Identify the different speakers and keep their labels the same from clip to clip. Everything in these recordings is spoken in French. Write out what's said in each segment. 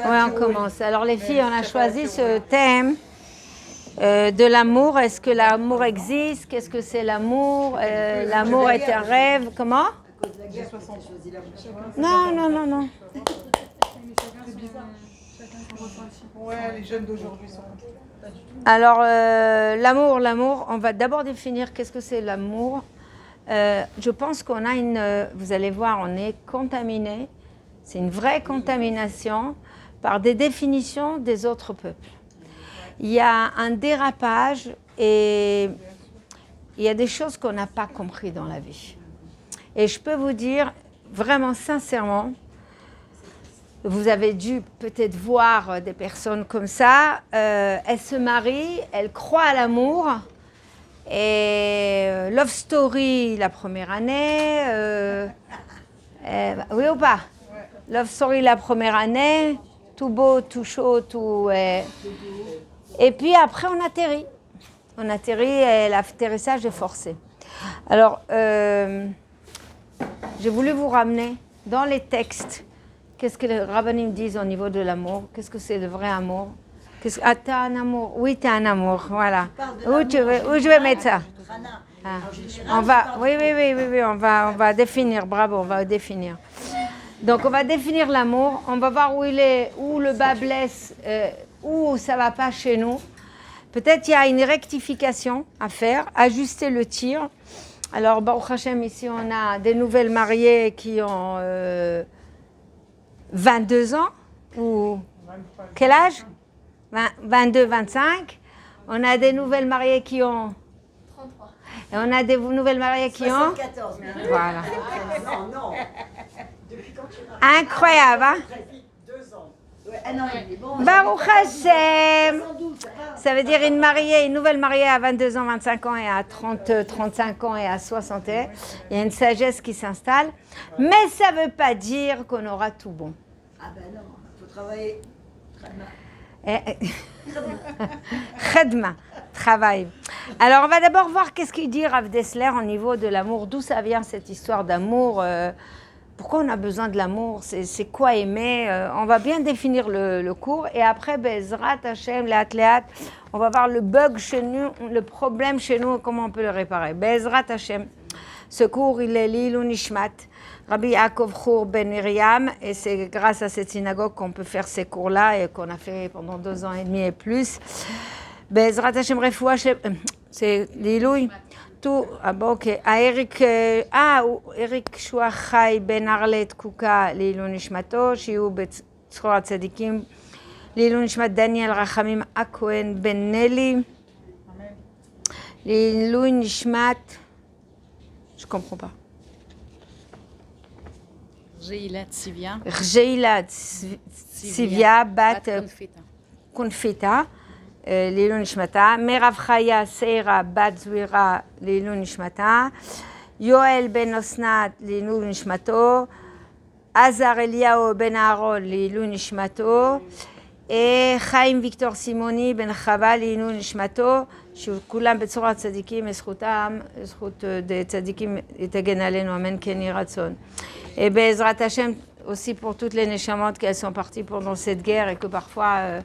Speaker 1: Ouais, on commence. Alors les filles, on a choisi ce thème de l'amour. Est-ce que l'amour existe? Qu'est-ce que c'est l'amour? L'amour est un rêve. Comment? Non, non, non, non.
Speaker 2: Ouais, les jeunes d'aujourd'hui sont...
Speaker 1: Alors, l'amour, on va d'abord définir qu'est-ce que c'est l'amour. Je pense qu'on a vous allez voir, on est contaminé, c'est une vraie contamination par des définitions des autres peuples. Il y a un dérapage et il y a des choses qu'on n'a pas compris dans la vie. Et je peux vous dire, vraiment sincèrement, vous avez dû peut-être voir des personnes comme ça, elles se marient, elles croient à l'amour, et love story la première année, oui ou pas? Love story la première année, tout beau, tout chaud, tout... et puis après on atterrit. On atterrit et l'atterrissage est forcé. Alors, j'ai voulu vous ramener dans les textes. Qu'est-ce que les rabbinim disent au niveau de l'amour? Qu'est-ce que c'est le vrai amour? Ah, t'as un amour? Oui, t'as un amour, voilà. Où je vais mettre ça? On va, oui, on va définir, bravo, on va définir. Donc, on va définir l'amour, on va voir où il est, où le bas blesse, où ça ne va pas chez nous. Peut-être il y a une rectification à faire, ajuster le tir. Alors, Baruch Hashem, ici, on a des nouvelles mariées qui ont 22 ans, ou quel âge? 22, 25. On a des nouvelles mariées qui ont 33. Et on a des nouvelles mariées qui ont
Speaker 3: 74.
Speaker 1: Voilà.
Speaker 3: Non. Depuis quand tu m'as...
Speaker 1: Incroyable, hein?
Speaker 3: 2 ans. Ouais, ah non, il est bon.
Speaker 1: Baruch Hashem.
Speaker 3: 72,
Speaker 1: Ça veut dire une nouvelle mariée à 22 ans, 25 ans et à 30, 35 ans et à 60 ans. Il y a une sagesse qui s'installe. Mais ça ne veut pas dire qu'on aura tout bon.
Speaker 3: Ah ben non, il faut travailler.
Speaker 1: Khedma, travail. Alors, on va d'abord voir qu'est-ce qu'il dit Rav Dessler au niveau de l'amour. D'où ça vient cette histoire d'amour? Pourquoi on a besoin de l'amour? C'est quoi aimer? On va bien définir le cours. Et après, Bezrat Hashem, Leat, on va voir le bug chez nous, le problème chez nous, comment on peut le réparer. Bezrat Hashem. Ce cours, il est Lilou Nishmat, Rabbi Yaakov Chour Ben Miriam, et c'est grâce à cette synagogue qu'on peut faire ces cours-là et qu'on a fait pendant 2 ans et demi et plus. Bezrat Hashem Refoua, c'est Lilou. Tout, ok. Eric Chouachai Ben Arlet Kouka, Lilou Nishmato, Shiou Betzroat Tzadikim, Lilou Nishmat Daniel Rachamim Akohen Ben Nelly, Lilou Nishmat. Je ne comprends pas.
Speaker 4: Rjeila Tsivia.
Speaker 1: Rjeila Tsivia Bat Konfeta. Lilou Nishmata. Merav Chaya Seira Bat Zwira Lilou Nishmata. Yoel Ben Osnat Lilou Nishmato. Azar Eliao Ben Aaron Lilou Nishmato. Et Chaim Victor Simoni Ben Chava Lilou Nishmato. שכולם בצורת צדיקים, זכות צדיקים יתגן עלינו, אמן כן יהי רצון. Et בעזרת השם, aussi pour toutes les neshamot qui sont parties pendant cette guerre et que parfois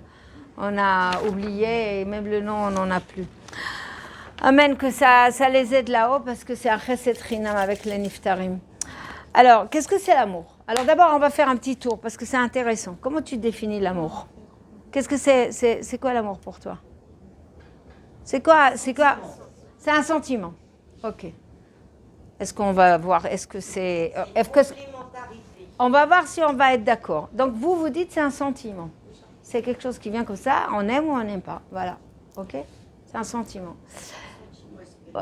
Speaker 1: on a oublié et même le nom on n'en a plus. Amen, que ça les aide là-haut parce que c'est un chesed chinam avec les niftarim. Alors, qu'est-ce que c'est l'amour? Alors d'abord, on va faire un petit tour parce que c'est intéressant. Comment tu définis l'amour? Qu'est-ce que c'est quoi l'amour pour toi? C'est quoi? C'est un sentiment. Ok. Est-ce qu'on va voir? Est-ce que c'est... On va voir si on va être d'accord. Donc vous dites c'est un sentiment. C'est quelque chose qui vient comme ça, on aime ou on n'aime pas. Voilà. Ok? C'est un sentiment. Ouais.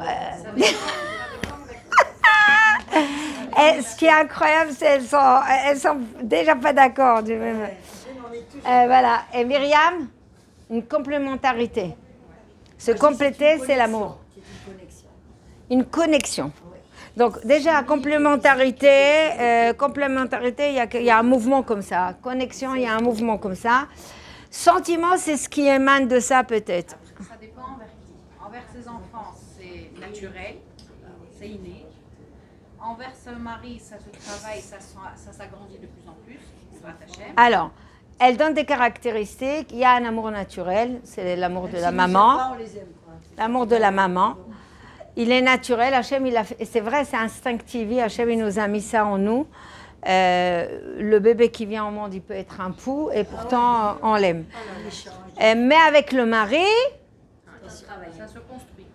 Speaker 1: Et ce qui est incroyable, c'est qu'elles sont déjà pas d'accord du même. Voilà. Et Myriam, une complémentarité. Se compléter, c'est l'amour. Une connexion. Donc déjà, complémentarité, il y a un mouvement comme ça. Connexion, il y a un mouvement comme ça. Sentiment, c'est ce qui émane de ça peut-être.
Speaker 4: Ça dépend envers qui. Envers ses enfants, c'est naturel, c'est inné. Envers ce mari, ça se travaille, ça s'agrandit de plus en plus.
Speaker 1: Alors, elle donne des caractéristiques. Il y a un amour naturel, c'est l'amour de la maman. L'amour de la maman. Il est naturel. Hachem, et c'est vrai, c'est instinctif. Hachem, il nous a mis ça en nous. Le bébé qui vient au monde, il peut être un pou, et pourtant, on l'aime. Mais avec le mari,
Speaker 4: Ça se construit.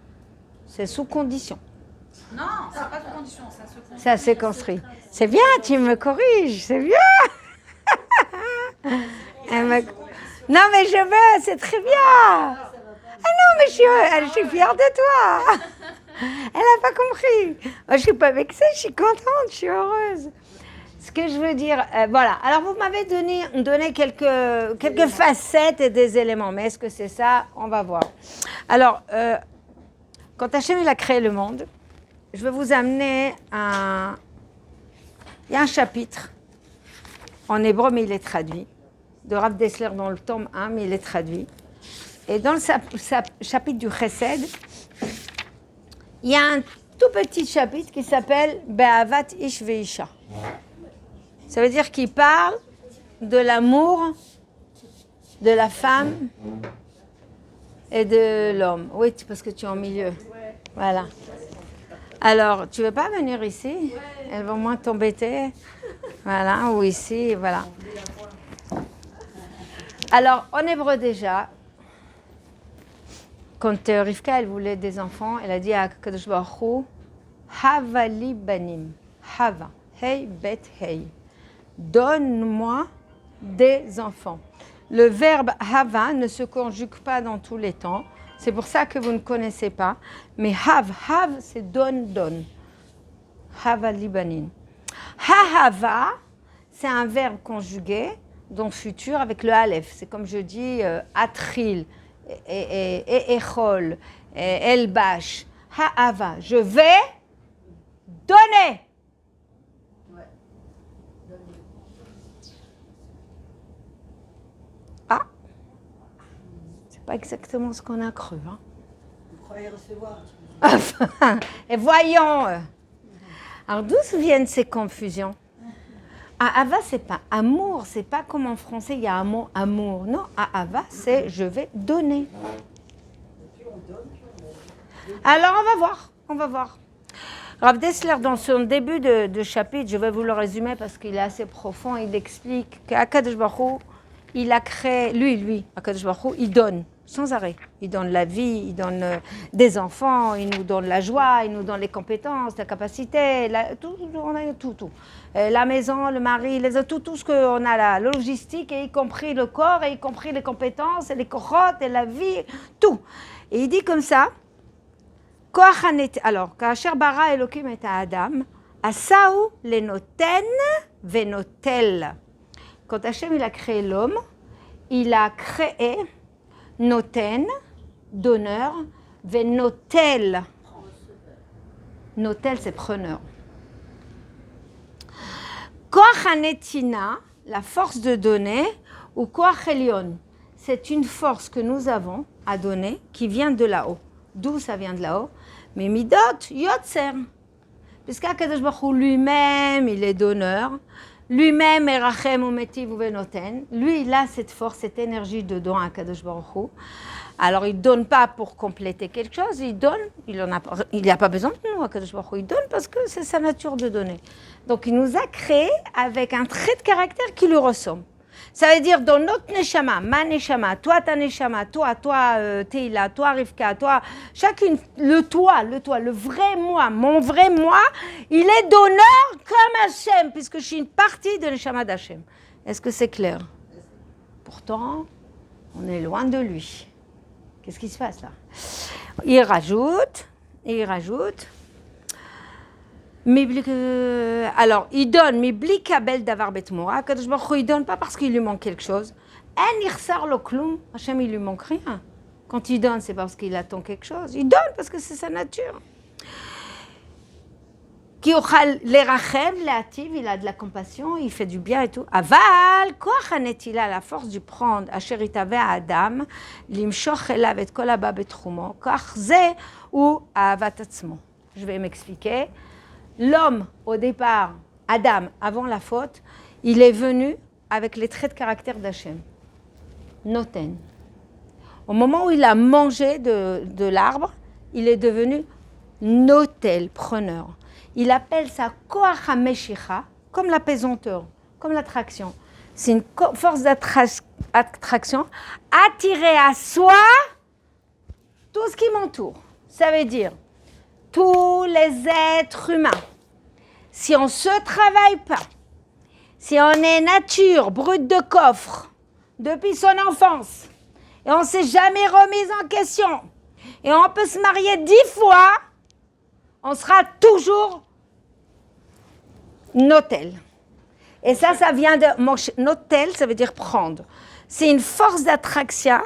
Speaker 1: c'est sous condition.
Speaker 4: Non, c'est pas de condition, ça se construit.
Speaker 1: Ça s'est construit. C'est bien, tu me corriges, c'est bien. Non, mais je veux, c'est très bien. Ah non, mais je suis fière de toi. Elle n'a pas compris. Moi, je ne suis pas vexée, je suis contente, je suis heureuse. Ce que je veux dire, voilà. Alors, vous m'avez donné quelques facettes et des éléments. Mais est-ce que c'est ça? On va voir. Alors, quand Hachem il a créé le monde, je vais vous amener un... Il y a un chapitre en hébreu, mais il est traduit, de Rav Dessler dans le tome 1, mais il est traduit. Et dans le chapitre du Chesed, il y a un tout petit chapitre qui s'appelle Be'avat Ish Ve'isha. Ça veut dire qu'il parle de l'amour de la femme et de l'homme. Oui, parce que tu es en milieu. Voilà. Alors, tu veux pas venir ici? Elles vont moins t'embêter. Voilà, ou ici, voilà. Alors, en hébreu déjà, quand Rivka, elle voulait des enfants, elle a dit à Kadosh Baruch Hu, Hava li banim, Hava, hey bet hey. Donne-moi des enfants. Le verbe Hava ne se conjugue pas dans tous les temps. C'est pour ça que vous ne connaissez pas. Mais Hav, c'est donne. Hava li banim. Ha-hava, c'est un verbe conjugué dans futur avec le Aleph. C'est comme je dis atril, et echol, elbash. Ha-hava, je vais donner. Ah, c'est pas exactement ce qu'on a cru. Hein.
Speaker 3: Vous croyez recevoir?
Speaker 1: Et voyons. Alors d'où viennent ces confusions? Ahava, c'est pas amour, c'est pas comme en français, il y a un mot amour. Non, Ahava, c'est je vais donner. Alors on va voir. Rav Dessler, dans son début de chapitre, je vais vous le résumer parce qu'il est assez profond, il explique qu'Akadosh Baruch Hu, il a créé, lui, Akadosh Baruch Hu, il donne sans arrêt. Il donne la vie, il donne des enfants, il nous donne la joie, il nous donne les compétences, la capacité, on a tout. La maison, le mari, tout ce qu'on a là, la logistique, et y compris le corps, et y compris les compétences, et les corottes, et la vie, tout. Et il dit comme ça, alors, Kasher bara Elokim et Adam, Asaou le noten venotel. Quand Hachem il a créé l'homme, il a créé noten, donneur, venotel. Notel, c'est preneur. Koach hanetina, la force de donner, ou koach elyon, c'est une force que nous avons à donner qui vient de là-haut. D'où ça vient de là-haut? Mais midot yotzer. Puisqu'Akadosh Baruch Hu lui-même, il est donneur. Lui-même est rachem umetiv uvenoten. Lui, il a cette force, cette énergie de don à Akadosh Baruch Hu. Alors, il ne donne pas pour compléter quelque chose, il donne. Il n'y a pas besoin de nous, Akadosh Baruch Hu. Il donne parce que c'est sa nature de donner. Donc, il nous a créés avec un trait de caractère qui lui ressemble. Ça veut dire dans notre neshama, ma neshama, toi ta neshama, toi Teila, toi Rivka, toi, chacune, le vrai moi, mon vrai moi, il est donneur comme Hachem, puisque je suis une partie de neshama d'Hachem. Est-ce que c'est clair? Pourtant, on est loin de lui. Qu'est-ce qui se passe là? Il rajoute. Alors, il donne, mais blikabel davar betmora. Kadosh Baruch Hu, il donne pas parce qu'il lui manque quelque chose. En irsar lo klum. Hachem, il lui manque rien. Quand il donne, c'est parce qu'il attend quelque chose. Il donne parce que c'est sa nature. Ki ochal lerachem, leativ, il a de la compassion, il fait du bien et tout. Aval, koach hanetila, la force du prendre, asher itave Adam, limshoch elav et kol haba betchumo, koach ze ou ahavat atzmo. Je vais m'expliquer. L'homme, au départ, Adam, avant la faute, il est venu avec les traits de caractère d'Hachem. Noten. Au moment où il a mangé de l'arbre, il est devenu notel, preneur. Il appelle ça koach hameshicha, comme la pesanteur, comme l'attraction. C'est une force d'attraction, attirer à soi tout ce qui m'entoure. Ça veut dire tous les êtres humains. Si on ne se travaille pas, si on est nature brute de coffre depuis son enfance, et on ne s'est jamais remise en question, et on peut se marier 10 fois, on sera toujours notel. Et ça vient de... Notel, ça veut dire prendre. C'est une force d'attraction,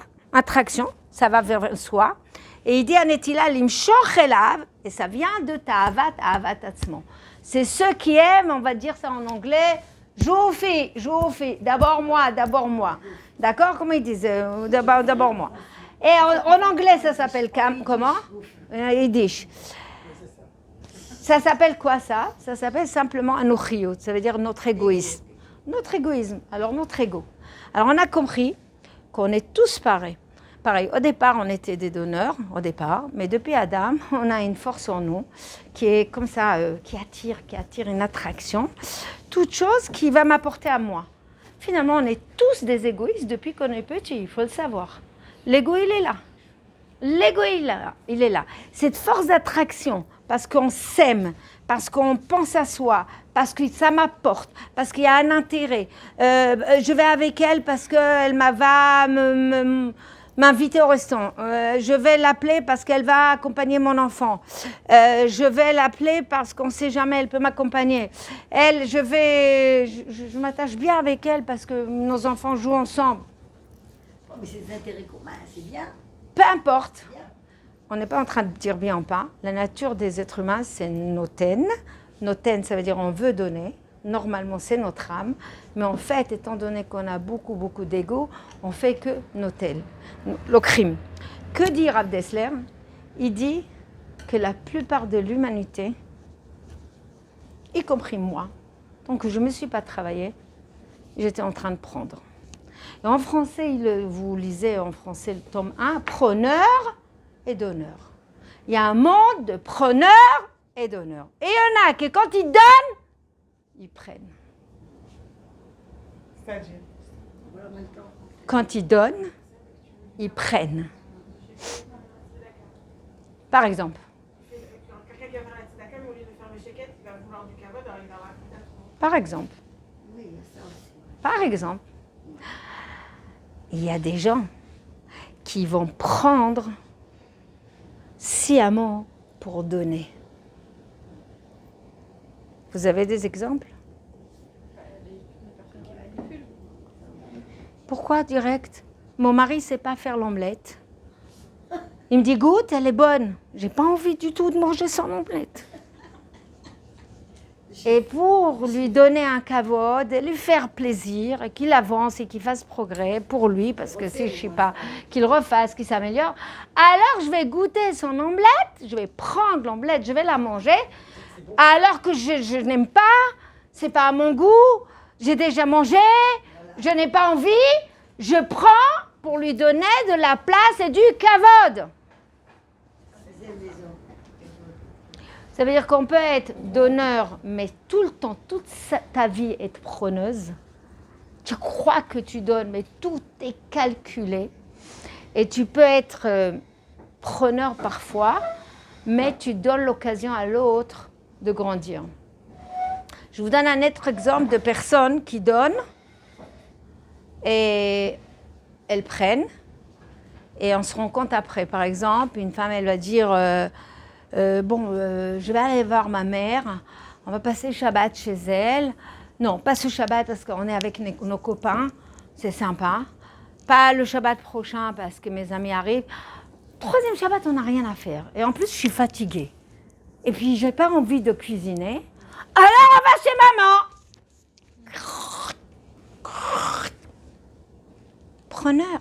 Speaker 1: ça va vers soi. Et il dit Anetila limshoch elav, et ça vient de ta'avat atzmo. C'est ceux qui aiment, on va dire ça en anglais, joufi, d'abord moi. D'accord? Comment ils disent? D'abord moi. Et en anglais, ça s'appelle comment? Yiddish. Ça s'appelle quoi ça? Ça s'appelle simplement anochiyut, ça veut dire notre égoïsme. Notre égoïsme, alors notre ego. Alors on a compris qu'on est tous pareils. Pareil, au départ, on était des donneurs, mais depuis Adam, on a une force en nous qui est comme ça, qui attire une attraction, toute chose qui va m'apporter à moi. Finalement, on est tous des égoïstes depuis qu'on est petit, il faut le savoir. L'ego, il est là. L'ego, il est là. Cette force d'attraction, parce qu'on s'aime, parce qu'on pense à soi, parce que ça m'apporte, parce qu'il y a un intérêt. Je vais avec elle parce qu'elle va m'inviter au restaurant. Je vais l'appeler parce qu'elle va accompagner mon enfant. Je vais l'appeler parce qu'on ne sait jamais, elle peut m'accompagner. Je m'attache bien avec elle parce que nos enfants jouent ensemble.
Speaker 3: Oh, mais c'est des intérêts communs, c'est bien.
Speaker 1: Peu importe. On n'est pas en train de dire bien ou pas. La nature des êtres humains, c'est noten. Noten, ça veut dire on veut donner. Normalement, c'est notre âme. Mais en fait, étant donné qu'on a beaucoup d'ego, on fait que notel. Le crime. Que dit Rav Dessler? Il dit que la plupart de l'humanité, y compris moi, tant que je ne me suis pas travaillé, j'étais en train de prendre. Et en français, vous lisez en français le tome 1, preneur et donneur. Il y a un monde de preneurs et donneurs. Et il y en a qui, quand ils donnent, ils prennent.
Speaker 2: C'est-à-dire?
Speaker 1: Quand ils donnent, ils prennent. Par exemple.
Speaker 2: Quelqu'un qui va faire la tzedaka, mais au lieu de faire le sheket, il va vouloir du kavod, alors il va raconter à son...
Speaker 1: Par exemple.
Speaker 3: Oui, il y a ça aussi.
Speaker 1: Par exemple. Il y a des gens qui vont prendre sciemment pour donner. Vous avez des exemples? Pourquoi direct? Mon mari ne sait pas faire l'omelette. Il me dit goûte, elle est bonne. J'ai pas envie du tout de manger son omelette. Et pour lui donner un kavod, et lui faire plaisir, et qu'il avance et qu'il fasse progrès pour lui, parce que si je ne sais pas, qu'il refasse, qu'il s'améliore, alors je vais goûter son omelette, je vais prendre l'omelette, je vais la manger, alors que je n'aime pas, c'est pas à mon goût, j'ai déjà mangé, je n'ai pas envie, je prends pour lui donner de la place et du kavod. Ça veut dire qu'on peut être donneur, mais tout le temps, toute ta vie, être preneuse. Tu crois que tu donnes, mais tout est calculé. Et tu peux être preneur parfois, mais tu donnes l'occasion à l'autre de grandir. Je vous donne un autre exemple de personnes qui donnent et elles prennent. Et on se rend compte après. Par exemple, une femme, elle va dire... je vais aller voir ma mère, on va passer le Shabbat chez elle. Non, pas ce Shabbat parce qu'on est avec nos copains, c'est sympa. Pas le Shabbat prochain parce que mes amis arrivent. Troisième Shabbat, on n'a rien à faire. Et en plus, je suis fatiguée. Et puis, je n'ai pas envie de cuisiner. Alors, on va chez maman. Preneur.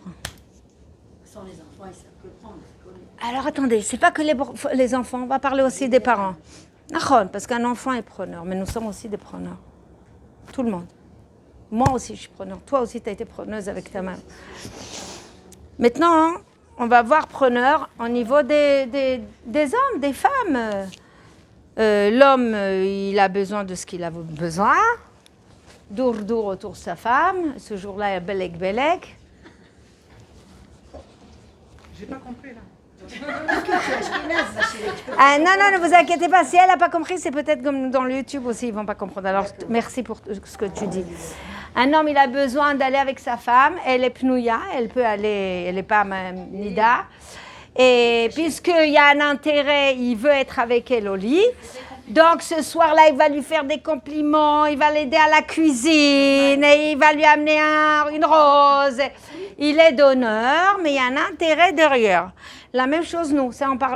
Speaker 3: Sans les enfants, ils savent que prendre.
Speaker 1: Alors attendez, c'est pas que les enfants, on va parler aussi des parents. Parce qu'un enfant est preneur, mais nous sommes aussi des preneurs. Tout le monde. Moi aussi, je suis preneur. Toi aussi, tu as été preneuse avec ta main. Maintenant, on va voir preneur au niveau des hommes, des femmes. L'homme, il a besoin de ce qu'il a besoin. Dour autour de sa femme. Ce jour-là, il y a belek.
Speaker 2: J'ai pas compris là.
Speaker 1: Ah, non, ne vous inquiétez pas. Si elle n'a pas compris, c'est peut-être comme dans le YouTube aussi, ils ne vont pas comprendre. Alors, merci pour ce que tu dis. Un homme, il a besoin d'aller avec sa femme. Elle est pnouya, elle peut aller, elle n'est pas nida. Et puisqu'il y a un intérêt, il veut être avec elle au lit. Donc, ce soir-là, il va lui faire des compliments, il va l'aider à la cuisine, et il va lui amener une rose. Il est donneur, mais il y a un intérêt derrière. La même chose, nous.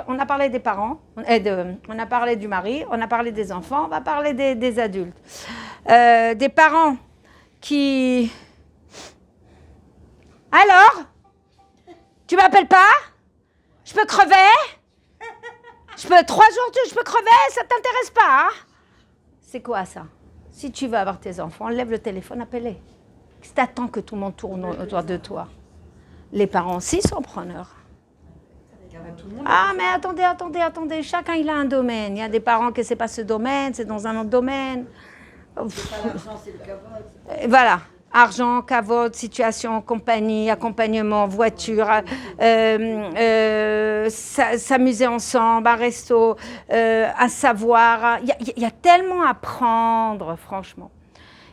Speaker 1: On a parlé des parents, on a parlé du mari, on a parlé des enfants, on va parler des adultes. Des parents qui... Alors, tu m'appelles pas? Je peux crever? 3 jours, je peux crever? Ça t'intéresse pas? Hein? C'est quoi ça? Si tu veux avoir tes enfants, lève le téléphone, appelle-les. Si t'attends que tout le monde tourne autour de toi. Les parents aussi sont preneurs. Ah, mais attendez. Chacun, il a un domaine. Il y a des parents que c'est pas ce domaine, c'est dans un autre domaine.
Speaker 3: C'est pas l'argent, c'est le kavod.
Speaker 1: Voilà. Argent, kavod, situation, compagnie, accompagnement, voiture, s'amuser ensemble, un resto, un savoir. Il y a tellement à prendre, franchement.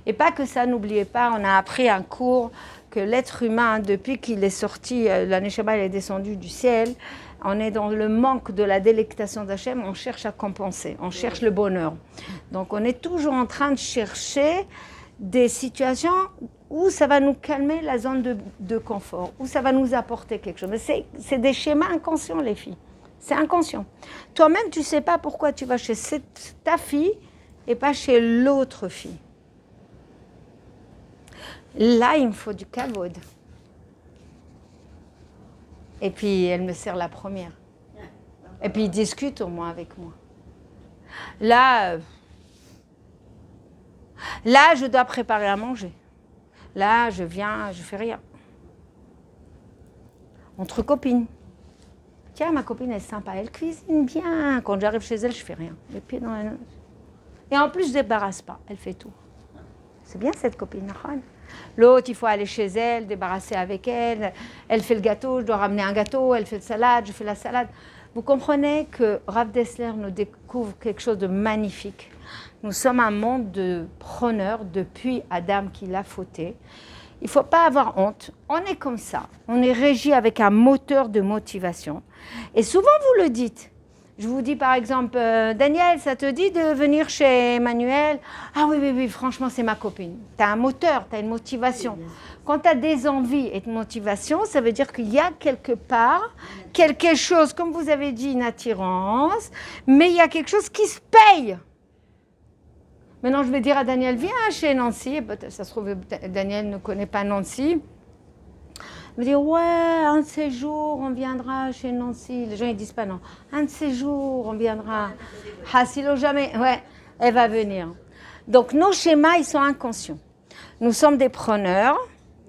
Speaker 1: Et pas que ça, n'oubliez pas, on a appris un cours que l'être humain, depuis qu'il est sorti, la Neshama, elle est descendue du ciel, on est dans le manque de la délectation d'Hachem, on cherche à compenser, on cherche le bonheur. Donc on est toujours en train de chercher des situations où ça va nous calmer la zone de confort, où ça va nous apporter quelque chose. Mais c'est des schémas inconscients, les filles. C'est inconscient. Toi-même, tu ne sais pas pourquoi tu vas chez ta fille et pas chez l'autre fille. Là, il me faut du kavod. Et puis, elle me sert la première. Et puis, il discute au moins avec moi. Là, je dois préparer à manger. Là, je viens, je fais rien. Entre copines. Tiens, ma copine, elle est sympa, elle cuisine bien. Quand j'arrive chez elle, je fais rien. Les pieds dans la nose. Et en plus, je ne débarrasse pas. Elle fait tout. C'est bien cette copine, Nahon. L'autre, il faut aller chez elle, débarrasser avec elle. Elle fait le gâteau, je dois ramener un gâteau. Elle fait la salade, je fais la salade. Vous comprenez que Rav Dessler nous découvre quelque chose de magnifique. Nous sommes un monde de preneurs depuis Adam qui l'a fauté. Il ne faut pas avoir honte. On est comme ça. On est régi avec un moteur de motivation. Et souvent, vous le dites. Je vous dis par exemple, Daniel, ça te dit de venir chez Emmanuel? Ah oui, franchement, c'est ma copine. Tu as un moteur, tu as une motivation. Quand tu as des envies et de motivation, ça veut dire qu'il y a quelque part quelque chose, comme vous avez dit, une attirance, mais il y a quelque chose qui se paye. Maintenant, je vais dire à Daniel, viens chez Nancy. Ça se trouve, Daniel ne connaît pas Nancy. Il me dit, ouais, un de ces jours, on viendra chez Nancy. Les gens, ils disent pas non. Un de ces jours, on viendra. Hassilo jamais. Ouais, elle va venir. Donc, nos schémas, ils sont inconscients. Nous sommes des preneurs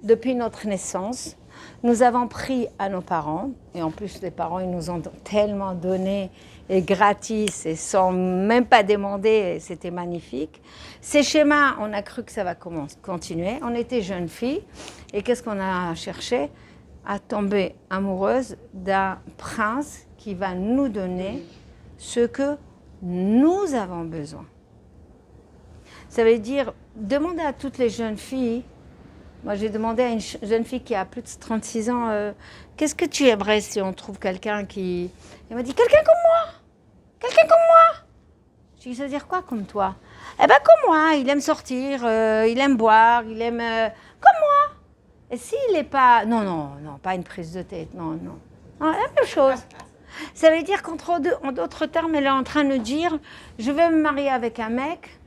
Speaker 1: depuis notre naissance. Nous avons pris à nos parents. Et en plus, les parents, ils nous ont tellement donné et gratis et sans même pas demander. C'était magnifique. Ces schémas, on a cru que ça va continuer. On était jeunes filles. Et qu'est-ce qu'on a cherché? À tomber amoureuse d'un prince qui va nous donner ce que nous avons besoin. Ça veut dire, demandez à toutes les jeunes filles. Moi, j'ai demandé à une jeune fille qui a plus de 36 ans, qu'est-ce que tu aimerais si on trouve quelqu'un qui... Elle m'a dit, quelqu'un comme moi. Quelqu'un comme moi. Je lui ai dit, ça veut dire quoi comme toi? Eh bien, comme moi, il aime sortir, il aime boire, il aime... comme moi. Et s'il n'est pas... Non, pas une prise de tête, non. La même chose. Ça veut dire en d'autres termes, elle est en train de dire, je veux me marier avec un mec,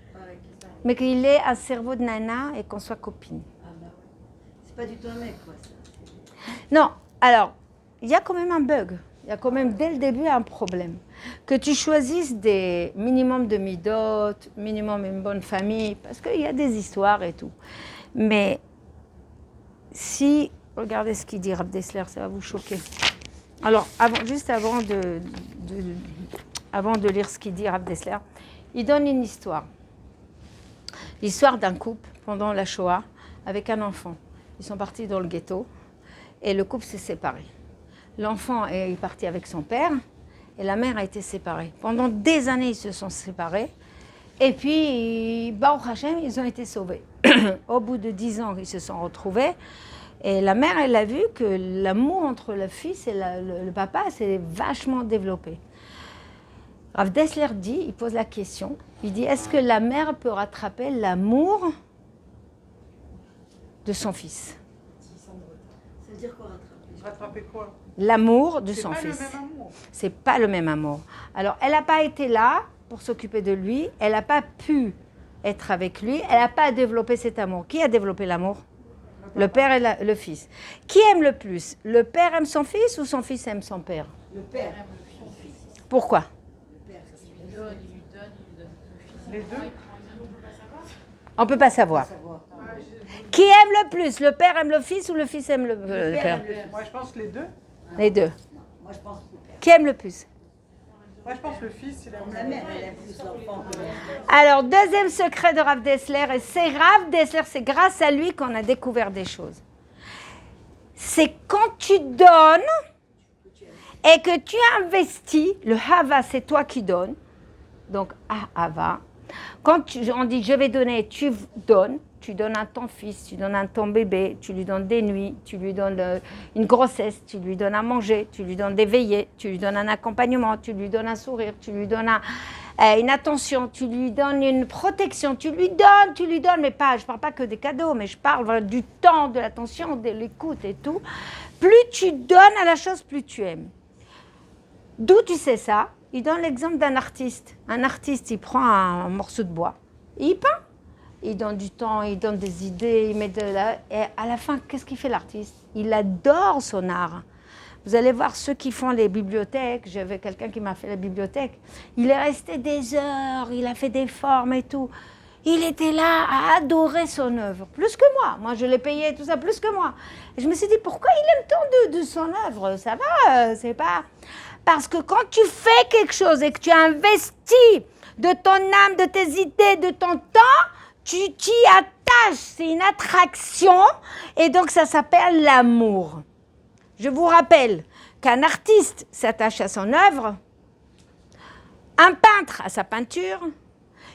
Speaker 1: mais qu'il ait un cerveau de nana et qu'on soit copine.
Speaker 3: Ah bah ouais. C'est pas du tout un mec, quoi. Ça.
Speaker 1: Non, alors, il y a quand même un bug. Il y a quand même dès le début un problème. Que tu choisisses des minimums de midot, minimum une bonne famille, parce qu'il y a des histoires et tout. Mais si, regardez ce qu'il dit Rav Dessler, ça va vous choquer. Alors, juste avant de lire ce qu'il dit Rav Dessler, il donne une histoire. L'histoire d'un couple pendant la Shoah avec un enfant. Ils sont partis dans le ghetto et le couple s'est séparé. L'enfant est parti avec son père et la mère a été séparée. Pendant des années, ils se sont séparés. Et puis, Baruch Hashem, ils ont été sauvés. Au bout de 10 ans, ils se sont retrouvés. Et la mère, elle a vu que l'amour entre le fils et le papa s'est vachement développé. Rav Dessler dit, il pose la question, il dit, est-ce que la mère peut rattraper l'amour de son fils?
Speaker 3: Ça veut dire quoi rattraper?
Speaker 2: Rattraper quoi?
Speaker 1: L'amour de son
Speaker 2: C'est pas
Speaker 1: fils.
Speaker 2: le même amour.
Speaker 1: C'est pas le même amour. Alors, elle n'a pas été là pour s'occuper de lui, elle n'a pas pu être avec lui, elle n'a pas développé cet amour. Qui a développé l'amour? Le père et le fils. Qui aime le plus? Le père aime son fils ou son fils aime son père?
Speaker 3: Le père.
Speaker 1: Pourquoi?
Speaker 2: Les deux?
Speaker 1: On ne peut pas savoir. Qui aime le plus? Le père aime le fils ou le fils aime le père?
Speaker 2: Moi, je pense les deux.
Speaker 1: Les deux.
Speaker 3: Moi, je pense le père.
Speaker 1: Qui aime le plus?
Speaker 2: Moi, je pense le fils, il a
Speaker 3: La mère, elle aime plus l'enfant que l'enfant.
Speaker 1: Alors, deuxième secret de Rav Dessler, et c'est Rav Dessler, c'est grâce à lui qu'on a découvert des choses. C'est quand tu donnes et que tu investis, le hava, c'est toi qui donnes, donc hava. Quand on dit je vais donner, tu donnes à ton fils, tu donnes à ton bébé, tu lui donnes des nuits, tu lui donnes une grossesse, tu lui donnes à manger, tu lui donnes des veillées, tu lui donnes un accompagnement, tu lui donnes un sourire, tu lui donnes une attention, tu lui donnes une protection, tu lui donnes, mais pas, je ne parle pas que des cadeaux, mais je parle du temps, de l'attention, de l'écoute et tout. Plus tu donnes à la chose, plus tu aimes. D'où tu sais ça? Il donne l'exemple d'un artiste. Un artiste, il prend un morceau de bois et il peint. Il donne du temps, il donne des idées, il met de la... Et à la fin, qu'est-ce qu'il fait l'artiste? Il adore son art. Vous allez voir ceux qui font les bibliothèques. J'avais quelqu'un qui m'a fait la bibliothèque. Il est resté des heures, il a fait des formes et tout. Il était là à adorer son œuvre, plus que moi. Moi, je l'ai payé, tout ça, plus que moi. Et je me suis dit, pourquoi il aime tant de son œuvre? Ça va, c'est pas... Parce que quand tu fais quelque chose et que tu investis de ton âme, de tes idées, de ton temps, tu t'y attaches, c'est une attraction, et donc ça s'appelle l'amour. Je vous rappelle qu'un artiste s'attache à son œuvre, un peintre à sa peinture,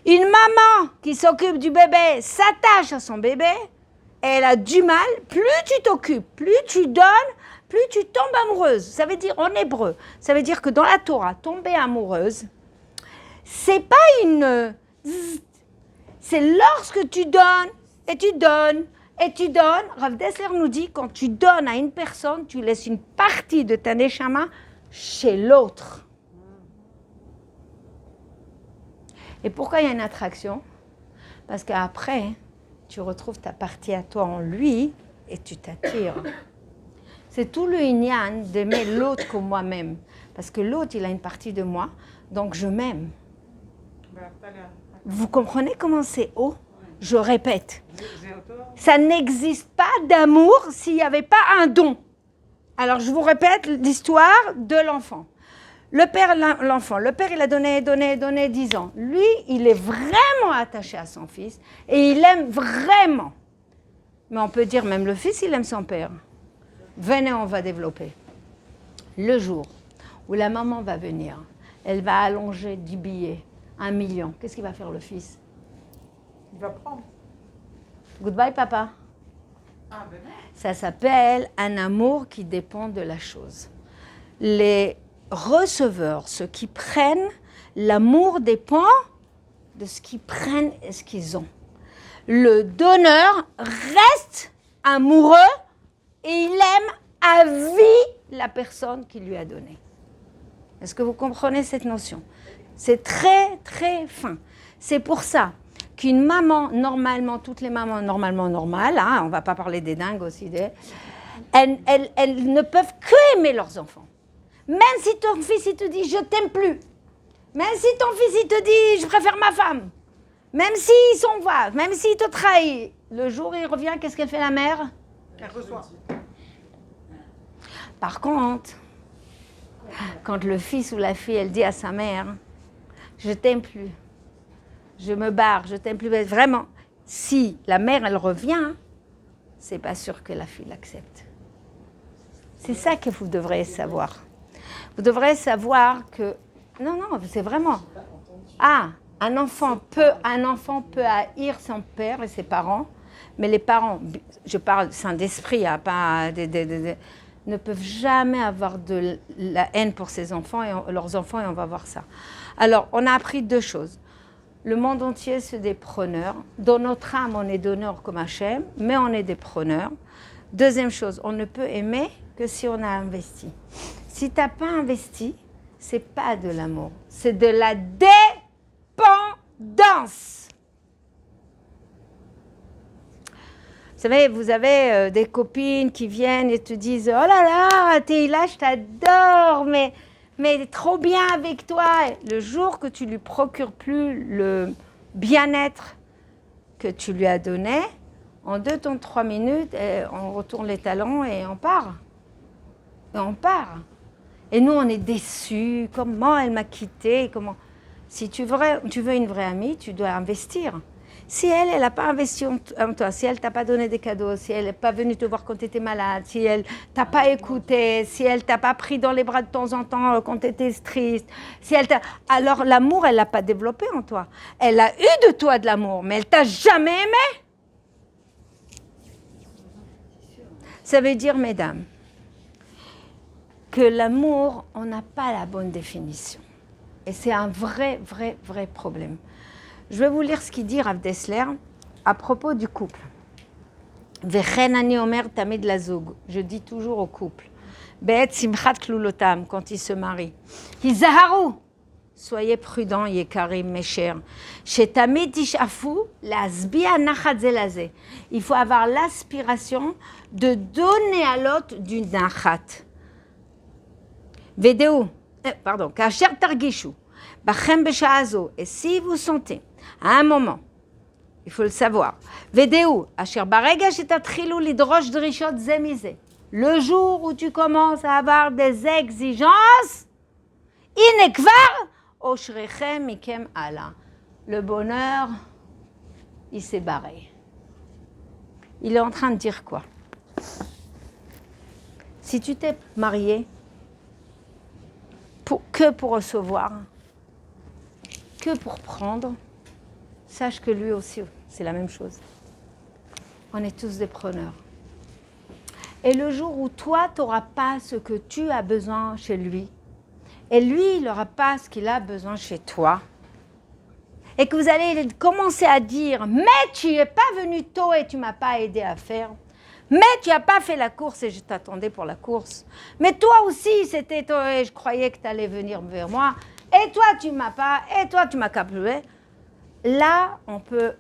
Speaker 1: une maman qui s'occupe du bébé s'attache à son bébé, et elle a du mal, plus tu t'occupes, plus tu donnes, plus tu tombes amoureuse. Ça veut dire, en hébreu, ça veut dire que dans la Torah, tomber amoureuse, c'est pas une... C'est lorsque tu donnes, et tu donnes, et tu donnes. Rav Dessler nous dit, quand tu donnes à une personne, tu laisses une partie de ta neshama chez l'autre. Et pourquoi il y a une attraction? Parce qu'après, tu retrouves ta partie à toi en lui, et tu t'attires. C'est tout le inyan d'aimer l'autre comme moi-même. Parce que l'autre, il a une partie de moi, donc je m'aime. Vous comprenez comment c'est haut? Je répète. Ça n'existe pas d'amour s'il n'y avait pas un don. Alors, je vous répète l'histoire de l'enfant. Le père, l'enfant. Le père, il a donné 10 ans. Lui, il est vraiment attaché à son fils et il aime vraiment. Mais on peut dire même le fils, il aime son père. Venez, on va développer. Le jour où la maman va venir, elle va allonger 10 billets, 1 million. Qu'est-ce qu'il va faire le fils?
Speaker 2: Il va prendre.
Speaker 1: Goodbye, papa.
Speaker 2: Ah, ben non.
Speaker 1: Ça s'appelle un amour qui dépend de la chose. Les receveurs, ceux qui prennent, l'amour dépend de ce qu'ils prennent et ce qu'ils ont. Le donneur reste amoureux et il aime à vie la personne qui lui a donné. Est-ce que vous comprenez cette notion? C'est très, très fin. C'est pour ça qu'une maman, normalement, toutes les mamans normalement normales, hein, on ne va pas parler des dingues aussi, elles ne peuvent que aimer leurs enfants. Même si ton fils il te dit je t'aime plus, même si ton fils il te dit je préfère ma femme, même s'il s'en va, même s'il te trahit, le jour où il revient, qu'est-ce qu'elle fait la mère?
Speaker 2: Elle reçoit.
Speaker 1: Par contre, quand le fils ou la fille elle dit à sa mère je t'aime plus, je me barre, je t'aime plus, vraiment, si la mère elle revient, c'est pas sûr que la fille l'accepte. C'est ça que vous devrez savoir. Vous devrez savoir que non, c'est vraiment. Un enfant peut haïr son père et ses parents, mais les parents, je parle saint d'esprit, pas ne peuvent jamais avoir de la haine pour ses enfants et leurs enfants, et on va voir ça. Alors, on a appris 2 choses. Le monde entier, c'est des preneurs. Dans notre âme, on est donneur comme Hachem, mais on est des preneurs. Deuxième chose, on ne peut aimer que si on a investi. Si tu n'as pas investi, ce n'est pas de l'amour, c'est de la dépendance. Vous savez, vous avez des copines qui viennent et te disent « Oh là là, Théila, je t'adore, mais trop bien avec toi !» Le jour que tu lui procures plus le bien-être que tu lui as donné, en 2 temps 3 minutes, on retourne les talons et on part. Et nous, on est déçus. Comment elle m'a quitté? Comment... Si tu veux une vraie amie, tu dois investir. Si elle n'a pas investi en toi, si elle ne t'a pas donné des cadeaux, si elle n'est pas venue te voir quand tu étais malade, si elle ne t'a pas écouté, si elle ne t'a pas pris dans les bras de temps en temps quand tu étais triste, alors l'amour, elle ne l'a pas développé en toi. Elle a eu de toi de l'amour, mais elle ne t'a jamais aimé. Ça veut dire, mesdames, que l'amour, on n'a pas la bonne définition. Et c'est un vrai problème. Je vais vous lire ce qu'il dit Rav Dessler à propos du couple. Vechen ani omer tamid lazug. Je dis toujours au couple. Be'et simchat klulotam, quand ils se marient. Hizaharu. Soyez prudents, yekarim, mes chers. Shetamid tishafu lasbia nachat zelazé. Il faut avoir l'aspiration de donner à l'autre du nachat. Vedeu. Kasher targishu. Bachem besha'azo. Et si vous sentez, à un moment, il faut le savoir, Vedeu, asher barega shetatchilu lidrosh drishot zemizé. Le jour où tu commences à avoir des exigences, inekvar, oshrechem mikem ala. Le bonheur, il s'est barré. Il est en train de dire quoi? Si tu t'es marié que pour recevoir, que pour prendre, sache que lui aussi, c'est la même chose. On est tous des preneurs. Et le jour où toi, tu n'auras pas ce que tu as besoin chez lui, et lui, il n'aura pas ce qu'il a besoin chez toi, et que vous allez commencer à dire « Mais tu n'es pas venu tôt et tu ne m'as pas aidé à faire. Mais tu n'as pas fait la course et je t'attendais pour la course. Mais toi aussi, c'était toi et je croyais que tu allais venir vers moi. Et toi, tu ne m'as pas, et toi, tu m'as capturé. » Là, on peut...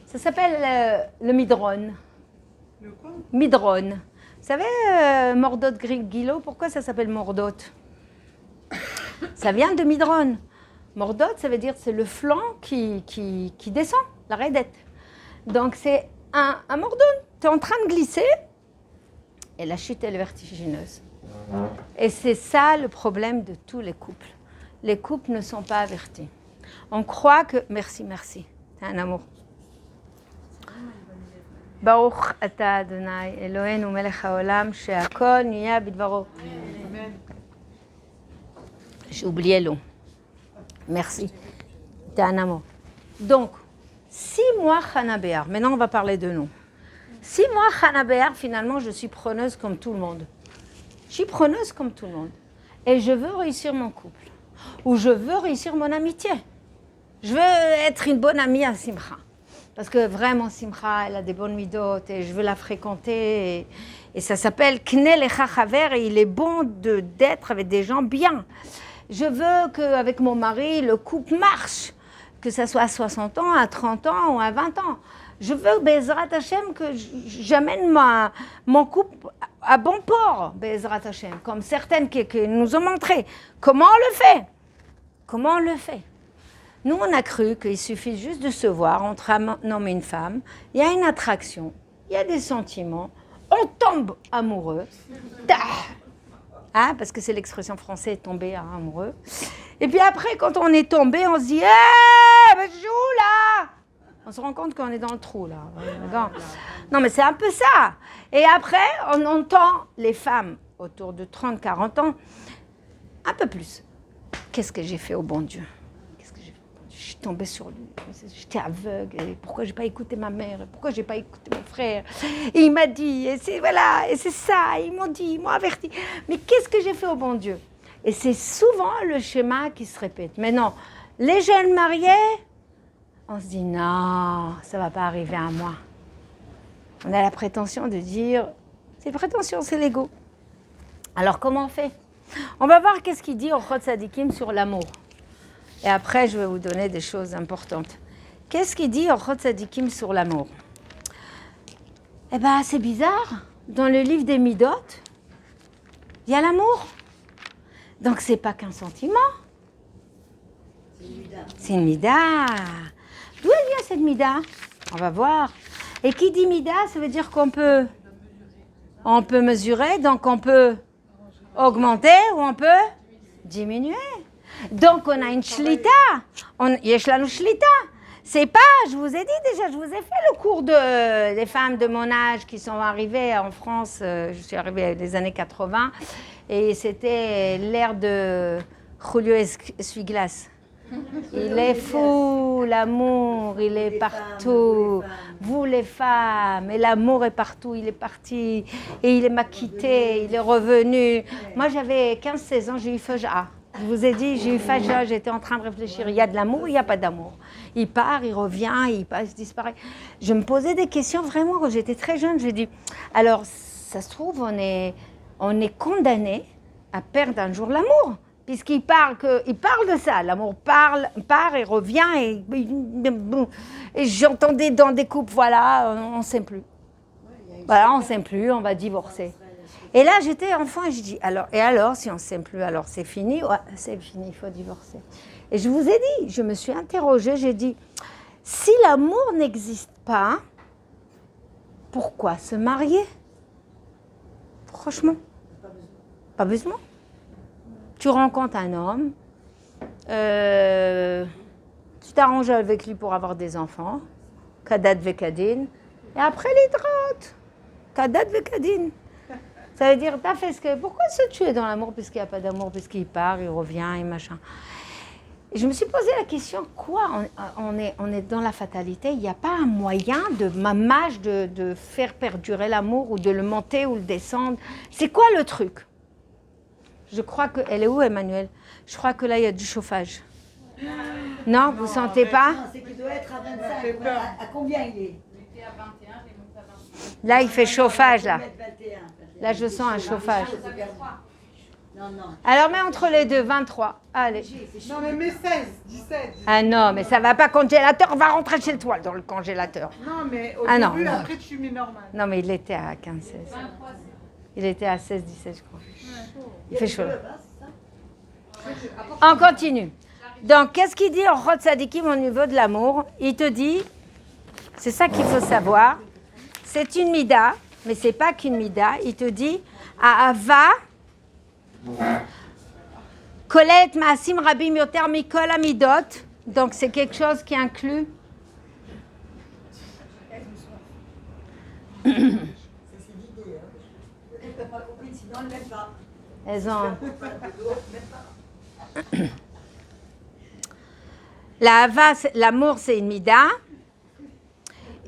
Speaker 1: Ça s'appelle le midron.
Speaker 2: Le quoi?
Speaker 1: Midron. Vous savez, Mordot Gilo, pourquoi ça s'appelle Mordot? Ça vient de midron. Mordot, ça veut dire c'est le flanc qui descend, la raidette. Donc c'est un mordon. Tu es en train de glisser et la chute elle est vertigineuse. Et c'est ça le problème de tous les couples. Les couples ne sont pas avertis. On croit que... Merci. T'es un amour. Baruch ata Adonai Eloheinu melech haolam she'akol niya bidvaro. J'ai oublié l'eau. Merci. T'es un amour. Donc, 6 mois Chana Béar, maintenant on va parler de nous. 6 mois Chana Béar, finalement je suis preneuse comme tout le monde. Je suis preneuse comme tout le monde. Et je veux réussir mon couple. Ou je veux réussir mon amitié. Je veux être une bonne amie à Simcha. Parce que vraiment Simcha, elle a des bonnes midot et je veux la fréquenter. Et ça s'appelle Kne Lecha Chaver et il est bon d'être avec des gens bien. Je veux qu'avec mon mari, le couple marche. que ça soit à 60 ans, à 30 ans ou à 20 ans. Je veux, Bezrat Hashem, que j'amène mon couple à bon port, Bezrat Hashem, comme certaines qui nous ont montré. Comment on le fait? Comment on le fait? Nous, on a cru qu'il suffit juste de se voir entre un homme et une femme. Il y a une attraction, il y a des sentiments, on tombe amoureux. Parce que c'est l'expression française, tomber amoureux. Et puis après, quand on est tombé, on se dit « mais je joue là !» On se rend compte qu'on est dans le trou là. Non, mais c'est un peu ça. Et après, on entend les femmes autour de 30-40 ans, un peu plus. Qu'est-ce que j'ai fait au bon Dieu? Je suis tombée sur lui, j'étais aveugle, et pourquoi je n'ai pas écouté ma mère, et pourquoi je n'ai pas écouté mon frère. Et il m'a dit, et c'est ça, ils m'ont dit, ils m'ont averti. Mais qu'est-ce que j'ai fait au bon Dieu? Et c'est souvent le schéma qui se répète. Mais non, les jeunes mariés, on se dit, non, ça ne va pas arriver à moi. On a la prétention de dire, c'est prétention, c'est l'ego. Alors comment on fait? On va voir qu'est-ce qu'il dit au Chod Sadikim sur l'amour. Et après, je vais vous donner des choses importantes. Qu'est-ce qu'il dit au Chod Sadikim sur l'amour? Eh bien, c'est bizarre. Dans le livre des Midot, il y a l'amour. Donc, ce n'est pas qu'un sentiment. C'est une mida. D'où elle vient cette mida? On va voir. Et qui dit mida, ça veut dire qu'on peut mesurer, donc on peut augmenter ou on peut diminuer. Donc, on a une shlita. Yesh lanu shlita. C'est pas, je vous ai dit déjà, je vous ai fait le cours des femmes de mon âge qui sont arrivées en France. Je suis arrivée des années 80 et c'était l'ère de Julio Essuie-Glace. Il est fou, l'amour, il est partout. Vous les femmes, et l'amour est partout, il est parti. Et il m'a quitté, il est revenu. Moi, j'avais 15-16 ans, j'ai eu Faj'a. Je vous ai dit, j'ai eu Faj'a, j'étais en train de réfléchir. Il y a de l'amour, il n'y a pas d'amour. Il part, il revient, il passe, il disparaît. Je me posais des questions vraiment quand j'étais très jeune. J'ai dit, alors, ça se trouve, on est condamné à perdre un jour l'amour. Puisqu'il parle de ça, l'amour part et revient, et j'entendais dans des couples, voilà, on ne s'aime plus. Voilà, on ne s'aime plus, on va divorcer. Et là, j'étais enfant et je dis, alors, si on ne s'aime plus, alors c'est fini? Ouais, c'est fini, il faut divorcer. Et je vous ai dit, je me suis interrogée, j'ai dit, si l'amour n'existe pas, pourquoi se marier? Franchement, pas besoin. Tu rencontres un homme, tu t'arranges avec lui pour avoir des enfants, kadat vekadin, et après les drotes, kadat vekadin. Ça veut dire, t'as fait ce que... Pourquoi se tuer dans l'amour puisqu'il n'y a pas d'amour, puisqu'il part, il revient et machin. Et je me suis posé la question, quoi, on est dans la fatalité, il n'y a pas un moyen de mamage de faire perdurer l'amour ou de le monter ou le descendre. C'est quoi le truc? Je crois que... Elle est où, Emmanuel? Je crois que là, il y a du chauffage. Non, vous ne sentez pas?
Speaker 3: Non, c'est qu'il doit être à 25. À combien il est?
Speaker 4: Il était à 21, j'ai monté à 25.
Speaker 1: Là, il fait chauffage, là.
Speaker 3: 21.
Speaker 1: Là, je sens un chauffage.
Speaker 3: Non.
Speaker 1: Alors, mets entre les deux, 23. Allez.
Speaker 2: Non, mais mets 16, 17.
Speaker 1: Ah non, mais ça ne va pas, congélateur, va rentrer chez toi dans le congélateur.
Speaker 2: Non, mais au
Speaker 1: Ah,
Speaker 2: début,
Speaker 1: non.
Speaker 2: après, tu mets normal.
Speaker 1: Non, mais il était à 15, 16. Il était à 16, 17, je crois. Il fait chaud. On continue. Donc, qu'est-ce qu'il dit en Chod Sadikim au niveau de l'amour? Il te dit, c'est ça qu'il faut savoir, c'est une mida, mais c'est pas qu'une mida. Il te dit, Ahava, Kolet Maasim Rabim Yoter Mikol Amidot. Donc, c'est quelque chose qui inclut.
Speaker 3: C'est vidé, hein. Elle n'a pas compris, sinon elle n'aime pas.
Speaker 1: Elles ont... L'amour, c'est une mida.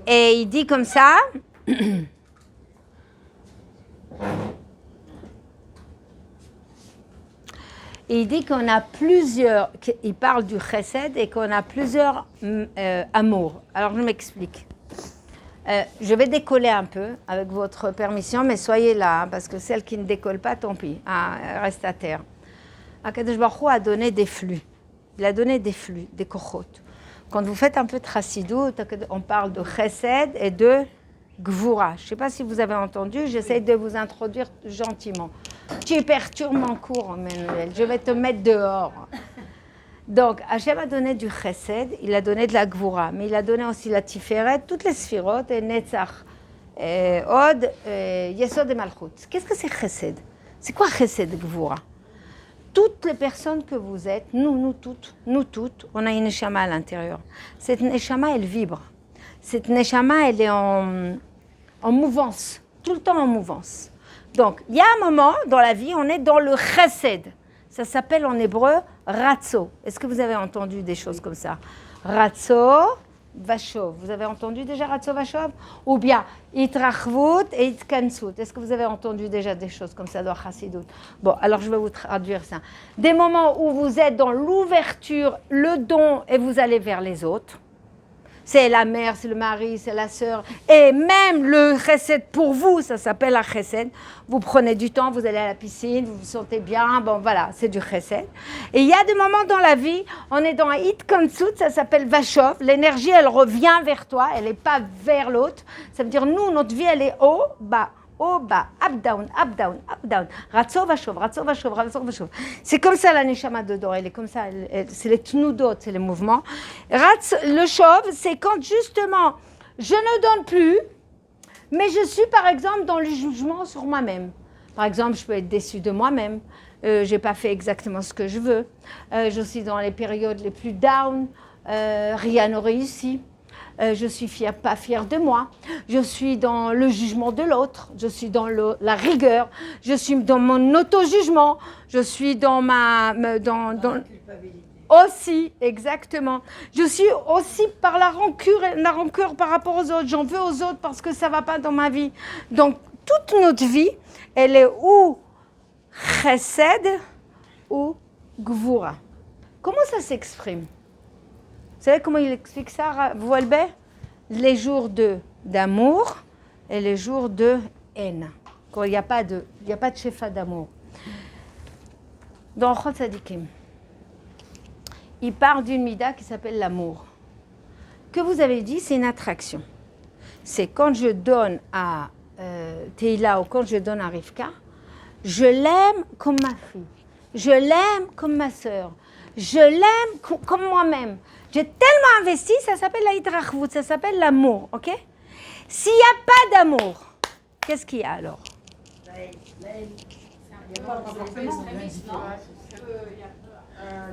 Speaker 1: Et il dit comme ça. Il dit qu'on a plusieurs. Il parle du chesed et qu'on a plusieurs amours. Alors, je m'explique. Je vais décoller un peu, avec votre permission, mais soyez là, hein, parce que celle qui ne décolle pas, tant pis, elle reste à terre. Akadosh Baruch Hu a donné des flux. Il a donné des flux, des kochot, Quand vous faites un peu de chassidut, on parle de chesed et de gvura. Je ne sais pas si vous avez entendu, j'essaie de vous introduire gentiment. Tu perturbes mon cours, Emmanuel, je vais te mettre dehors. Donc, Hachem a donné du chesed, il a donné de la gvura, mais il a donné aussi la tiferet, toutes les sphirotes, et netzach, od, yesod et malchut. Qu'est-ce que c'est chesed? C'est quoi chesed et gvura? Toutes les personnes que vous êtes, nous toutes, on a une neshama à l'intérieur. Cette neshama, elle vibre. Cette neshama, elle est en mouvance, tout le temps en mouvance. Donc, il y a un moment dans la vie, on est dans le chesed. Ça s'appelle en hébreu ratzo. Est-ce que vous avez entendu des choses comme ça? Ratzo, vachov. Vous avez entendu déjà ratzo, vachov? Ou bien itrachvut et itkansut. Est-ce que vous avez entendu déjà des choses comme ça dans Chassidut? Bon, alors je vais vous traduire ça. Des moments où vous êtes dans l'ouverture, le don, et vous allez vers les autres. C'est la mère, c'est le mari, c'est la sœur. Et même le chesed pour vous, ça s'appelle un chesed. Vous prenez du temps, vous allez à la piscine, vous vous sentez bien. Bon, voilà, c'est du chesed. Et il y a des moments dans la vie, on est dans un itkansut, ça s'appelle vachov. L'énergie, elle revient vers toi, elle n'est pas vers l'autre. Ça veut dire, nous, notre vie, elle est haut, bas. Haut, bas, up, down, up, down, up, down. Ratso, vachov, ratso, vachov, ratso, vachov. C'est comme ça la neshama dedans, elle est comme ça, c'est les tnudot, c'est les mouvements. Le chauve, c'est quand justement, je ne donne plus, mais je suis par exemple dans le jugement sur moi-même. Par exemple, je peux être déçue de moi-même, je n'ai pas fait exactement ce que je veux, je suis dans les périodes les plus down, rien n'a réussi. Je suis pas fière de moi, je suis dans le jugement de l'autre, je suis dans la rigueur, je suis dans mon auto-jugement, je suis dans la culpabilité. Aussi, exactement. Je suis aussi par la rancœur par rapport aux autres, j'en veux aux autres parce que ça ne va pas dans ma vie. Donc, toute notre vie, elle est ou chesed ou gvura. Comment ça s'exprime? Vous savez comment il explique ça, Volber? Les jours d'amour et les jours de haine. Quand il n'y a pas de shefa d'amour. Dans Chot Tzadikim, il parle d'une mida qui s'appelle l'amour. Que vous avez dit, c'est une attraction. C'est quand je donne à Teila ou quand je donne à Rivka, je l'aime comme ma fille. Je l'aime comme ma sœur. Je l'aime comme moi-même. J'ai tellement investi, ça s'appelle la hidrachvut, ça s'appelle l'amour, ok? S'il n'y a pas d'amour, qu'est-ce qu'il y a alors?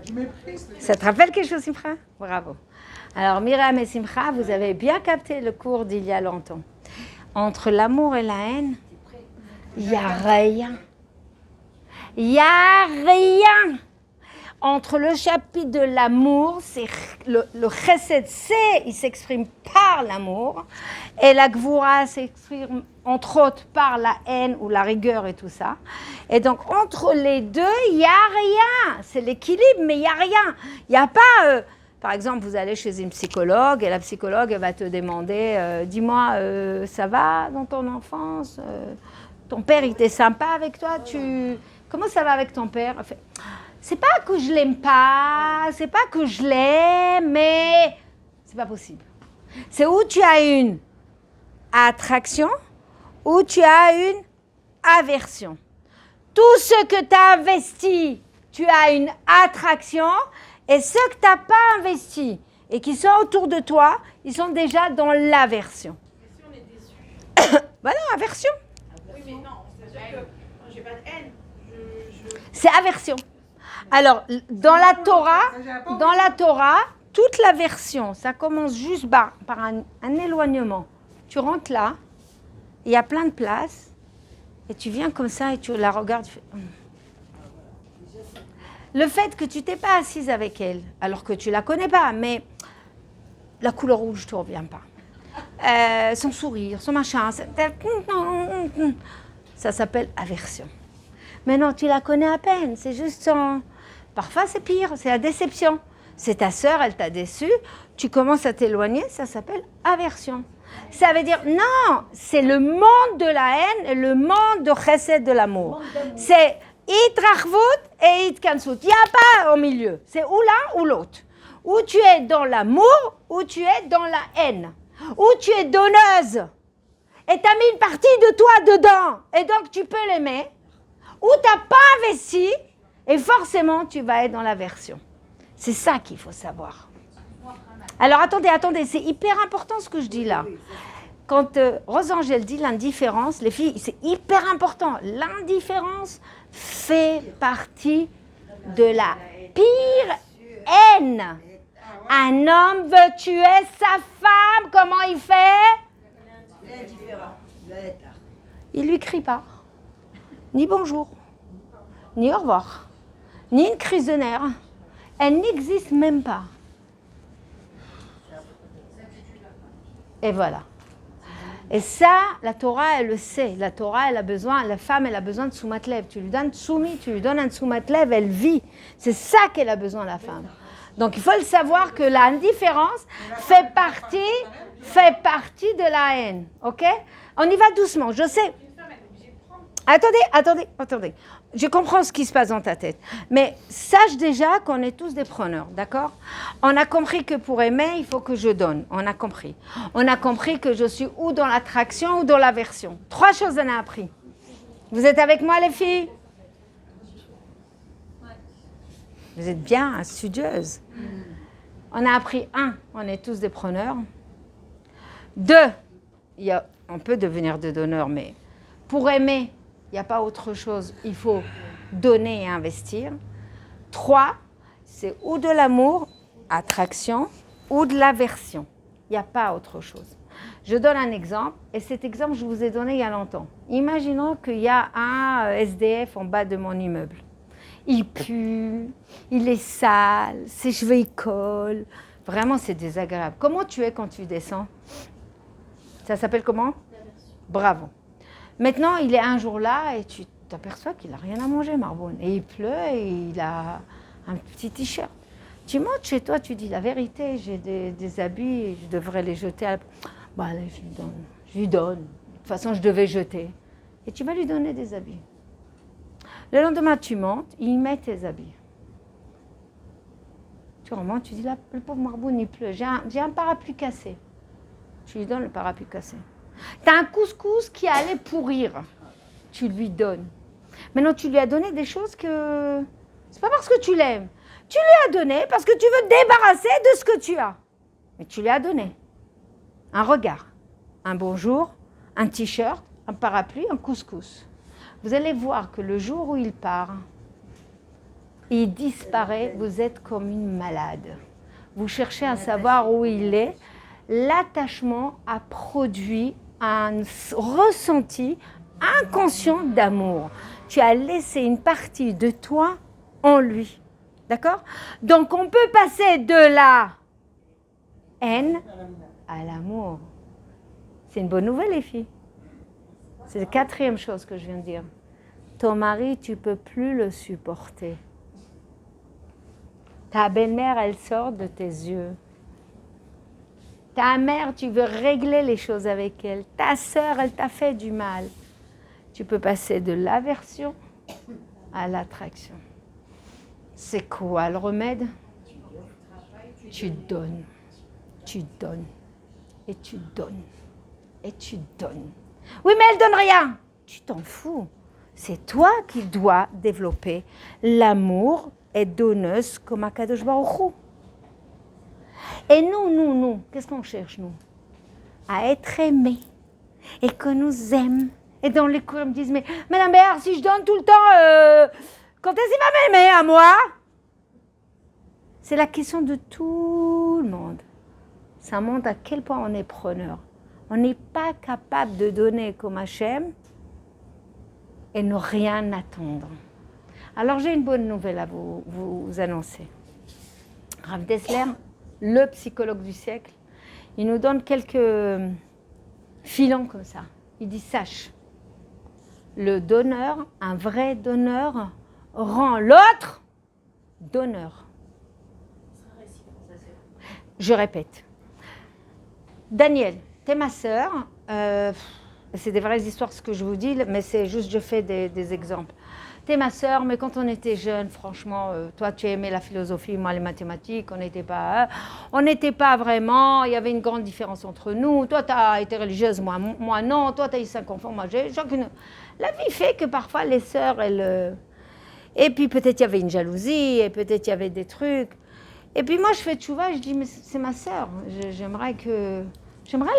Speaker 3: Du mépris.
Speaker 1: Ça te rappelle quelque chose, Simcha? Bravo. Alors, Myriam et Simcha, vous avez bien capté le cours d'il y a longtemps. Entre l'amour et la haine, il n'y a rien. Il n'y a rien. Entre le chapitre de l'amour, c'est le chesed, il s'exprime par l'amour, et la gvura s'exprime entre autres par la haine ou la rigueur et tout ça. Et donc entre les deux, il n'y a rien. C'est l'équilibre, mais il n'y a rien. Il n'y a pas, par exemple, vous allez chez une psychologue et la psychologue elle va te demander, dis-moi, ça va dans ton enfance? Ton père, il était sympa avec toi? Comment ça va avec ton père? C'est pas que je l'aime pas, c'est pas que je l'aime, mais c'est pas possible. C'est où tu as une attraction, ou tu as une aversion. Tout ce que tu as investi, tu as une attraction, et ceux que tu n'as pas investi et qui sont autour de toi, ils sont déjà dans l'aversion.
Speaker 2: Et si on est déçu?
Speaker 1: Ben non, aversion.
Speaker 2: Oui, mais non, c'est-à-dire que j'ai pas de haine.
Speaker 1: C'est aversion. Alors, dans la Torah, toute l'aversion, ça commence juste par un éloignement. Tu rentres là, il y a plein de places, et tu viens comme ça et tu la regardes. Tu fais, Le fait que tu t'es pas assise avec elle, alors que tu la connais pas, mais la couleur rouge ne te revient pas. Son sourire, son machin, ça s'appelle aversion. Mais non, tu la connais à peine, c'est juste son... Parfois, c'est pire, c'est la déception. C'est ta sœur, elle t'a déçu, tu commences à t'éloigner, ça s'appelle aversion. Ça veut dire, non, c'est le monde de la haine, le monde de chesed de l'amour. C'est itrachvut et itkansut. Il n'y a pas au milieu, c'est ou l'un ou l'autre. Ou tu es dans l'amour, ou tu es dans la haine. Ou tu es donneuse, et tu as mis une partie de toi dedans, et donc tu peux l'aimer. Ou tu n'as pas investi, et forcément tu vas être dans l'aversion. C'est ça qu'il faut savoir. Alors attendez, c'est hyper important ce que je dis là. Quand Rosangèle dit l'indifférence, les filles, c'est hyper important. L'indifférence fait partie de la pire haine. Un homme veut tuer sa femme, comment il fait?
Speaker 3: L'indifférent.
Speaker 1: Il lui crie pas, ni bonjour, ni au revoir, ni une crise de nerfs. Elle n'existe même pas. Et voilà. Et ça, la Torah, elle le sait. La Torah, elle a besoin, la femme, elle a besoin de Soumatlev. Tu lui donnes Tsoumi, tu lui donnes un Soumatlev, elle vit. C'est ça qu'elle a besoin, la femme. Donc, il faut le savoir que l'indifférence fait partie de la haine. OK? On y va doucement. Je sais. Attendez. Je comprends ce qui se passe dans ta tête. Mais sache déjà qu'on est tous des preneurs, d'accord? On a compris que pour aimer, il faut que je donne. On a compris. On a compris que je suis ou dans l'attraction ou dans l'aversion. 3 choses on a appris. Vous êtes avec moi, les filles? Vous êtes bien studieuses. On a appris 1, on est tous des preneurs. 2, on peut devenir des donneurs, mais pour aimer, il n'y a pas autre chose. Il faut donner et investir. 3, c'est ou de l'amour, attraction, ou de l'aversion. Il n'y a pas autre chose. Je donne un exemple, et cet exemple, je vous ai donné il y a longtemps. Imaginons qu'il y a un SDF en bas de mon immeuble. Il pue, il est sale, ses cheveux ils collent. Vraiment, c'est désagréable. Comment tu es quand tu descends? Ça s'appelle comment? Bravo. Maintenant, il est un jour là et tu t'aperçois qu'il n'a rien à manger, Marboune. Et il pleut et il a un petit t-shirt. Tu montes chez toi, tu dis la vérité, j'ai des habits, je devrais les jeter. Bah, allez, je lui donne. De toute façon, je devais jeter. Et tu vas lui donner des habits. Le lendemain, tu montes, il met tes habits. Tu remontes, tu dis, là, le pauvre Marboune, il pleut. J'ai un parapluie cassé. Tu lui donnes le parapluie cassé. Tu as un couscous qui allait pourrir. Tu lui donnes. Maintenant, tu lui as donné des choses que... C'est pas parce que tu l'aimes. Tu lui as donné parce que tu veux te débarrasser de ce que tu as. Mais tu lui as donné. Un regard, un bonjour, un t-shirt, un parapluie, un couscous. Vous allez voir que le jour où il part, il disparaît, vous êtes comme une malade. Vous cherchez à savoir où il est. L'attachement a produit un ressenti inconscient d'amour. Tu as laissé une partie de toi en lui. D'accord? Donc on peut passer de la haine à l'amour. C'est une bonne nouvelle, les filles. C'est la 4e chose que je viens de dire. Ton mari, tu ne peux plus le supporter. Ta belle-mère, elle sort de tes yeux. Ta mère, tu veux régler les choses avec elle. Ta sœur, elle t'a fait du mal. Tu peux passer de l'aversion à l'attraction. C'est quoi le remède? Tu donnes, tu donnes, et tu donnes, et tu donnes. Oui, mais elle donne rien. Tu t'en fous. C'est toi qui dois développer l'amour et donneuse comme Akadosh Baruch Hu. Et nous, qu'est-ce qu'on cherche, nous? À être aimés et que nous aiment. Et dans les cours, ils me disent, mais Madame Béard, si je donne tout le temps, quand est-ce qu'il va m'aimer à moi? C'est la question de tout le monde. Ça montre à quel point on est preneur. On n'est pas capable de donner comme Hachem et ne rien attendre. Alors j'ai une bonne nouvelle à vous annoncer. Rav Dessler, le psychologue du siècle, il nous donne quelques filons comme ça. Il dit, sache, le donneur, un vrai donneur, rend l'autre donneur. Je répète. Daniel, t'es ma sœur. C'est des vraies histoires ce que je vous dis, mais c'est juste je fais des exemples. t'es ma sœur, mais quand on était jeunes, franchement, toi tu aimais la philosophie, moi les mathématiques, on n'était pas vraiment, il y avait une grande différence entre nous. Toi tu as été religieuse, moi non, toi tu as eu 5 enfants, moi j'ai chacune. La vie fait que parfois les sœurs, elles... Et puis peut-être il y avait une jalousie, et peut-être il y avait des trucs. Et puis moi je fais tchouva, je dis mais c'est ma sœur, j'aimerais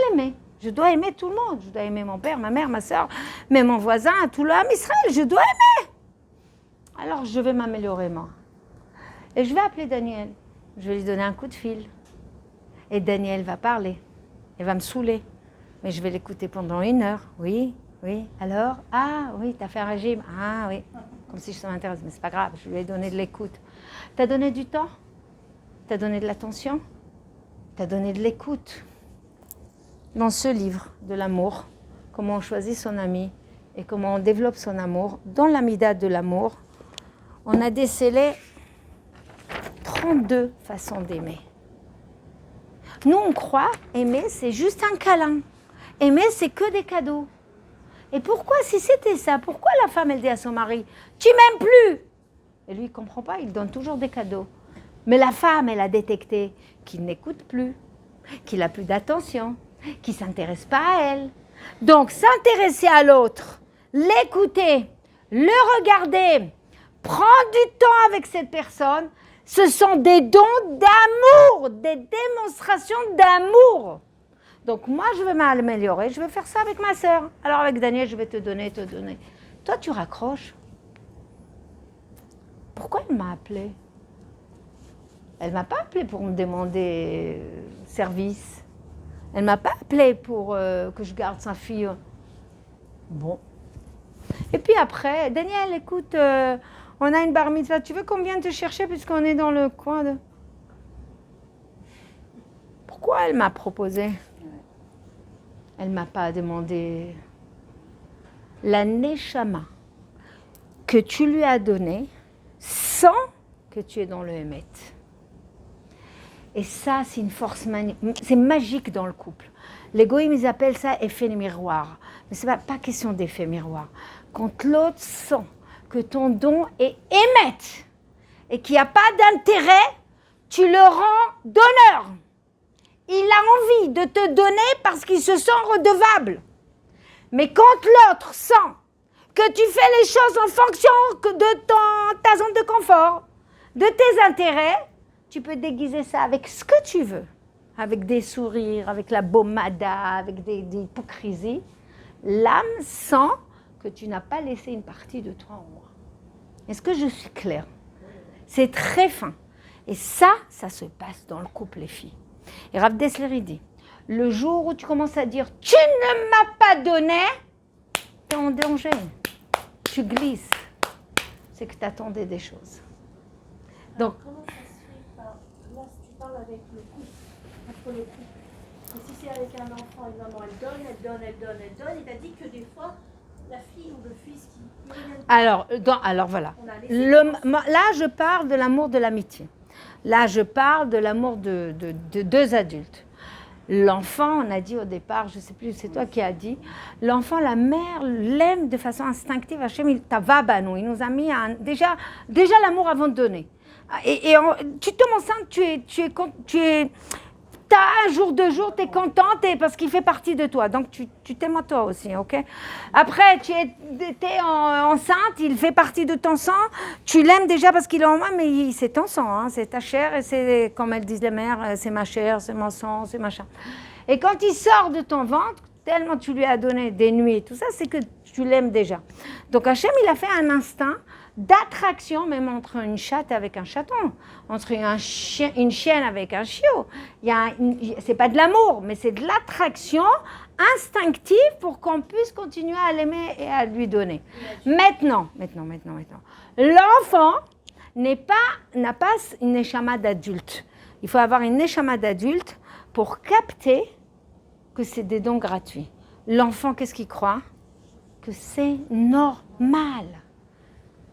Speaker 1: l'aimer. Je dois aimer tout le monde. Je dois aimer mon père, ma mère, ma soeur, mais mon voisin, tout le âme Israël. Je dois aimer. Alors je vais m'améliorer moi. Et je vais appeler Daniel. Je vais lui donner un coup de fil. Et Daniel va parler. Il va me saouler. Mais je vais l'écouter pendant 1 heure. Oui, oui. Alors? Ah oui, t'as fait un régime. Ah oui. Comme si ça m'intéresse. Mais c'est pas grave. Je lui ai donné de l'écoute. T'as donné du temps? T'as donné de l'attention? T'as donné de l'écoute? Dans ce livre de l'amour, comment on choisit son ami et comment on développe son amour, dans l'amida de l'amour, on a décelé 32 façons d'aimer. Nous, on croit aimer, c'est juste un câlin. Aimer, c'est que des cadeaux. Et pourquoi, si c'était ça, pourquoi la femme, elle dit à son mari, « Tu m'aimes plus !» Et lui, il ne comprend pas, il donne toujours des cadeaux. Mais la femme, elle a détecté qu'il n'écoute plus, qu'il n'a plus d'attention, qui ne s'intéresse pas à elle. Donc, s'intéresser à l'autre, l'écouter, le regarder, prendre du temps avec cette personne, ce sont des dons d'amour, des démonstrations d'amour. Donc, moi, je vais m'améliorer, je vais faire ça avec ma sœur. Alors, avec Daniel, je vais te donner. Toi, tu raccroches. Pourquoi elle m'a appelée? Elle ne m'a pas appelée pour me demander service. Elle ne m'a pas appelée pour que je garde sa fille. Bon. Et puis après, Daniel, écoute, on a une bar mitzvah. Tu veux qu'on vienne te chercher puisqu'on est dans le coin de... Pourquoi elle m'a proposé? Elle ne m'a pas demandé. La neshama que tu lui as donnée sans que tu es dans le Hémet. Et ça, c'est une force c'est magique dans le couple. Les goïms, ils appellent ça effet miroir. Mais ce n'est pas question d'effet miroir. Quand l'autre sent que ton don est émette et qu'il n'y a pas d'intérêt, tu le rends donneur. Il a envie de te donner parce qu'il se sent redevable. Mais quand l'autre sent que tu fais les choses en fonction de ta zone de confort, de tes intérêts, tu peux déguiser ça avec ce que tu veux, avec des sourires, avec la bommada, avec des hypocrisies. L'âme sent que tu n'as pas laissé une partie de toi en moi. Est-ce que je suis claire? C'est très fin. Et ça se passe dans le couple, les filles. Et Rav Dessler, il dit, le jour où tu commences à dire « tu ne m'as pas donné », tu es en danger. Tu glisses. C'est que tu attendais des choses. Donc,
Speaker 5: comment ça se fait là, si tu parles avec le couple, entre les couples, et si c'est avec un enfant, une maman, elle donne, et t'as dit que des fois, la fille ou le fils qui...
Speaker 1: Alors voilà. Là, je parle de l'amour de l'amitié. Là, je parle de l'amour de 2 adultes. L'enfant, on a dit au départ, je ne sais plus, c'est toi qui as dit, l'enfant, la mère l'aime de façon instinctive. Hachem, il nous a mis déjà l'amour avant de donner. Et tu tombes enceinte, t'as un jour, 2 jours, tu es contente parce qu'il fait partie de toi. Donc, tu t'aimes à toi aussi, ok? Après, tu es enceinte, il fait partie de ton sang. Tu l'aimes déjà parce qu'il est en moi, mais c'est ton sang, hein, c'est ta chair. Et c'est, comme elles disent les mères, c'est ma chair, c'est mon sang, c'est machin. Et quand il sort de ton ventre, tellement tu lui as donné des nuits, tout ça, c'est que tu l'aimes déjà. Donc, Hachem, il a fait un instinct d'attraction, même entre une chatte avec un chaton, entre une chienne avec un chiot. C'est pas de l'amour, mais c'est de l'attraction instinctive pour qu'on puisse continuer à l'aimer et à lui donner. Maintenant. L'enfant n'a pas une neshama d'adulte. Il faut avoir une neshama d'adulte pour capter que c'est des dons gratuits. L'enfant, qu'est-ce qu'il croit? Que c'est normal.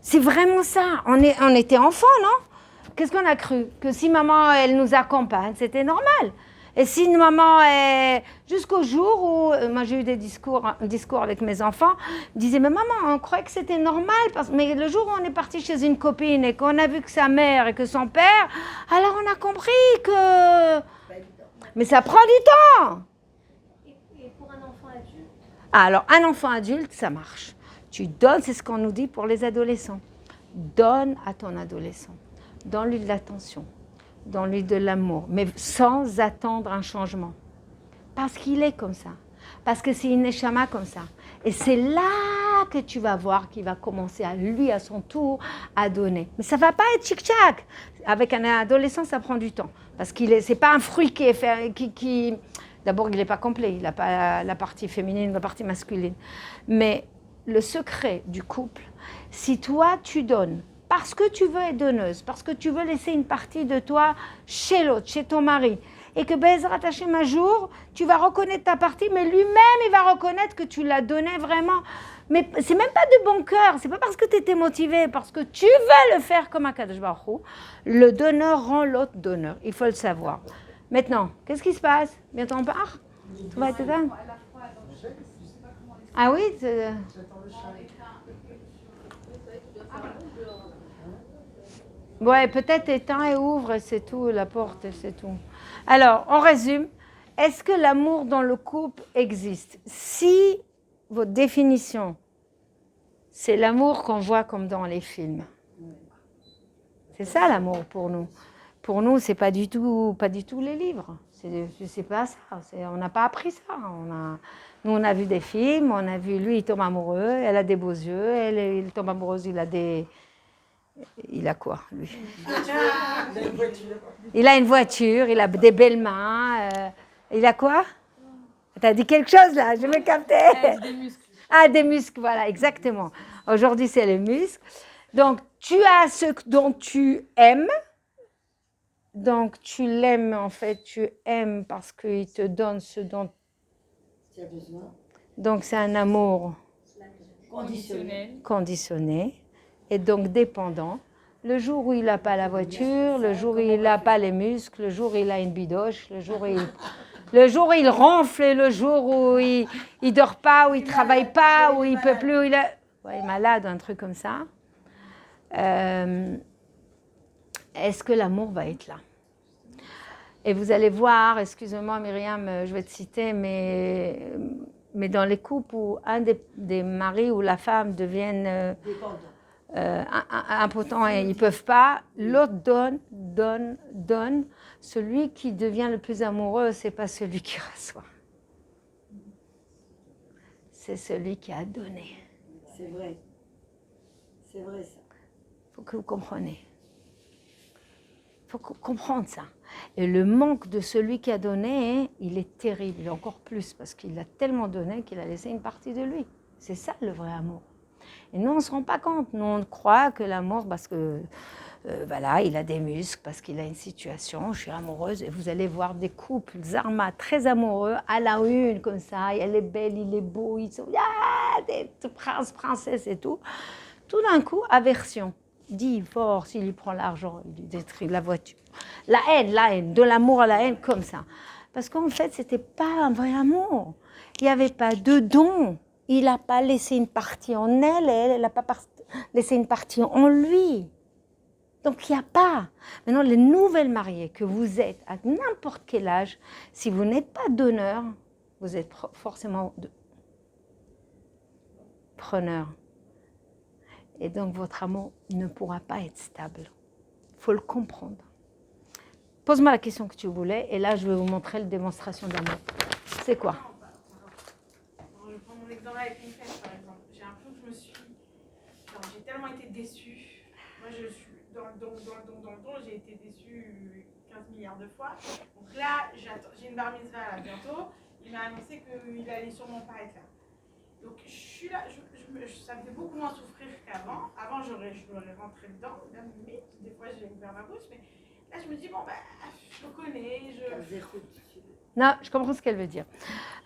Speaker 1: C'est vraiment ça. On était enfants, non? Qu'est-ce qu'on a cru? Que si maman, elle nous accompagne, c'était normal. Et si une maman est... Jusqu'au jour où, moi j'ai eu un discours avec mes enfants, ils disaient, mais maman, on croyait que c'était normal, mais le jour où on est parti chez une copine et qu'on a vu que sa mère et que son père, alors on a compris que... Mais ça prend du temps.
Speaker 5: Et pour un enfant adulte?
Speaker 1: Alors, un enfant adulte, ça marche. Tu donnes, c'est ce qu'on nous dit pour les adolescents. Donne à ton adolescent. Donne-lui de l'attention. Donne-lui de l'amour. Mais sans attendre un changement. Parce qu'il est comme ça. Parce que c'est une neshama comme ça. Et c'est là que tu vas voir qu'il va commencer à lui, à son tour, à donner. Mais ça ne va pas être tchic-tchac. Avec un adolescent, ça prend du temps. Parce que ce n'est pas un fruit qui est fait... D'abord, il n'est pas complet. Il n'a pas la partie féminine, la partie masculine. Mais le secret du couple, si toi, tu donnes, parce que tu veux être donneuse, parce que tu veux laisser une partie de toi chez l'autre, chez ton mari, et que Bezrat Hashem un jour, tu vas reconnaître ta partie, mais lui-même, il va reconnaître que tu l'as donné vraiment. Mais c'est même pas de bon cœur, c'est pas parce que tu étais motivé, parce que tu veux le faire comme Akadosh Baruch Hu. Le donneur rend l'autre donneur, il faut le savoir. Maintenant, qu'est-ce qui se passe? Bientôt on part? Tout va être éteint? Ah oui? Ouais, peut-être éteint et ouvre, c'est tout, la porte, c'est tout. Alors, on résume. Est-ce que l'amour dans le couple existe? Si votre définition, c'est l'amour qu'on voit comme dans les films. C'est ça l'amour pour nous. Pour nous, c'est pas du tout les livres. C'est pas ça. On n'a pas appris ça. Nous, on a vu des films, on a vu lui, il tombe amoureux, elle a des beaux yeux, il tombe amoureuse, il a quoi, lui? Il a une voiture, il a des belles mains. Il a quoi? T'as dit quelque chose là, je vais capter.
Speaker 2: Des muscles.
Speaker 1: Ah, des muscles, voilà, exactement. Aujourd'hui, c'est les muscles. Donc, tu as ce dont tu aimes. Donc, tu l'aimes, en fait, tu aimes parce qu'il te donne ce dont
Speaker 3: Tu as besoin.
Speaker 1: Donc, c'est un amour conditionné et donc dépendant. Le jour où il n'a pas la voiture, le jour où il n'a pas les muscles, le jour où il a une bidoche, le jour où il ronfle, et le jour où il ne dort pas, où il ne travaille pas, où il ne peut plus, où il est malade, un truc comme ça. Est-ce que l'amour va être là? Et vous allez voir, excusez-moi Myriam, je vais te citer, mais dans les couples où un des maris ou la femme deviennent impotents et ils ne peuvent pas, l'autre donne. Celui qui devient le plus amoureux, ce n'est pas celui qui reçoit. C'est celui qui a donné.
Speaker 3: C'est vrai. C'est vrai ça.
Speaker 1: Il faut que vous compreniez. Il faut comprendre ça. Et le manque de celui qui a donné, il est terrible, encore plus, parce qu'il a tellement donné qu'il a laissé une partie de lui. C'est ça le vrai amour. Et nous, on ne se rend pas compte. Nous, on croit que l'amour, parce que, voilà, il a des muscles, parce qu'il a une situation, je suis amoureuse, et vous allez voir des couples, Zarma, très amoureux, à la une, comme ça, elle est belle, il est beau, ils sont, des princes, princesses et tout. Tout d'un coup, aversion. Divorce, il lui prend l'argent, il lui détruit la voiture. La haine, de l'amour à la haine, comme ça. Parce qu'en fait, ce n'était pas un vrai amour. Il n'y avait pas de don. Il n'a pas laissé une partie en elle, et elle n'a pas laissé une partie en lui. Donc, il n'y a pas. Maintenant, les nouvelles mariées que vous êtes, à n'importe quel âge, si vous n'êtes pas donneur, vous êtes forcément preneur. Et donc, votre amour ne pourra pas être stable. Il faut le comprendre. Pose-moi la question que tu voulais, et là, je vais vous montrer la démonstration d'amour. C'est quoi?
Speaker 2: Je prends mon exemple avec une fête, par exemple. J'ai l'impression que j'ai tellement été déçue. Moi, je suis dans le don, j'ai été déçue 15 milliards de fois. Donc là, j'ai une bar mitzvah là, bientôt. Il m'a annoncé qu'il allait sûrement pas être là. Donc je suis là, ça me fait beaucoup moins souffrir qu'avant. Avant, je l'aurais rentré dedans, même limite. Des fois, j'ai ouvert ma bouche, mais là, je me dis, bon, je le connais.
Speaker 1: Non, je comprends ce qu'elle veut dire.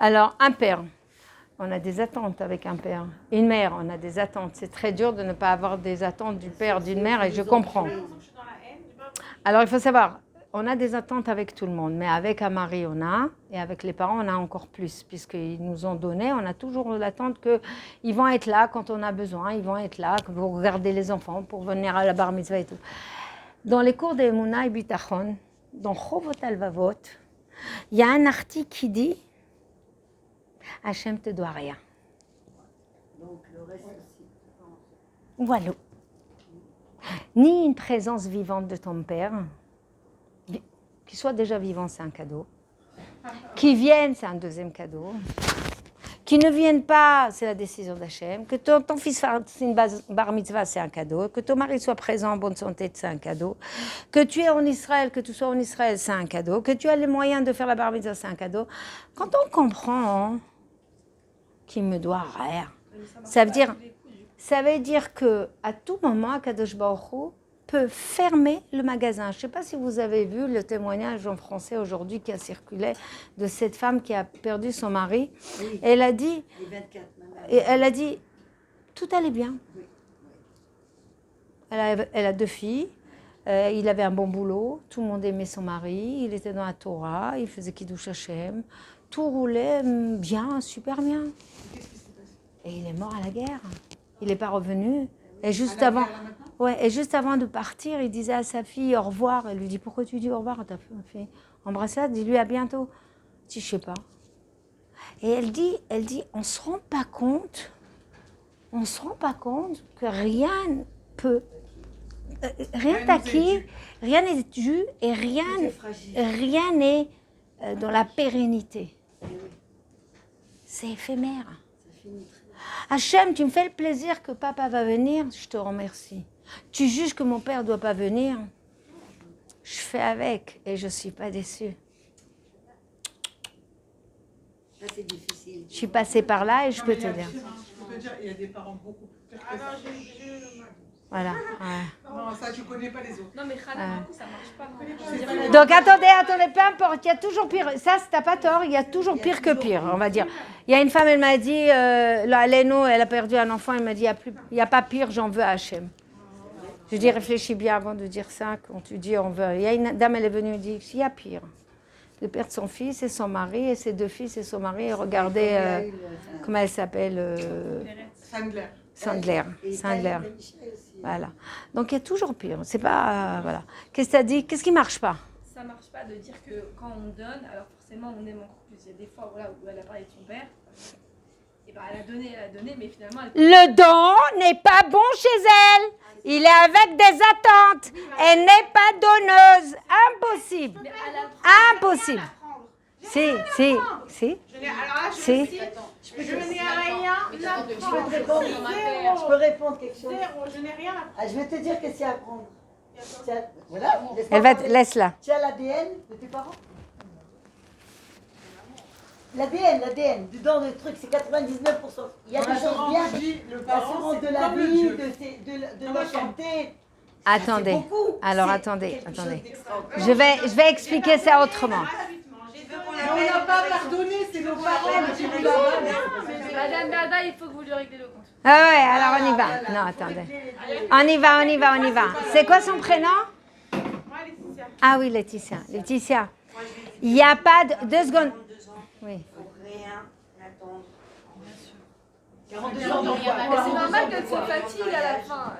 Speaker 1: Alors, un père, on a des attentes avec un père. Une mère, on a des attentes. C'est très dur de ne pas avoir des attentes du père, d'une mère, et je comprends. Alors, il faut savoir, on a des attentes avec tout le monde, mais avec un mari, on a, et avec les parents, on a encore plus, puisqu'ils nous ont donné, on a toujours l'attente qu'ils vont être là quand on a besoin, ils vont être là pour regarder les enfants, pour venir à la bar mitzvah et tout. Dans les cours d'Emouna et Bitachon, dans Chovot Alvavot, il y a un article qui dit « Hachem te doit rien ».
Speaker 3: Donc le reste aussi.
Speaker 1: Voilà. Ni une présence vivante de ton père, qu'il soit déjà vivant, c'est un cadeau. Qu'il vienne, c'est un deuxième cadeau. Qu'il ne vienne pas, c'est la décision d'Hachem. Que ton fils fasse une bar mitzvah, c'est un cadeau. Que ton mari soit présent en bonne santé, c'est un cadeau. Que tu es en Israël, que tu sois en Israël, c'est un cadeau. Que tu as les moyens de faire la bar mitzvah, c'est un cadeau. Quand on comprend qu'il me doit rien, ça veut dire que à tout moment, Akadosh Baruch Hu peut fermer le magasin. Je ne sais pas si vous avez vu le témoignage en français aujourd'hui qui a circulé de cette femme qui a perdu son mari.
Speaker 3: Oui.
Speaker 1: Elle a dit,
Speaker 3: Les 24,
Speaker 1: et elle a dit, tout allait bien.
Speaker 3: Oui.
Speaker 1: Elle a 2 filles. Il avait un bon boulot. Tout le monde aimait son mari. Il était dans la Torah. Il faisait Kiddush Hashem. Tout roulait bien, super bien. Et il est mort à la guerre. Il n'est pas revenu. Et juste avant, et juste avant de partir, il disait à sa fille au revoir. Elle lui dit, pourquoi tu dis au revoir à ta fille? Embrasse-la, dis-lui à bientôt. Elle dit, je sais pas. Et elle dit, on se rend pas compte que rien peut, rien t'acquis, rien n'est dû et rien n'est dans la pérennité. C'est éphémère. Hachem, tu me fais le plaisir que papa va venir, je te remercie. Tu juges que mon père ne doit pas venir, je fais avec et je ne suis pas déçue.
Speaker 3: Ça, c'est difficile.
Speaker 1: Je suis passée par là et je peux te dire.
Speaker 6: Je peux te dire, il y a des parents beaucoup plus pires que
Speaker 2: Ah
Speaker 6: ça.
Speaker 2: non, j'ai
Speaker 1: Voilà. Ouais.
Speaker 6: Non, ça, tu connais pas les autres.
Speaker 4: Non, mais Khana, du coup, ça marche pas.
Speaker 1: Donc attendez, peu importe, il y a toujours pire. Ça, t'as pas tort, il y a toujours pire que pire, on va dire. Il y a une femme, elle m'a dit, Léno, elle a perdu un enfant, elle m'a dit, il n'y a pas pire, j'en veux à Hachem. Je dis, réfléchis bien avant de dire ça, quand tu dis on veut. Il y a une dame, elle est venue, elle dit, il y a pire. De perdre son fils et son mari, et ses 2 fils et son mari, et regardez, comment elle s'appelle
Speaker 6: Sandler.
Speaker 1: Sandler. Voilà. Donc il y a toujours pire. C'est pas voilà. Qu'est-ce que tu as dit? Qu'est-ce qui marche pas?
Speaker 4: Ça marche pas de dire que quand on donne, alors forcément on aime encore plus. Il y a des fois voilà, où elle a parlé de son père, et ben elle a donné, mais finalement
Speaker 1: Le don n'est pas bon chez elle. Il est avec des attentes. Elle n'est pas donneuse. Impossible.
Speaker 4: mais elle a
Speaker 1: Impossible. Si.
Speaker 2: Alors là,
Speaker 1: Si.
Speaker 2: je n'ai rien à apprendre.
Speaker 3: Je peux répondre quelque chose.
Speaker 2: Zéro, je n'ai rien à apprendre.
Speaker 3: Ah, je vais te dire qu'est-ce qu'il y a à apprendre. Voilà.
Speaker 1: Elle va laisse-la.
Speaker 3: Tu as l'ADN de tes parents? L'ADN, dedans le truc, c'est 99%. Il y a des choses bien. L'assurance de la vie, de la santé.
Speaker 1: Attendez.
Speaker 3: Beaucoup.
Speaker 1: Alors
Speaker 3: C'est
Speaker 1: attendez.
Speaker 3: quelque chose d'extraordinaire.
Speaker 1: Je vais expliquer ça autrement.
Speaker 6: On n'a pas pardonné, c'est nos parents qui nous l'ont.
Speaker 4: Madame Dada, il faut que vous lui réglez le compte.
Speaker 1: Ah ouais, alors on y va. Non, attendez. On y va. C'est quoi son prénom?
Speaker 2: Moi, Laetitia.
Speaker 1: Ah oui, Laetitia. Il n'y a pas de... 2 secondes. Oui.
Speaker 3: Rien attendre.
Speaker 4: 42 ans de rien. C'est normal qu'elle se fatigue à la fin.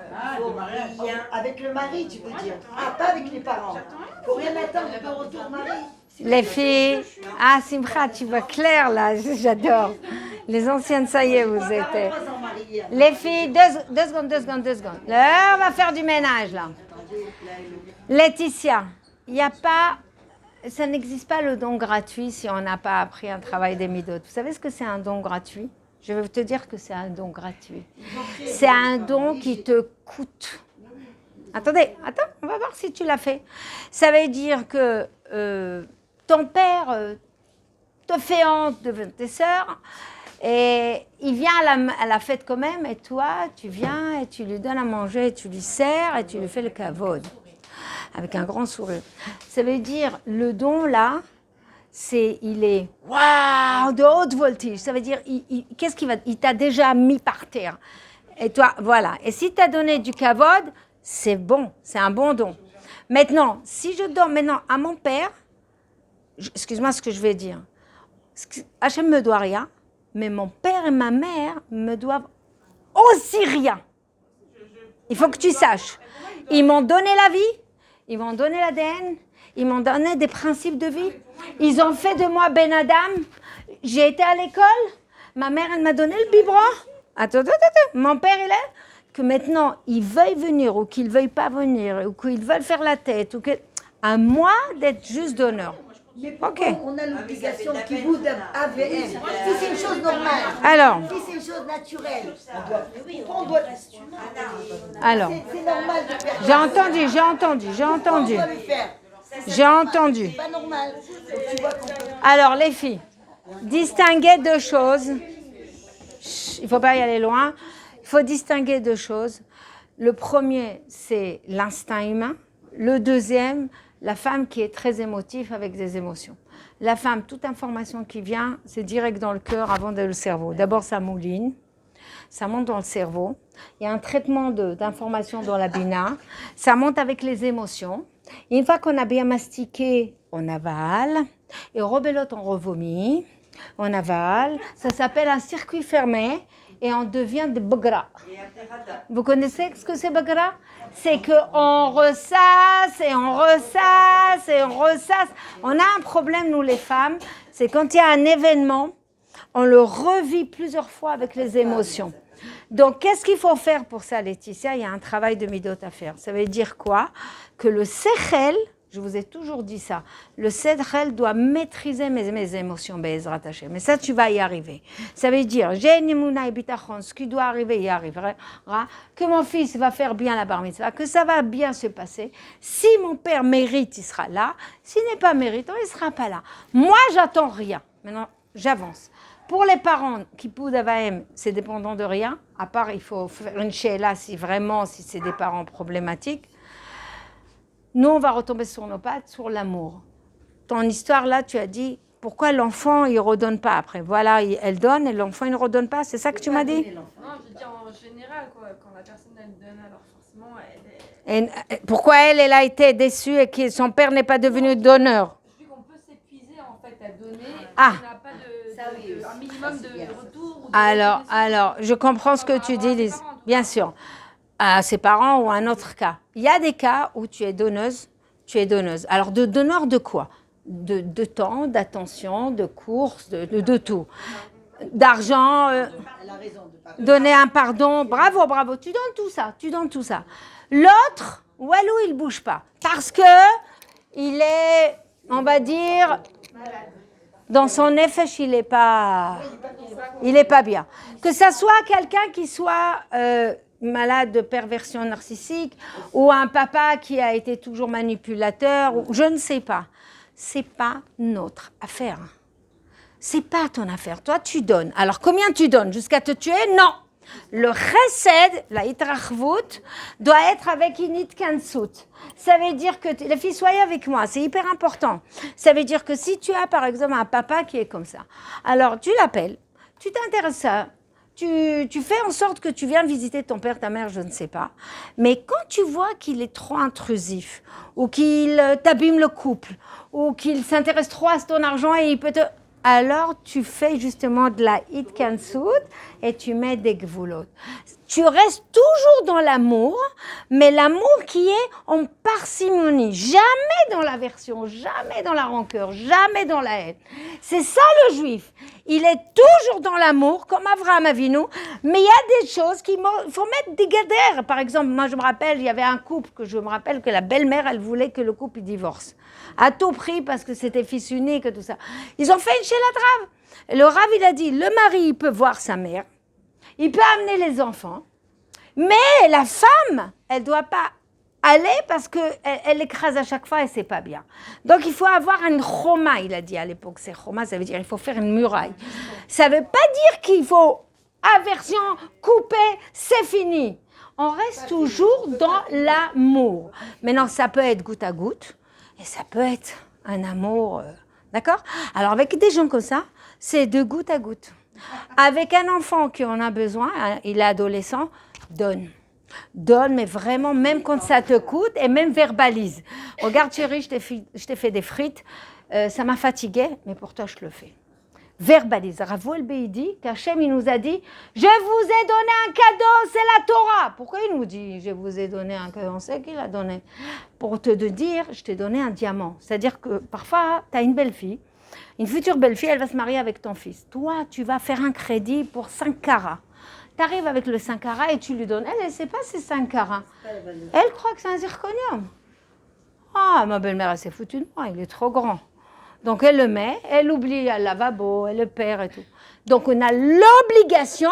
Speaker 3: Rien. Avec le mari, tu peux dire. Ah, pas avec les parents. Faut rien attendre de retour mari.
Speaker 1: Les filles... Ah, Simcha, tu vois clair là, j'adore. Les anciennes, ça y est, vous êtes...
Speaker 3: 3 ans mariés.
Speaker 1: Les filles, 2 secondes. Là, on va faire du ménage là. Laetitia, il n'y a pas... Ça n'existe pas le don gratuit si on n'a pas appris un travail des midot. Vous savez ce que c'est un don gratuit? Je vais te dire que c'est un don gratuit. C'est un don qui te coûte. Attends, on va voir si tu l'as fait. Ça veut dire que ton père te fait honte devant tes sœurs et il vient à la fête quand même et toi, tu viens et tu lui donnes à manger, et tu lui sers et tu lui fais le kavod avec un grand sourire. Ça veut dire le don là, il est waouh de haute voltige. Ça veut dire il t'a déjà mis par terre. Et toi, voilà. Et si tu as donné du kavod, c'est bon, c'est un bon don. Maintenant, si je donne maintenant à mon père, excuse-moi ce que je vais dire, Hachem me doit rien, mais mon père et ma mère me doivent aussi rien. Il faut que tu saches. Ils m'ont donné la vie, ils m'ont donné l'ADN, ils m'ont donné des principes de vie. Ils ont fait de moi Ben Adam. J'ai été à l'école. Ma mère, elle m'a donné le biberon. Attends. Mon père, il est. Que maintenant, ils veuillent venir ou qu'ils ne veuillent pas venir, ou qu'ils veulent faire la tête, ou que... à moi d'être juste donneur.
Speaker 3: Mais pourquoi on a l'obligation qui vous donne AVM? Si c'est une chose normale,
Speaker 1: Alors,
Speaker 3: si c'est une chose naturelle, on doit...
Speaker 1: alors,
Speaker 3: C'est normal de faire.
Speaker 1: j'ai entendu.
Speaker 3: On doit le faire.
Speaker 1: J'ai entendu.
Speaker 3: C'est pas normal. Donc tu vois qu'on peut...
Speaker 1: Alors, les filles, distinguer deux choses. Chut, il ne faut pas y aller loin. Il faut distinguer deux choses. Le premier, c'est l'instinct humain. Le deuxième, la femme qui est très émotive avec des émotions. La femme, toute information qui vient, c'est direct dans le cœur avant le cerveau. D'abord, ça mouline, ça monte dans le cerveau. Il y a un traitement d'information dans la bina. Ça monte avec les émotions. Et une fois qu'on a bien mastiqué, on avale. Et au rebelote, on revomit. On avale. Ça s'appelle un circuit fermé. Et on devient de bagra. Vous connaissez ce que c'est bagra? C'est qu'on ressasse et on ressasse et on ressasse. On a un problème, nous les femmes, c'est quand il y a un événement, on le revit plusieurs fois avec les émotions. Donc, qu'est-ce qu'il faut faire pour ça, Laetitia? Il y a un travail de midot à faire. Ça veut dire quoi? Que le sechel, je vous ai toujours dit ça, le sechel doit maîtriser mes émotions, Be'ezrat Hashem. Mais ça, tu vas y arriver. Ça veut dire, j'ai une émouna et bitachon, ce qui doit arriver, y arrivera. Que mon fils va faire bien la bar mitzvah, que ça va bien se passer. Si mon père mérite, il sera là. S'il n'est pas méritant, il ne sera pas là. Moi, j'attends rien. Maintenant, j'avance. Pour les parents qui poudent avaem, c'est dépendant de rien. À part, il faut faire une sheila si c'est des parents problématiques. Nous, on va retomber sur nos pattes, sur l'amour. Ton histoire, là, tu as dit, pourquoi l'enfant, il ne redonne pas après? Voilà, elle donne et l'enfant, il ne redonne pas. C'est ça que tu m'as dit?
Speaker 4: Non, je veux dire en général, quoi, quand la personne, elle donne, alors forcément, elle est...
Speaker 1: Et pourquoi elle a été déçue et que son père n'est pas devenu donneur?
Speaker 4: Je dis qu'on peut s'épuiser, en fait, à donner,
Speaker 1: Ah.
Speaker 4: on n'a pas un minimum de retour. Ou de
Speaker 1: Alors, je comprends ce que tu dis, Lise. Bien sûr. À ses parents ou un autre cas. Il y a des cas où tu es donneuse. Alors, de donneur de quoi? De temps, d'attention, de courses, de tout. D'argent, donner un pardon. Bravo, tu donnes tout ça. L'autre, Walou, il ne bouge pas. Parce que il est, on va dire, dans son effet, il n'est pas bien. Que ça soit quelqu'un qui soit... malade de perversion narcissique ou un papa qui a été toujours manipulateur, ou je ne sais pas. C'est pas notre affaire. C'est pas ton affaire. Toi, tu donnes. Alors, combien tu donnes? Jusqu'à te tuer? Non. Le chesed, la hitrachvut, doit être avec une hitkansut. Ça veut dire que, les filles, soyez avec moi, c'est hyper important. Ça veut dire que si tu as, par exemple, un papa qui est comme ça, alors tu l'appelles, tu t'intéresses à ça. Tu fais en sorte que tu viens visiter ton père, ta mère, je ne sais pas. Mais quand tu vois qu'il est trop intrusif, ou qu'il t'abîme le couple, ou qu'il s'intéresse trop à ton argent et il peut te... Alors, tu fais justement de la hitkansut et tu mets des gvulot. Tu restes toujours dans l'amour, mais l'amour qui est en parcimonie. Jamais dans l'aversion, jamais dans la rancœur, jamais dans la haine. C'est ça le juif. Il est toujours dans l'amour, comme Avraham Avinu, mais il y a des choses qu'il faut mettre des gadères. Par exemple, moi je me rappelle, il y avait un couple que la belle-mère, elle voulait que le couple divorce. À tout prix, parce que c'était fils unique et tout ça. Ils ont fait une chez la Rav. Le Rav, il a dit, le mari, il peut voir sa mère, il peut amener les enfants, mais la femme, elle ne doit pas aller parce qu'elle écrase à chaque fois et c'est pas bien. Donc il faut avoir une choma, il a dit à l'époque. C'est choma, ça veut dire il faut faire une muraille. Ça ne veut pas dire qu'il faut aversion, couper, c'est fini. On reste toujours dans l'amour. Maintenant, ça peut être goutte à goutte et ça peut être un amour, d'accord? Alors avec des gens comme ça, c'est de goutte à goutte. Avec un enfant qui en a besoin, il est adolescent, donne. Donne, mais vraiment, même quand ça te coûte, et même verbalise. Regarde chérie, je t'ai fait des frites, ça m'a fatiguée, mais pour toi je le fais. Verbalise. Ravo el dit qu'Hachem il nous a dit je vous ai donné un cadeau, c'est la Torah. Pourquoi il nous dit je vous ai donné un cadeau? On sait qu'il a donné. Pour te dire, je t'ai donné un diamant. C'est-à-dire que parfois, tu as une belle fille, une future belle fille, elle va se marier avec ton fils. Toi, tu vas faire un crédit pour 5 carats. Tu arrives avec le 5 carats et tu lui donnes. Elle ne sait pas c'est 5 carats. Elle croit que c'est un zirconium. Ah, ma belle-mère, elle s'est foutue de moi, il est trop grand. Donc, elle le met, elle oublie le lavabo, elle le perd et tout. Donc, on a l'obligation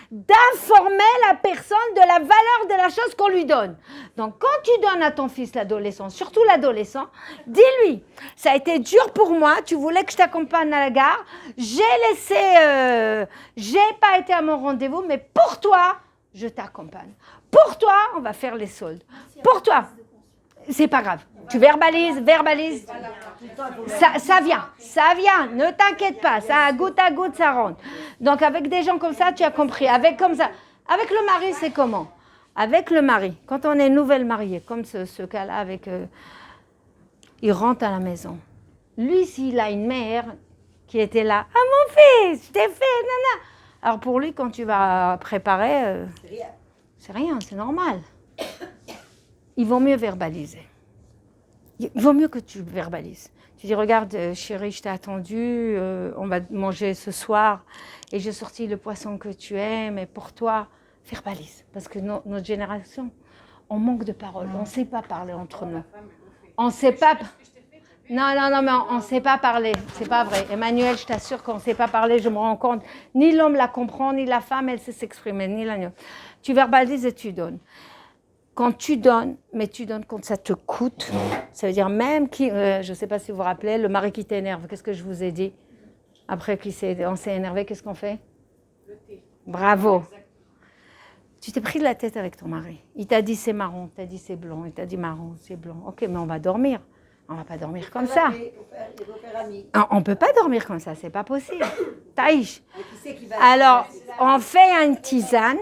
Speaker 1: d'informer la personne de la valeur de la chose qu'on lui donne. Donc, quand tu donnes à ton fils l'adolescent, surtout l'adolescent, dis-lui, ça a été dur pour moi, tu voulais que je t'accompagne à la gare, j'ai pas été à mon rendez-vous, mais pour toi, je t'accompagne. Pour toi, on va faire les soldes. Pour toi, c'est pas grave. Tu verbalises. Ça vient, ne t'inquiète pas, ça à goutte, ça rentre. Donc avec des gens comme ça, tu as compris. Avec le mari, c'est comment? Avec le mari, quand on est nouvelle mariée, comme ce cas-là, il rentre à la maison. Lui, s'il a une mère qui était là, ah mon fils, je t'ai fait, nana. Alors pour lui, quand tu vas préparer, c'est rien, c'est normal. Il vaut mieux verbaliser. Il vaut mieux que tu verbalises. Tu dis, regarde, chérie, je t'ai attendu, on va manger ce soir, et j'ai sorti le poisson que tu aimes, et pour toi, verbalise. Parce que notre génération, on manque de paroles, on ne sait pas parler entre nous. On ne sait pas... Non, mais on ne sait pas parler, c'est pas vrai. Emmanuel, je t'assure qu'on ne sait pas parler, je me rends compte. Ni l'homme la comprend, ni la femme, elle sait s'exprimer, ni l'agneau. Tu verbalises et tu donnes. Quand tu donnes, mais tu donnes quand ça te coûte, ça veut dire même je ne sais pas si vous vous rappelez, le mari qui t'énerve, qu'est-ce que je vous ai dit? Après on s'est énervé, qu'est-ce qu'on fait? Bravo. Tu t'es pris de la tête avec ton mari. Il t'a dit c'est marron, il t'a dit c'est blanc, il t'a dit marron, c'est blanc. Ok, mais on va dormir. On ne va pas dormir comme ça. On ne peut pas dormir comme ça, c'est pas possible. Taïch. Alors, on fait une tisane,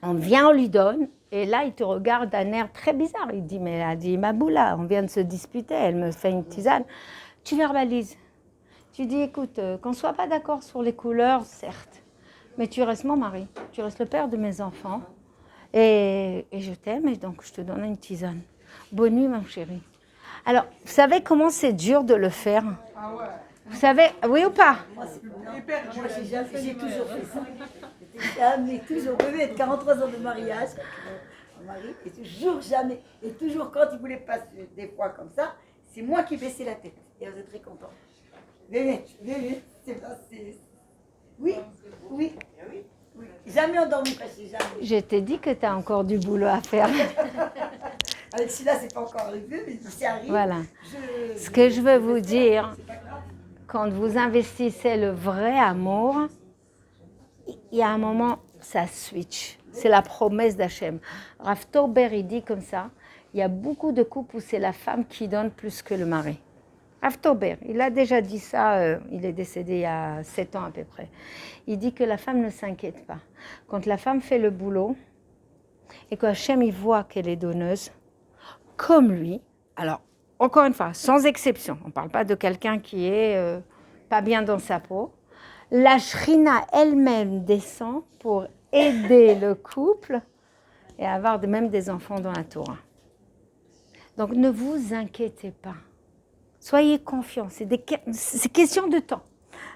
Speaker 1: on vient, on lui donne. Et là, il te regarde d'un air très bizarre. Il dit, mais elle a dit, Maboula, on vient de se disputer, elle me fait une tisane. Tu verbalises. Tu dis, écoute, qu'on ne soit pas d'accord sur les couleurs, certes, mais tu restes mon mari, tu restes le père de mes enfants, et je t'aime, et donc je te donne une tisane. Bonne nuit, ma chérie. Alors, vous savez comment c'est dur de le faire?
Speaker 6: Ah ouais.
Speaker 1: Vous savez, oui ou pas?
Speaker 3: Moi, j'ai toujours fait ça. Jamais, toujours, bébé, 43 ans de mariage, mon mari, et toujours jamais, et toujours quand il voulait passer des fois comme ça, c'est moi qui baissais la tête, et vous êtes très content. Bébé, c'est passé. Oui. Jamais endormi, fâché, jamais.
Speaker 1: Je t'ai dit que tu as encore du boulot à faire.
Speaker 3: Avec celui-là, c'est pas encore arrivé, mais ça arrive.
Speaker 1: Voilà. Ce que je veux vous dire, quand vous investissez le vrai amour, il y a un moment, ça switch. C'est la promesse d'Hachem. Rav Tauber, il dit comme ça, il y a beaucoup de couples où c'est la femme qui donne plus que le mari. Rav Tauber, il a déjà dit ça, il est décédé il y a 7 ans à peu près. Il dit que la femme ne s'inquiète pas. Quand la femme fait le boulot, et qu'Hachem il voit qu'elle est donneuse, comme lui, alors, encore une fois, sans exception, on ne parle pas de quelqu'un qui est pas bien dans sa peau, la Shrina elle-même descend pour aider le couple et avoir même des enfants dans la Torah. Donc ne vous inquiétez pas. Soyez confiants, c'est question de temps.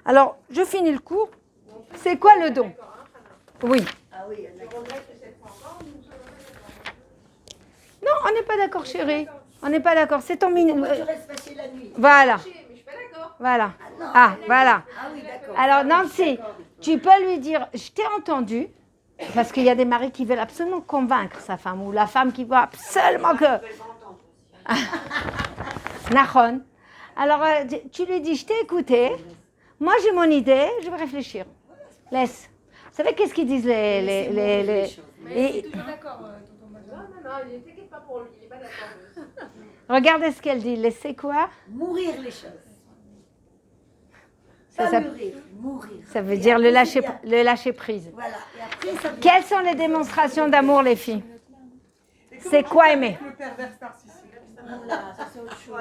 Speaker 1: Alors, je finis le cours. C'est quoi le don? Oui.
Speaker 3: Ah oui,
Speaker 1: Non, on n'est pas d'accord, chérie. On n'est pas d'accord. C'est ton minute.
Speaker 3: moi, je reste fâchée la nuit.
Speaker 1: Voilà.
Speaker 4: Mais je suis pas d'accord.
Speaker 1: Voilà.
Speaker 3: non,
Speaker 1: Voilà.
Speaker 3: Ah oui, d'accord.
Speaker 1: Alors, Nancy, tu peux lui dire, je t'ai entendu, parce qu'il y a des maris qui veulent absolument convaincre sa femme, ou la femme qui veut absolument que... Nahon. Alors, tu lui dis, je t'ai écouté, moi j'ai mon idée, je vais réfléchir. Laisse. Vous savez qu'est-ce qu'ils disent les...
Speaker 4: Mais c'est toujours d'accord, tonton Benjamin.
Speaker 2: Non, il t'inquiète pas pour lui, il n'est pas d'accord.
Speaker 1: Regardez ce qu'elle dit, laissez quoi?
Speaker 3: Mourir les choses.
Speaker 1: Ça,
Speaker 3: Pas mourir.
Speaker 1: Ça veut
Speaker 3: Et
Speaker 1: dire
Speaker 3: après,
Speaker 1: le
Speaker 3: c'est bien.
Speaker 1: lâcher prise.
Speaker 3: Voilà. Et après, ça
Speaker 1: Quelles sont les démonstrations d'amour, les filles? C'est quoi aimer?
Speaker 6: Le pervers narcissique.
Speaker 5: Voilà, ça c'est autre chose.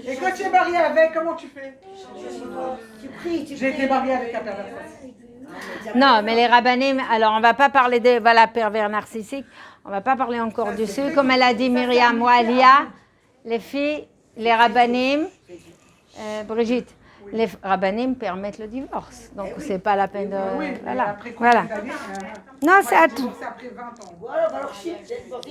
Speaker 6: Et quand tu es marié avec, comment tu fais?
Speaker 3: Tu pries, tu
Speaker 6: J'ai été
Speaker 3: pries.
Speaker 6: mariée avec un pervers narcissique.
Speaker 1: Non, mais les rabbanim, alors on va pas parler de voilà, pervers narcissique, on va pas parler encore dessus. Comme elle a dit Myriam ou Alia, les filles, les rabbanim, Brigitte, les rabbanim permettent le divorce. Donc c'est pas la peine de.
Speaker 6: Oui, mais
Speaker 1: Voilà.
Speaker 6: après combien
Speaker 1: Voilà.
Speaker 6: d'années,
Speaker 1: Non, c'est à tout.
Speaker 6: divorcé après 20 ans.
Speaker 3: Voilà, bah alors si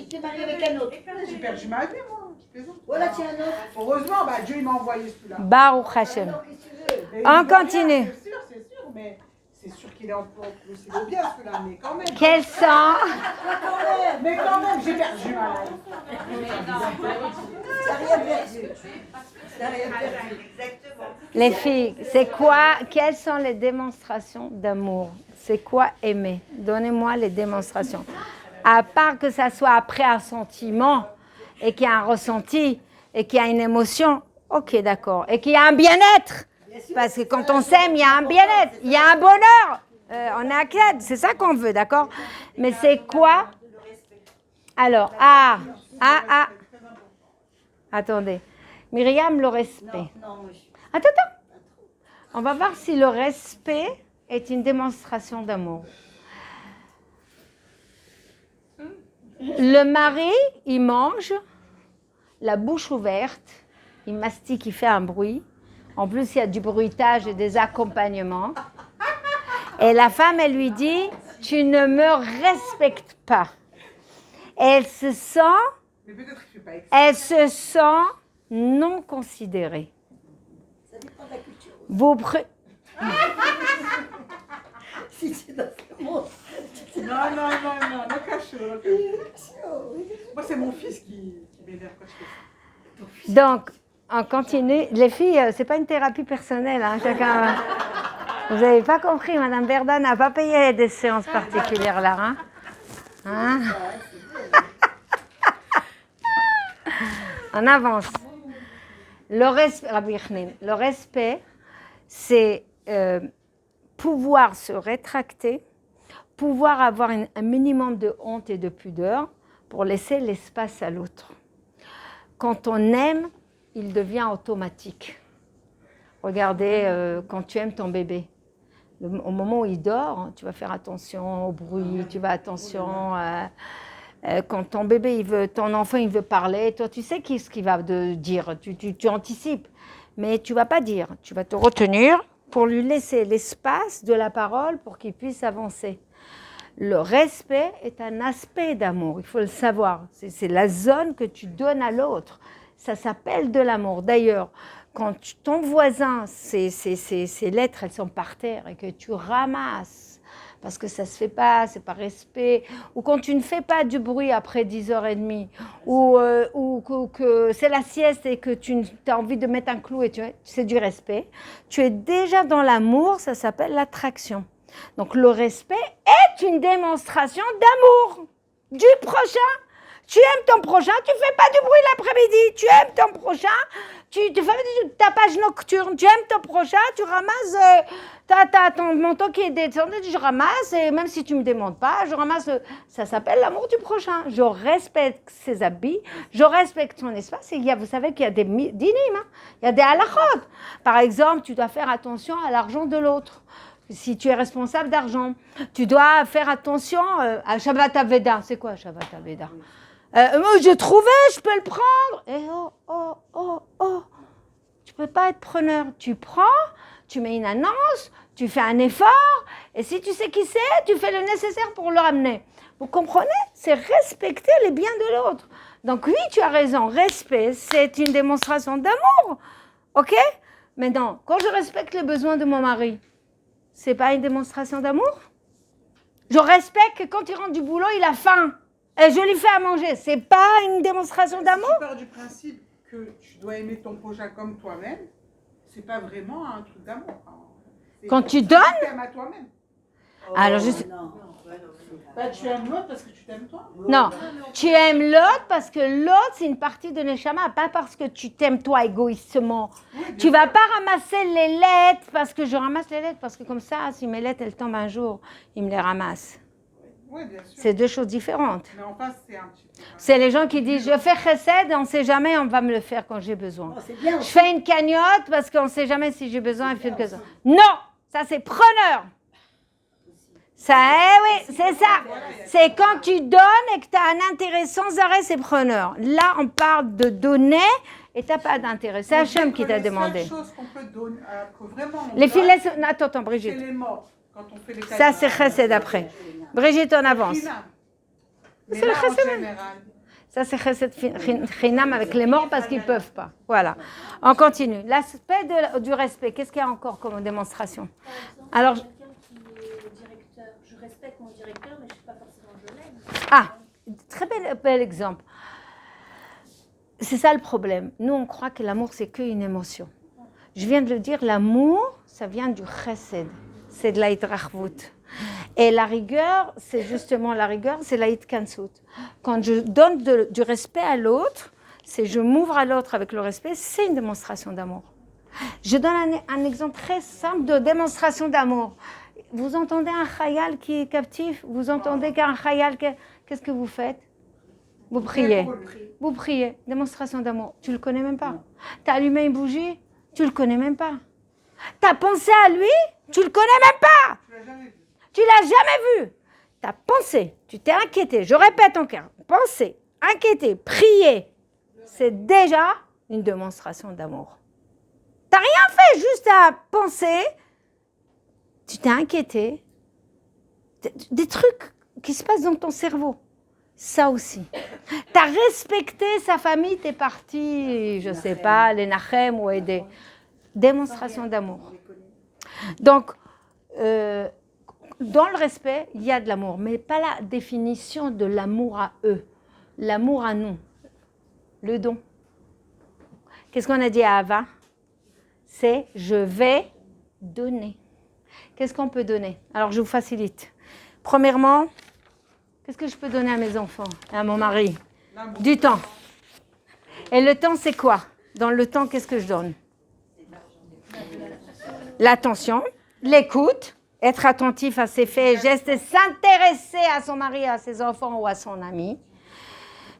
Speaker 3: tu es marié avec un autre.
Speaker 6: J'ai perdu ma vie, moi. Je plaisante.
Speaker 3: Voilà, tiens un autre.
Speaker 6: Heureusement, bah, Dieu il m'a envoyé celui-là.
Speaker 1: Baruch Hashem.
Speaker 3: Alors, qu'est-ce que tu veux?
Speaker 6: Et
Speaker 1: On
Speaker 6: il veut rien,
Speaker 1: continue.
Speaker 6: C'est sûr, mais c'est sûr qu'il est en plus. Il vaut bien celui-là, mais quand même.
Speaker 1: Quel sang?
Speaker 6: Mais quand même, j'ai perdu ma life.
Speaker 3: T'as rien perdu. T'as rien perdu.
Speaker 1: Les filles, c'est quoi? Quelles sont les démonstrations d'amour? C'est quoi aimer? Donnez-moi les démonstrations. À part que ça soit après un sentiment et qu'il y a un ressenti et qu'il y a une émotion, ok, d'accord. Et qu'il y a un bien-être. Parce que quand on s'aime, il y a un bien-être, il y a un bonheur. On est à clair, c'est ça qu'on veut, d'accord? Mais c'est quoi? Alors, attendez. Myriam, le respect.
Speaker 3: Non, moi je suis.
Speaker 1: Attends. On va voir si le respect est une démonstration d'amour. Le mari, il mange, la bouche ouverte, il mastique, il fait un bruit. En plus, il y a du bruitage et des accompagnements. Et la femme, elle lui dit, tu ne me respectes pas. Et elle se sent
Speaker 6: Mais peut-être qu'il ne fait pas exprès.
Speaker 1: Elle se sent non considérée.
Speaker 3: Ça dépend de la culture.
Speaker 1: Vous
Speaker 3: Si c'est dans ce monde.
Speaker 6: Non, le cachot. Moi, c'est mon fils qui m'énerve quand je fais ça.
Speaker 1: Donc, on continue. Les filles, c'est pas une thérapie personnelle. Hein, chacun. Vous n'avez pas compris, Madame Verda n'a pas payé des séances particulières là. Hein? Hein? On avance. Le respect, c'est pouvoir se rétracter, pouvoir avoir un minimum de honte et de pudeur pour laisser l'espace à l'autre. Quand on aime, il devient automatique. Regardez, quand tu aimes ton bébé, au moment où il dort, tu vas faire attention au bruit, tu vas attention quand ton bébé, ton enfant, il veut parler, toi, tu sais ce qu'il va dire, tu anticipes, mais tu ne vas pas dire, tu vas te retenir pour lui laisser l'espace de la parole pour qu'il puisse avancer. Le respect est un aspect d'amour, il faut le savoir, c'est la zone que tu donnes à l'autre, ça s'appelle de l'amour. D'ailleurs, quand ton voisin, ses lettres, elles sont par terre et que tu ramasses, parce que ça ne se fait pas, c'est pas respect, ou quand tu ne fais pas du bruit après 10h30, ou que c'est la sieste et que tu as envie de mettre un clou et c'est du respect, tu es déjà dans l'amour, ça s'appelle l'attraction. Donc le respect est une démonstration d'amour du prochain. Tu aimes ton prochain, tu ne fais pas du bruit l'après-midi. Tu aimes ton prochain, tu fais ta page nocturne. Tu aimes ton prochain, tu ramasses ton manteau qui est descendu, je ramasse. Et même si tu ne me demandes pas, je ramasse. Ça s'appelle l'amour du prochain. Je respecte ses habits, je respecte son espace. Et vous savez qu'il y a des dynimes, hein. Il y a des halachot. Par exemple, tu dois faire attention à l'argent de l'autre. Si tu es responsable d'argent, tu dois faire attention à Shabbat Aveda. C'est quoi Shabbat Aveda? J'ai trouvé, je peux le prendre. Et tu peux pas être preneur. Tu prends, tu mets une annonce, tu fais un effort, et si tu sais qui c'est, tu fais le nécessaire pour le ramener. Vous comprenez? C'est respecter les biens de l'autre. Donc oui, tu as raison, respect, c'est une démonstration d'amour. Ok? Maintenant, quand je respecte les besoins de mon mari, c'est pas une démonstration d'amour? Je respecte que quand il rentre du boulot, il a faim. Et je lui fais à manger. C'est pas une démonstration d'amour?
Speaker 6: Si tu pars du principe que tu dois aimer ton prochain comme toi-même, c'est pas vraiment un truc d'amour.
Speaker 1: Quand tu donnes?
Speaker 6: Tu t'aimes à toi-même.
Speaker 1: Alors, je sais...
Speaker 3: Non.
Speaker 6: Bah, tu aimes l'autre parce que tu t'aimes toi.
Speaker 1: Non, tu aimes l'autre parce que l'autre, c'est une partie de Neshama, pas parce que tu t'aimes toi égoïstement.
Speaker 6: Oui,
Speaker 1: Tu
Speaker 6: bien
Speaker 1: vas
Speaker 6: sûr.
Speaker 1: pas ramasser les lettres parce que je ramasse les lettres, parce que comme ça, si mes lettres, elles tombent un jour, il me les ramasse.
Speaker 6: Oui, bien sûr.
Speaker 1: C'est deux choses différentes.
Speaker 6: Mais en face, c'est un petit peu.
Speaker 1: C'est les gens qui disent, je fais chesed, on ne sait jamais, on va me le faire quand j'ai besoin.
Speaker 3: Oh, c'est bien.
Speaker 1: Je fais une cagnotte parce qu'on ne sait jamais si j'ai besoin. Non, ça c'est preneur. Ça, oui, c'est ça. C'est quand tu donnes et que tu as un intérêt sans arrêt, c'est preneur. Là, on parle de donner et tu n'as pas d'intérêt. C'est Hachem qui t'a demandé.
Speaker 6: Les choses qu'on peut donner, que vraiment on
Speaker 1: Les
Speaker 6: donne,
Speaker 1: filets, attends,
Speaker 6: c'est
Speaker 1: Brigitte.
Speaker 6: les morts. Quand on fait les
Speaker 1: Ça,
Speaker 6: cadeaux.
Speaker 1: c'est chesed après. Brigitte, on avance.
Speaker 6: Mais
Speaker 1: C'est le
Speaker 6: là, en
Speaker 1: chesed.
Speaker 6: général,
Speaker 1: Ça, c'est chesed chinam avec les morts parce qu'ils ne peuvent pas. Voilà. On continue. L'aspect du respect, qu'est-ce qu'il y a encore comme démonstration?
Speaker 5: Par exemple,
Speaker 1: Alors,
Speaker 5: quelqu'un qui est directeur, je respecte mon directeur, mais je ne suis pas forcément je l'aime.
Speaker 1: Ah, très bel exemple. C'est ça le problème. Nous, on croit que l'amour, c'est qu'une émotion. Je viens de le dire, l'amour, ça vient du chesed. C'est de la hitrachvut. Et la rigueur, c'est justement la rigueur, c'est la hitkansut. Quand je donne du respect à l'autre, c'est je m'ouvre à l'autre avec le respect, c'est une démonstration d'amour. Je donne un exemple très simple de démonstration d'amour. Vous entendez un khayal qui est captif? Vous entendez qu'un khayal, qu'est-ce que vous faites? Vous priez. Vous priez. Démonstration d'amour. Tu le connais même pas. Tu as allumé une bougie? Tu le connais même pas. Tu as pensé à lui? Tu le connais même pas.
Speaker 6: tu l'as jamais vu.
Speaker 1: Tu l'as jamais vu. Tu as pensé. Tu t'es inquiété. Je répète encore. Penser, inquiéter, prier. C'est déjà une démonstration d'amour. Tu n'as rien fait, juste à penser. Tu t'es inquiété. Des trucs qui se passent dans ton cerveau. Ça aussi. Tu as respecté sa famille, tu es parti, je ne sais pas, les Nachem ou aider. Démonstration d'amour. Donc, dans le respect, il y a de l'amour, mais pas la définition de l'amour à eux. L'amour à nous. Le don. Qu'est-ce qu'on a dit à Ava? C'est je vais donner. Qu'est-ce qu'on peut donner? Alors, je vous facilite. Premièrement, qu'est-ce que je peux donner à mes enfants et à mon mari? Du temps. Et le temps, c'est quoi? Dans le temps, qu'est-ce que je donne? L'attention, l'écoute, être attentif à ses faits et gestes et s'intéresser à son mari, à ses enfants ou à son ami.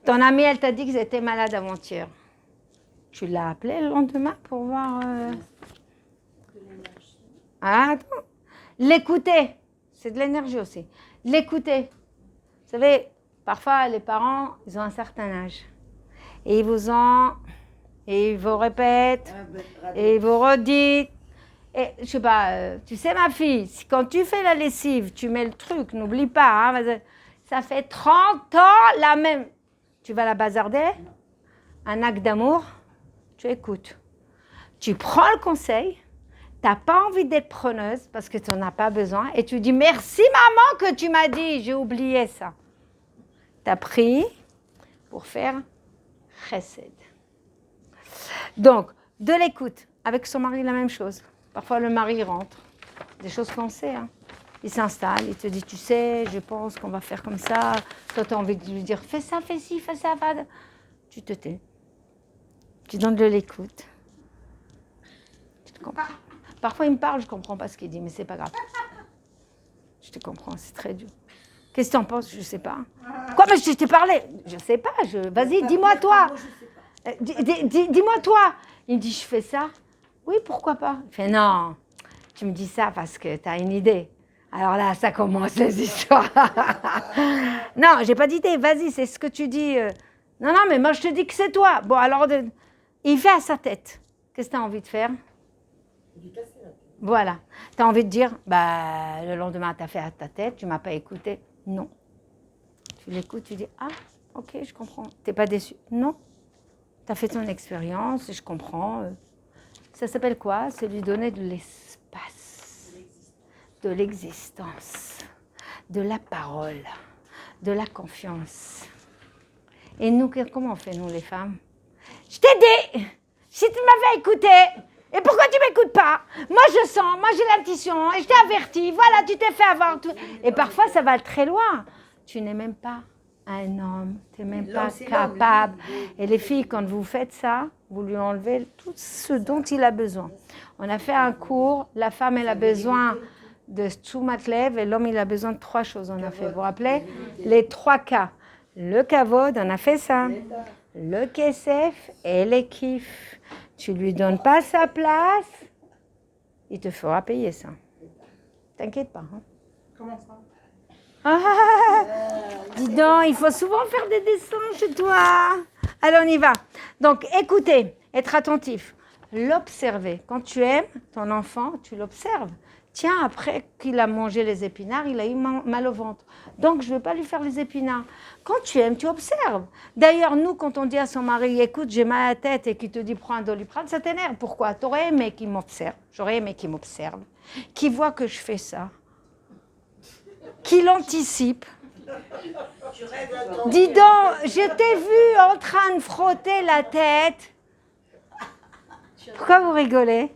Speaker 1: Ton amie, elle t'a dit qu'ils étaient malades avant-hier. Tu l'as appelé le lendemain pour voir... Ah, attends. L'écouter, c'est de l'énergie aussi. L'écouter. Vous savez, parfois, les parents, ils ont un certain âge. Et ils vous répètent, et ils vous redites. Et je sais pas, tu sais ma fille, quand tu fais la lessive, tu mets le truc, n'oublie pas, hein, ça fait 30 ans la même. Tu vas la bazarder, un acte d'amour, tu écoutes. Tu prends le conseil, tu n'as pas envie d'être preneuse parce que tu n'en as pas besoin, et tu dis merci maman que tu m'as dit, j'ai oublié ça. Tu as pris pour faire chesed. Donc, de l'écoute, avec son mari la même chose. Parfois, le mari rentre. Des choses qu'on sait. Hein. Il s'installe, il te dit, tu sais, je pense qu'on va faire comme ça. Toi, tu as envie de lui dire, fais ça, fais ci, fais ça, va. Tu te tais. Tu donnes de l'écoute. Tu te comprends. Parfois, il me parle, je ne comprends pas ce qu'il dit, mais c'est pas grave. Je te comprends, c'est très dur. Qu'est-ce que tu en penses? Je ne sais pas. Quoi, mais je t'ai parlé? Je ne sais pas. Vas-y, dis-moi toi. Dis-moi toi. Il me dit, je fais ça. Oui, pourquoi pas? Il fait, non, tu me dis ça parce que tu as une idée. Alors là, ça commence les histoires. Non, j'ai pas d'idée, vas-y, c'est ce que tu dis. Non, mais moi je te dis que c'est toi. Bon, alors, il fait à sa tête. Qu'est-ce que tu as envie de faire? Voilà. Tu as envie de dire, le lendemain, tu as fait à ta tête, tu ne m'as pas écouté. Non. Tu l'écoutes, tu dis, ah, ok, je comprends. Tu n'es pas déçu? Non. Tu as fait ton expérience, je comprends. Ça s'appelle quoi? C'est lui donner de l'espace, de l'existence, de la parole, de la confiance. Et nous, comment on fait, nous, les femmes? Je t'ai dit, si tu m'avais écouté, et pourquoi tu ne m'écoutes pas? Moi, je sens, moi, j'ai l'intuition, et je t'ai averti, voilà, tu t'es fait avoir. Et parfois, ça va très loin. Tu n'es même pas un homme, tu n'es même pas capable. Et les filles, quand vous faites ça, vous lui enlevez tout ce dont il a besoin. On a fait un cours, la femme, elle a besoin de Tzumat Lev, et l'homme, il a besoin de 3 choses, on a fait. Vous vous rappelez? Les 3 cas. Le kavod, on a fait ça. Le kesef et les kiffs. Tu lui donnes pas sa place, il te fera payer ça. T'inquiète pas. Hein.
Speaker 6: Comment ça?
Speaker 1: Dis donc, il faut souvent faire des dessins chez toi. Allez, on y va. Donc, écoutez, être attentif. L'observer. Quand tu aimes ton enfant, tu l'observes. Tiens, après qu'il a mangé les épinards, il a eu mal au ventre. Donc, je ne vais pas lui faire les épinards. Quand tu aimes, tu observes. D'ailleurs, nous, quand on dit à son mari, écoute, j'ai mal à la tête, et qu'il te dit, prends un Doliprane, ça t'énerve. Pourquoi? Tu aurais aimé qu'il m'observe. J'aurais aimé qu'il m'observe. Qu'il voit que je fais ça. Qu'il anticipe. Dis donc, je t'ai vu en train de frotter la tête. Pourquoi vous rigolez?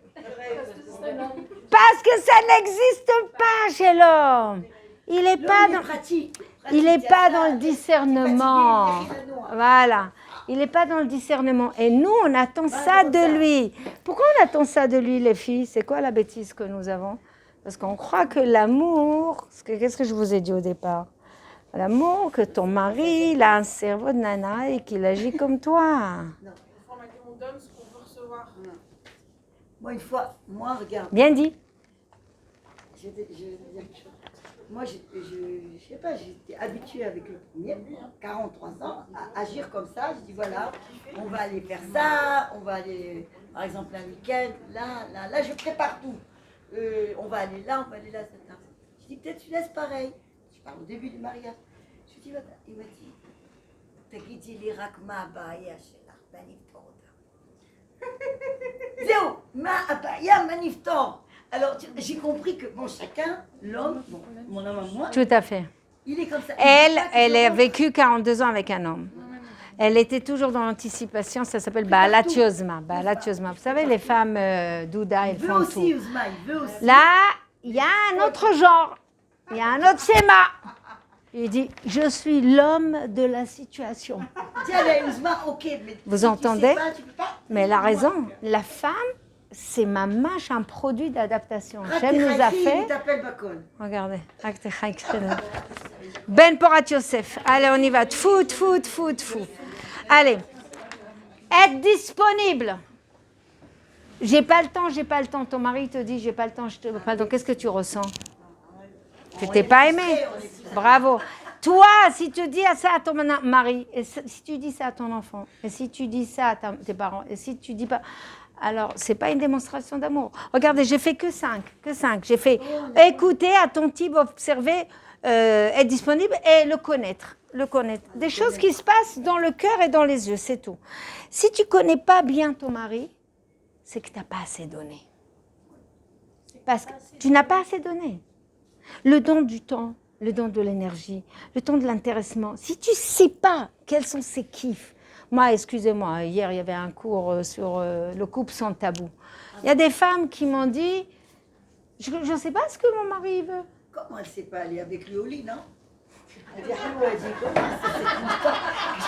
Speaker 1: Parce que ça n'existe pas chez l'homme. Il n'est pas dans le discernement. Voilà. Il n'est pas dans le discernement. Et nous, on attend ça de lui. Pourquoi on attend ça de lui, les filles? C'est quoi la bêtise que nous avons? Parce qu'on croit que l'amour... Qu'est-ce que je vous ai dit au départ? L'amour, que ton mari, il a un cerveau de nana et qu'il agit comme toi.
Speaker 2: On donne ce qu'on veut recevoir.
Speaker 3: Moi, une fois, regarde.
Speaker 1: Bien dit.
Speaker 3: Moi, je sais pas, j'étais habituée avec le premier, 43 ans, à agir comme ça. Je dis voilà, on va aller faire ça, on va aller, par exemple, un week-end, là, je prépare tout. On va aller là, etc. Je dis peut-être tu laisses pareil. Je parle au début du mariage. Je dis, il m'a dit, תגידי לי רק מה הבעיה שלך, ונפתור אותה. זהו, מה הבעיה, מה נפתור? Alors, j'ai compris que, bon, chacun, l'homme, bon, mon homme à moi,
Speaker 1: Tout à fait.
Speaker 3: il est comme ça.
Speaker 1: Elle a vécu 42 ans avec un homme. Elle était toujours dans l'anticipation, ça s'appelle Baalat Yozma. Baalat Yozma. Vous savez, les femmes Douda, elles font tout.
Speaker 3: Il veut aussi.
Speaker 1: Là, il y a un autre genre, il y a un autre schéma. Il dit, je suis l'homme de la situation.
Speaker 3: Tiens, la Yozma, ok, mais
Speaker 1: vous
Speaker 3: si
Speaker 1: entendez?
Speaker 3: tu sais pas, tu peux pas.
Speaker 1: Mais elle a raison. La femme, c'est ma mâche, un produit d'adaptation. Hachem nous a fait...
Speaker 3: Il t'appelle Bakon.
Speaker 1: Regardez. Ben Porat Yosef. Allez, on y va. Tfou. Allez. Être disponible. J'ai pas le temps. Ton mari te dit, j'ai pas le temps, je te pas le temps. Qu'est-ce que tu ressens? Tu t'es pas aimé. Bravo. Toi, si tu dis ça à ton mari, et si tu dis ça à ton enfant, et si tu dis ça à tes parents, et si tu dis pas... Alors, ce n'est pas une démonstration d'amour. Regardez, j'ai fait que 5. J'ai fait écouter, attentif, observer, être disponible et le connaître. Des choses qui se passent dans le cœur et dans les yeux, c'est tout. Si tu ne connais pas bien ton mari, c'est que tu n'as pas assez donné. Parce que tu n'as pas assez donné. Le don du temps, le don de l'énergie, le don de l'intéressement. Si tu ne sais pas quels sont ses kiffs, moi, excusez-moi, hier, il y avait un cours sur le couple sans tabou. Il y a des femmes qui m'ont dit, je ne sais pas ce que mon mari veut.
Speaker 3: Comment elle ne sait pas aller avec lui au lit, non? Elle dit, comment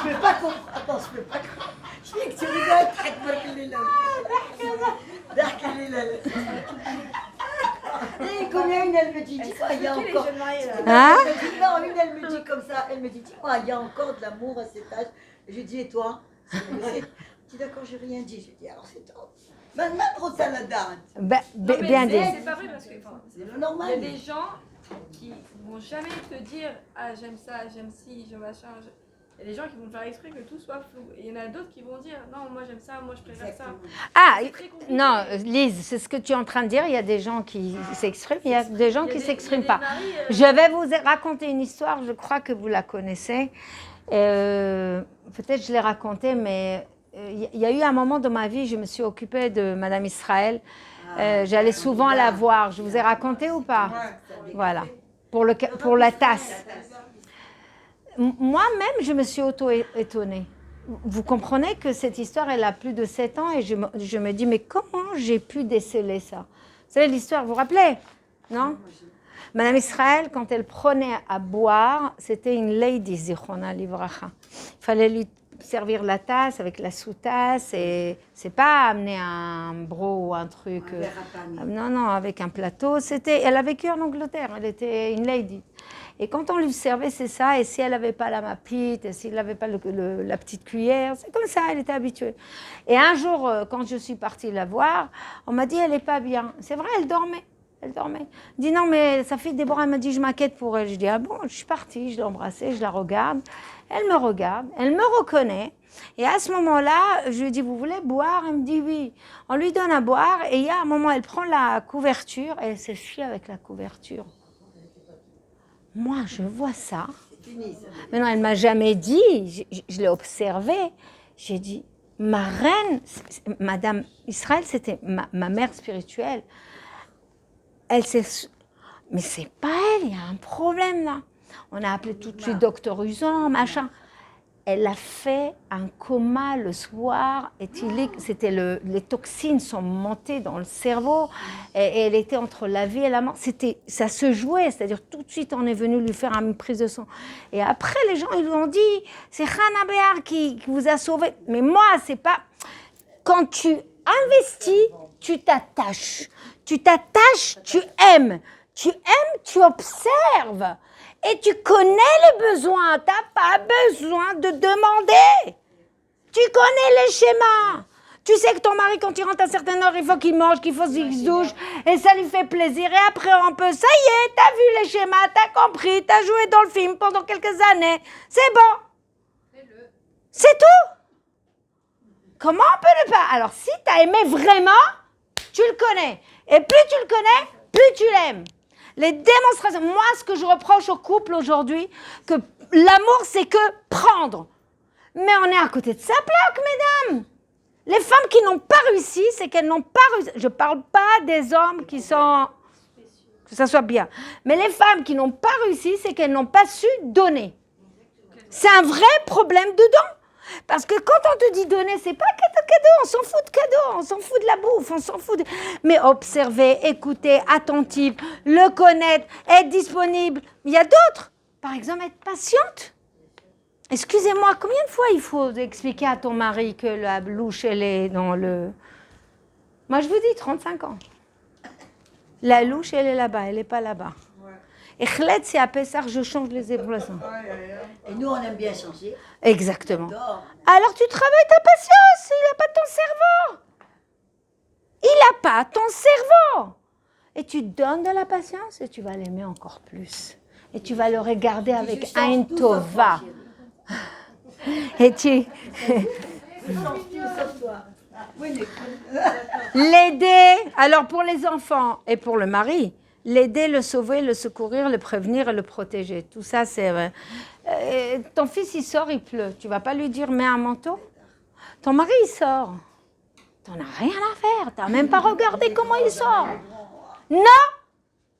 Speaker 3: je ne peux pas comprendre. Attends, je ne peux pas comprendre. Je dis que tu rigoles, traite-moi qu'il est là. Et combien une, elle me dit, dis-moi, il y a encore...
Speaker 1: Hein?
Speaker 3: Non, une, elle me dit comme ça, elle me dit, dis-moi, il y a encore de l'amour à cet âge. Je lui dis, et toi? Je dis, d'accord, je n'ai rien dit. Je dis, alors c'est top. Maintenant, trop ça la date.
Speaker 1: Bien dit.
Speaker 4: C'est pas vrai parce que
Speaker 3: c'est le normal.
Speaker 4: Il y a des gens qui vont jamais te dire, ah j'aime ça, j'aime ci, je machin. Il y a des gens qui vont faire exprès que tout soit flou. Et il y en a d'autres qui vont dire, non, moi j'aime ça, moi je préfère ça.
Speaker 1: Ah, non, Lise, c'est ce que tu es en train de dire. Il y a des gens qui s'expriment, il y a des gens qui ne s'expriment pas. Je vais vous raconter une histoire, je crois que vous la connaissez. Peut-être je l'ai racontée, mais il y a eu un moment dans ma vie, je me suis occupée de Madame Israël. J'allais souvent la voir. Je vous ai raconté ou pas? Voilà, pour la tasse. Moi-même, je me suis auto-étonnée. Vous comprenez que cette histoire, elle a plus de 7 ans et je me dis, mais comment j'ai pu déceler ça? Vous savez l'histoire, vous vous rappelez? Non? Madame Israël, quand elle prenait à boire, c'était une lady, Zichrona Livracha. Il fallait lui servir la tasse avec la sous-tasse et c'est pas amener un bro ou un truc.
Speaker 3: Un verre à pain.
Speaker 1: Non, avec un plateau. Elle a vécu en Angleterre, elle était une lady. Et quand on lui servait, c'est ça. Et si elle n'avait pas la mapite, et s'il n'avait pas la petite cuillère, c'est comme ça, elle était habituée. Et un jour, quand je suis partie la voir, on m'a dit, elle n'est pas bien. C'est vrai, elle dormait. Elle dormait. Je dis, non, mais sa fille Déborah, elle m'a dit, je m'inquiète pour elle. Je dis, ah bon, je suis partie, je l'ai embrassée, je la regarde. Elle me regarde, elle me reconnaît. Et à ce moment-là, je lui dis, vous voulez boire? Elle me dit, oui. On lui donne à boire. Et il y a un moment, elle prend la couverture et elle s'essuie avec la couverture. Moi, je vois ça. Mais non, elle ne m'a jamais dit, je l'ai observé. J'ai dit, ma reine, Madame Israël, c'était ma mère spirituelle. Elle s'est... Mais c'est pas elle, il y a un problème là. On a appelé tout de suite docteur Usan, machin. Elle a fait un coma le soir éthylique. C'était les toxines sont montées dans le cerveau et elle était entre la vie et la mort. Ça se jouait, c'est-à-dire tout de suite on est venu lui faire une prise de sang. Et après les gens ils lui ont dit c'est Hannah Béar qui vous a sauvé. Mais moi c'est pas. Quand tu investis, tu t'attaches. Tu t'attaches, tu aimes. Tu aimes, tu observes. Et tu connais les besoins, tu n'as pas besoin de demander. Tu connais les schémas. Tu sais que ton mari, quand il rentre à certaines heures, il faut qu'il mange, qu'il faut qu'il se douche, et ça lui fait plaisir. Et après, on peut, ça y est, tu as vu les schémas, tu as compris, tu as joué dans le film pendant quelques années. C'est bon. C'est tout. Comment on peut ne pas? Alors, si tu as aimé vraiment, tu le connais. Et plus tu le connais, plus tu l'aimes. Les démonstrations. Moi, ce que je reproche au couple aujourd'hui, que l'amour, c'est que prendre. Mais on est à côté de sa plaque, mesdames. Les femmes qui n'ont pas réussi, c'est qu'elles n'ont pas réussi. Je ne parle pas des hommes qui sont... Que ça soit bien. Mais les femmes qui n'ont pas réussi, c'est qu'elles n'ont pas su donner. C'est un vrai problème dedans. Parce que quand on te dit donner, c'est pas cadeau, on s'en fout de cadeau, on s'en fout de la bouffe, on s'en fout de... Mais observer, écouter, attentive, le connaître, être disponible. Il y a d'autres. Par exemple, être patiente. Excusez-moi, combien de fois il faut expliquer à ton mari que la louche, elle est dans le... Moi, je vous dis 35 ans. La louche, elle est là-bas, elle n'est pas là-bas. Et Khlet, c'est à Pessah, je change les épaules.
Speaker 3: Et nous, on aime bien changer.
Speaker 1: Exactement. Alors tu travailles ta patience, il n'a pas ton cerveau. Il n'a pas ton cerveau. Et tu donnes de la patience et tu vas l'aimer encore plus. Et tu vas le regarder avec un tova. Et tu... L'aider, alors pour les enfants et pour le mari, l'aider, le sauver, le secourir, le prévenir et le protéger. Tout ça, c'est... ton fils, il sort, il pleut. Tu ne vas pas lui dire, mets un manteau. Ton mari, il sort. Tu n'en as rien à faire. Tu n'as même pas regardé comment il sort. Non.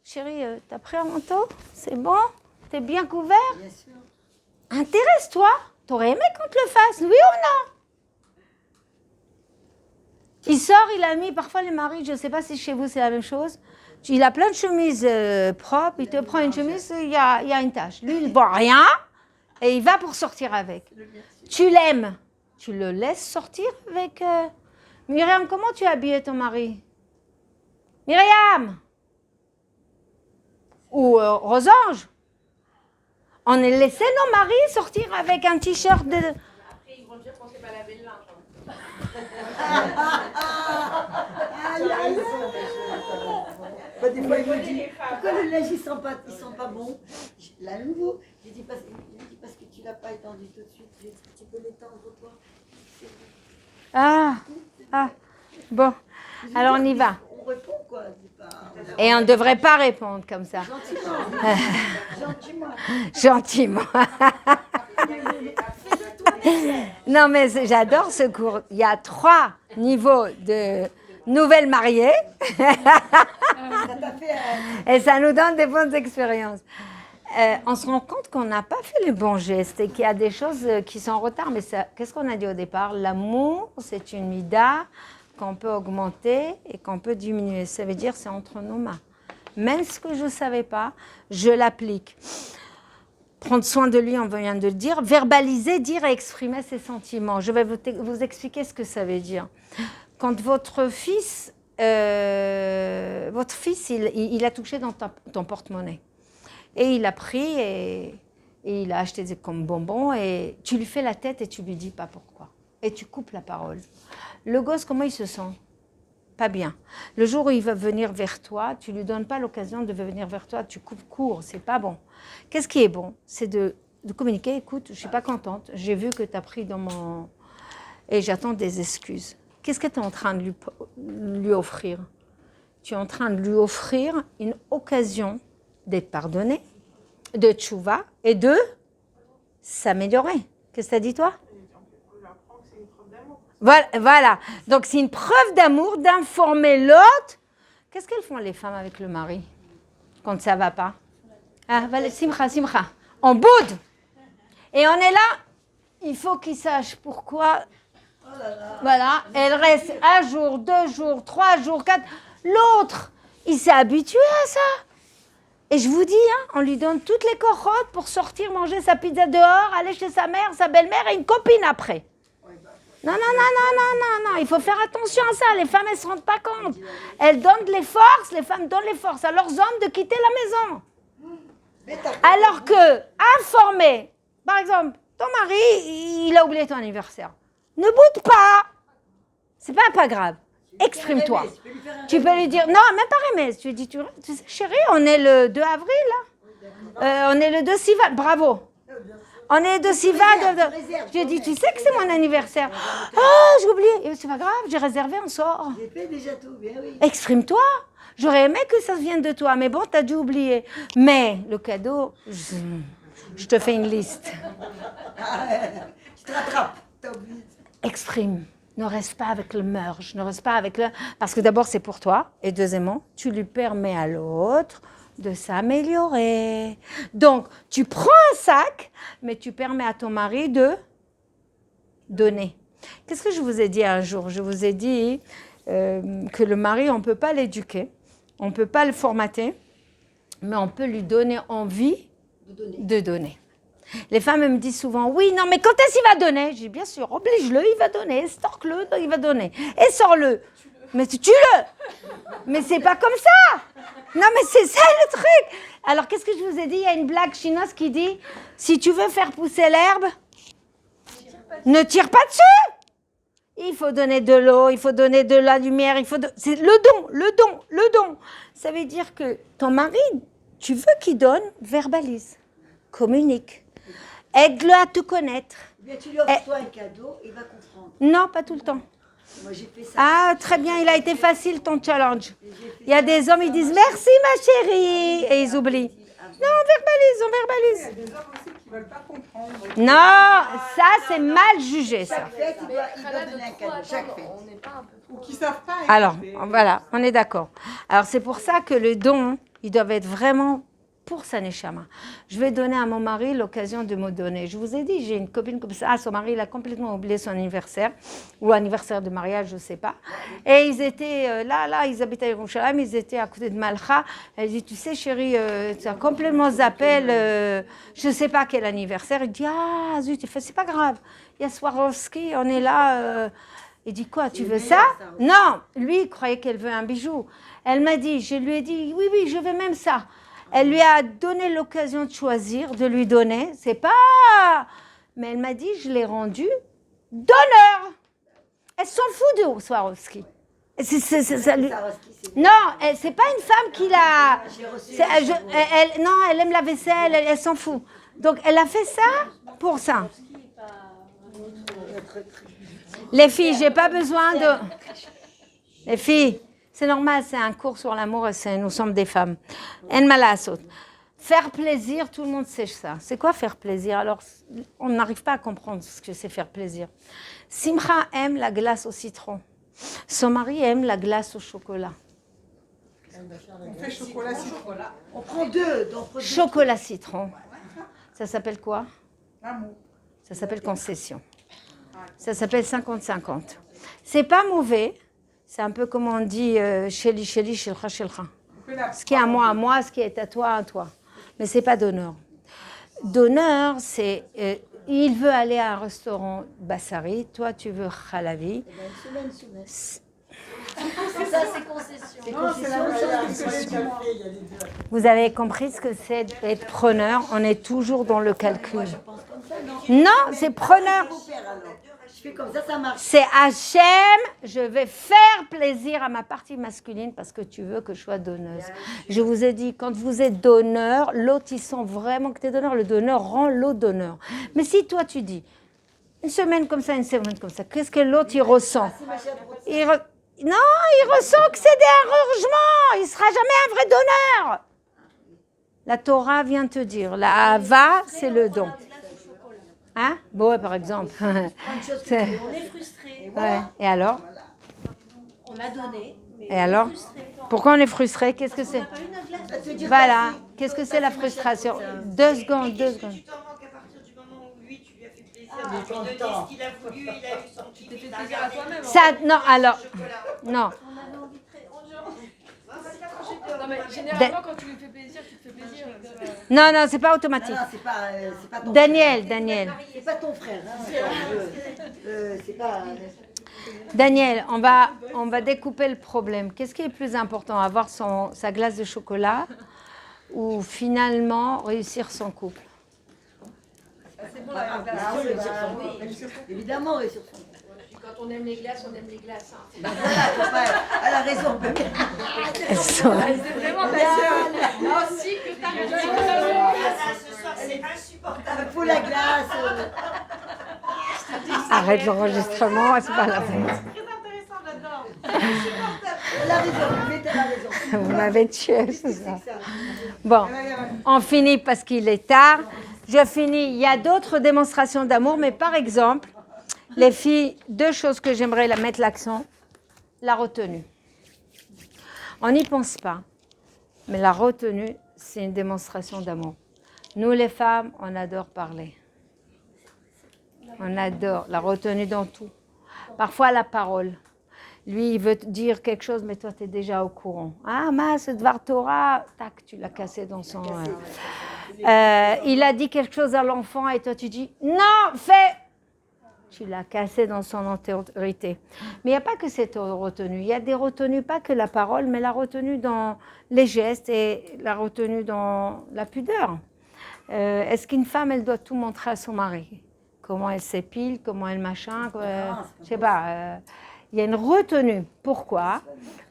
Speaker 1: Chérie, tu as pris un manteau? C'est bon? Tu es bien couvert?
Speaker 3: Bien sûr.
Speaker 1: Intéresse-toi. Tu aurais aimé qu'on te le fasse, oui ou non? Il sort, il a mis, parfois les maris, je ne sais pas si chez vous c'est la même chose, il a plein de chemises propres, il te prend une chemise, il y a une tache. Lui, il ne voit rien et il va pour sortir avec. Tu l'aimes, tu le laisses sortir avec... Myriam, comment tu as habillé ton mari? Myriam! Ou Rosange? On a laissé nos maris sortir avec un t-shirt de...
Speaker 2: Après, ils vont dire qu'on ne s'est pas lavé le linge.
Speaker 3: Bah, des fois, il me dit, pourquoi le linge, ils sont pas bons? Là, nouveau. J'ai dit, parce que tu ne l'as pas étendu tout de suite. J'ai dit, tu peux l'étendre, toi.
Speaker 1: Bon, alors on y va.
Speaker 3: On répond, quoi.
Speaker 1: Et on ne devrait pas répondre comme ça. Gentiment. Non, mais j'adore ce cours. Il y a 3 niveaux de nouvelles mariées. Et ça nous donne des bonnes expériences. On se rend compte qu'on n'a pas fait les bons gestes et qu'il y a des choses qui sont en retard. Mais qu'est-ce qu'on a dit au départ? L'amour, c'est une mida qu'on peut augmenter et qu'on peut diminuer. Ça veut dire c'est entre nos mains. Même ce que je ne savais pas, je l'applique. Prendre soin de lui, on vient de le dire. Verbaliser, dire et exprimer ses sentiments. Je vais vous expliquer ce que ça veut dire. Quand votre fils, il a touché dans ton porte-monnaie. Et il a pris et il a acheté comme bonbons. Et tu lui fais la tête et tu lui dis pas pourquoi. Et tu coupes la parole. Le gosse, comment il se sent ? Pas bien. Le jour où il va venir vers toi, tu lui donnes pas l'occasion de venir vers toi, tu coupes court, c'est pas bon. Qu'est-ce qui est bon ? C'est de communiquer, écoute, je suis pas contente, j'ai vu que tu as pris dans mon... Et j'attends des excuses. Qu'est-ce que tu es en train de lui offrir ? Tu es en train de lui offrir une occasion d'être pardonné, de tchouva et de s'améliorer. Qu'est-ce que tu as dit toi ? Voilà. Donc, c'est une preuve d'amour d'informer l'autre. Qu'est-ce qu'elles font les femmes avec le mari quand ça ne va pas ? Ah, simcha. On boude. Et on est là. Il faut qu'il sache pourquoi. Voilà. Elle reste 1 jour, 2 jours, 3 jours, 4. L'autre, il s'est habitué à ça. Et je vous dis, on lui donne toutes les corottes pour sortir manger sa pizza dehors, aller chez sa mère, sa belle-mère et une copine après. Non, il faut faire attention à ça. Les femmes, elles ne se rendent pas compte. Elles donnent les femmes donnent les forces à leurs hommes de quitter la maison. Alors que, informer, par exemple, ton mari, il a oublié ton anniversaire. Ne boude pas. C'est pas grave. Exprime-toi. Tu peux lui dire, non, même pas remède. Tu lui dis, tu sais, chérie, on est le 2 avril, là. On est le 2 Sivan. Bravo. On est de Sivan. Je lui ai dit, tu sais que c'est mon anniversaire. Oh, j'ai oublié. C'est pas grave, j'ai réservé, on sort.
Speaker 3: J'ai fait déjà tout, bien oui.
Speaker 1: Exprime-toi. J'aurais aimé que ça vienne de toi, mais bon, t'as dû oublier. Mais le cadeau, je te fais une liste.
Speaker 3: Tu te rattrapes, t'as oublié.
Speaker 1: Exprime. Ne reste pas avec le merge. Ne reste pas avec le... Parce que d'abord, c'est pour toi. Et deuxièmement, tu lui permets à l'autre de s'améliorer. Donc, tu prends un sac, mais tu permets à ton mari de donner. Qu'est-ce que je vous ai dit un jour ? Je vous ai dit que le mari, on ne peut pas l'éduquer, on ne peut pas le formater, mais on peut lui donner envie de donner. Les femmes me disent souvent, oui, non, mais quand est-ce qu'il va donner ? Je dis, bien sûr, oblige-le, il va donner, estorque-le, il va donner, et sors-le. Mais tue-le. Mais c'est pas comme ça. Non, mais c'est ça le truc. Alors, qu'est-ce que je vous ai dit ? Il y a une blague chinoise qui dit, si tu veux faire pousser l'herbe, ne tire pas dessus. Il faut donner de l'eau, il faut donner de la lumière, c'est le don. Ça veut dire que ton mari, tu veux qu'il donne, verbalise, communique, aide-le à te connaître.
Speaker 3: Bien, tu lui offres toi un cadeau, il va comprendre.
Speaker 1: Non, pas tout le temps.
Speaker 3: Moi, j'ai fait ça.
Speaker 1: Ah, très bien, il a été facile ton challenge. Il y a des hommes, ils disent merci ma chérie, et ils oublient. Non, on verbalise.
Speaker 6: Il y a des hommes aussi qui ne veulent pas comprendre.
Speaker 1: Non, ça c'est mal jugé ça.
Speaker 3: Chaque fête, il doit donner un cadeau. Chaque fête.
Speaker 4: On n'est pas un peu
Speaker 6: Ou qui ne savent pas.
Speaker 1: Alors,
Speaker 6: écouter.
Speaker 1: voilà, on est d'accord. Alors c'est pour ça que le don, ils doivent être vraiment pour sa neshama. Je vais donner à mon mari l'occasion de me donner. Je vous ai dit, j'ai une copine comme ça. Ah, son mari, il a complètement oublié son anniversaire, ou anniversaire de mariage, je ne sais pas. Et ils étaient là, ils habitaient à Yerushalayim, ils étaient à côté de Malcha. Elle dit, tu sais, chérie, tu as complètement zappé je ne sais pas quel anniversaire. Il dit, ah, zut, c'est pas grave. Il y a Swarovski, on est là. Il dit, quoi, tu veux ça ? Non, lui, il croyait qu'elle veut un bijou. Elle m'a dit, je lui ai dit, oui, je veux même ça. Elle lui a donné l'occasion de choisir, de lui donner. C'est pas... Mais elle m'a dit, je l'ai rendu d'honneur. Elle s'en fout de Swarovski. Non, c'est pas une femme qui l'a... Non, elle aime la vaisselle, elle s'en fout. Donc, elle a fait ça pour ça. Les filles, j'ai pas besoin de... Les filles... C'est normal, c'est un cours sur l'amour et nous sommes des femmes. En malasot. Faire plaisir, tout le monde sait ça. C'est quoi faire plaisir ? Alors, on n'arrive pas à comprendre ce que c'est faire plaisir. Simcha aime la glace au citron. Son mari aime la glace au chocolat.
Speaker 6: On fait chocolat, citron.
Speaker 3: On prend deux.
Speaker 1: Chocolat citron. Ça s'appelle quoi ?
Speaker 6: L'amour.
Speaker 1: Ça s'appelle concession. Ça s'appelle 50-50. C'est pas mauvais. C'est un peu comme on dit sheli, shilcha, shilcha. Ce qui est à moi, ce qui est à toi. Mais c'est pas d'honneur. Donneur, c'est... il veut aller à un restaurant Bassari, toi tu veux Khalavi.
Speaker 3: Eh ben, une semaine.
Speaker 5: Ça, c'est concession.
Speaker 6: Non, c'est la même chose que les cafés, il y a les deux.
Speaker 1: Vous avez compris ce que c'est d'être preneur? On est toujours dans le calcul.
Speaker 3: Je pense comme ça, non?
Speaker 1: Non, c'est preneur.
Speaker 3: Beau père, alors. Je fais comme ça marche.
Speaker 1: C'est Hachem, je vais faire plaisir à ma partie masculine parce que tu veux que je sois donneuse. Je vous ai dit, quand vous êtes donneur, l'autre, il sent vraiment que tu es donneur. Le donneur rend l'autre donneur. Mais si toi, tu dis, une semaine comme ça, qu'est-ce que l'autre, il ressent? Non, il ressent que c'est des arrangements. Il ne sera jamais un vrai donneur. La Torah vient te dire, la Hava, c'est le don. Hein? Bon, ouais, par exemple. C'est-
Speaker 5: On est frustré.
Speaker 1: Ouais. Et alors?
Speaker 5: On a donné. Mais
Speaker 1: Et alors?
Speaker 5: on est frustré.
Speaker 1: Pourquoi on est frustré? Qu'est-ce que
Speaker 5: On
Speaker 1: c'est?
Speaker 5: n'a pas eu notre glace.
Speaker 1: Voilà. Qu'est-ce que c'est la frustration? 2 secondes, 2
Speaker 7: Est-ce que
Speaker 1: secondes.
Speaker 7: tu t'en manques à partir du moment où lui, tu lui as fait plaisir
Speaker 3: Ah,
Speaker 7: de lui donner
Speaker 3: content.
Speaker 7: ce qu'il a voulu, il a eu son kiff,
Speaker 4: Tu t'es
Speaker 7: il
Speaker 4: fait
Speaker 7: a
Speaker 4: plaisir à
Speaker 7: regardé
Speaker 4: toi-même.
Speaker 1: Ça, non, alors,
Speaker 7: chocolat.
Speaker 1: non.
Speaker 5: On avait envie de créer.
Speaker 4: Non, mais généralement, quand tu lui fais plaisir, tu te fais plaisir.
Speaker 1: Non, non, c'est pas
Speaker 3: Non,
Speaker 1: automatique.
Speaker 3: non, c'est pas ton
Speaker 1: Daniel,
Speaker 3: frère.
Speaker 1: Daniel.
Speaker 3: C'est pas ton frère. Hein, c'est pas...
Speaker 1: Daniel, on va découper le problème. Qu'est-ce qui est plus important, avoir sa glace de chocolat ou finalement réussir son couple?
Speaker 4: C'est bon, la glace.
Speaker 3: Ah, oui, évidemment, oui, sur son...
Speaker 5: Quand on aime les glaces, on aime les glaces. Hein.
Speaker 3: Voilà, faut pas- elle a raison.
Speaker 1: Elles sont-
Speaker 4: C'est vraiment ta sœur. Moi aussi que t'as raison.
Speaker 7: Ah, ce soir, c'est insupportable.
Speaker 3: Il faut la glace.
Speaker 1: Arrête l'enregistrement, c'est pas la peine.
Speaker 2: Très intéressant, j'adore.
Speaker 3: Elle a raison, elle a raison.
Speaker 1: Vous m'avez tué, c'est ça.
Speaker 3: C'est ça.
Speaker 1: Bon, on finit parce qu'il est tard. Je finis. Il y a d'autres démonstrations d'amour, mais par exemple, les filles, 2 choses que j'aimerais mettre l'accent. La retenue. On n'y pense pas, mais la retenue, c'est une démonstration d'amour. Nous, les femmes, on adore parler. On adore la retenue dans tout. Parfois, la parole. Lui, il veut te dire quelque chose, mais toi, tu es déjà au courant. Ah, ce Dvar Torah, tac, tu l'as cassé dans son... il a dit quelque chose à l'enfant et toi, tu dis, non, fais... Tu l'as cassé dans son autorité. Mais il n'y a pas que cette retenue. Il y a des retenues, pas que la parole, mais la retenue dans les gestes et la retenue dans la pudeur. Est-ce qu'une femme, elle doit tout montrer à son mari? Comment elle s'épile, comment elle machin, je sais pas. Il y a une retenue. Pourquoi?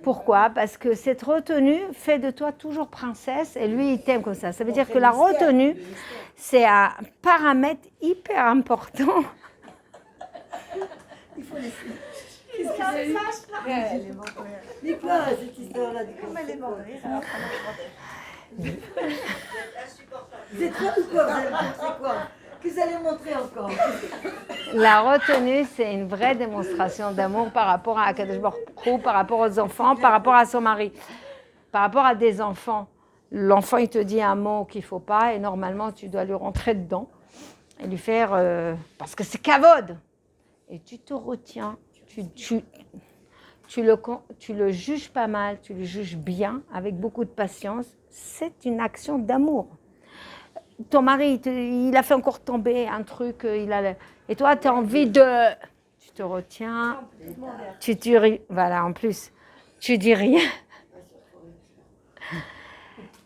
Speaker 1: Pourquoi? Parce que cette retenue fait de toi toujours princesse et lui, il t'aime comme ça. Ça veut dire que la retenue, c'est un paramètre hyper important.
Speaker 3: Il faut laisser. Qu'est-ce que c'est? Mais quoi, cette histoire-là? Comment elle est morte? C'est quoi ou quoi? C'est quoi? Que vous allez montrer encore?
Speaker 1: La retenue, c'est une vraie démonstration d'amour par rapport à Akadosh Baruch Hu, par rapport aux enfants, par rapport à son mari, par rapport à des enfants. L'enfant, il te dit un mot qu'il ne faut pas et normalement, tu dois lui rentrer dedans et lui faire... parce que c'est kavod. Et tu te retiens, tu le juges pas mal, tu le juges bien, avec beaucoup de patience. C'est une action d'amour. Ton mari, il a fait encore tomber un truc, et toi, tu as envie de... Tu te retiens, voilà, en plus, tu dis rien.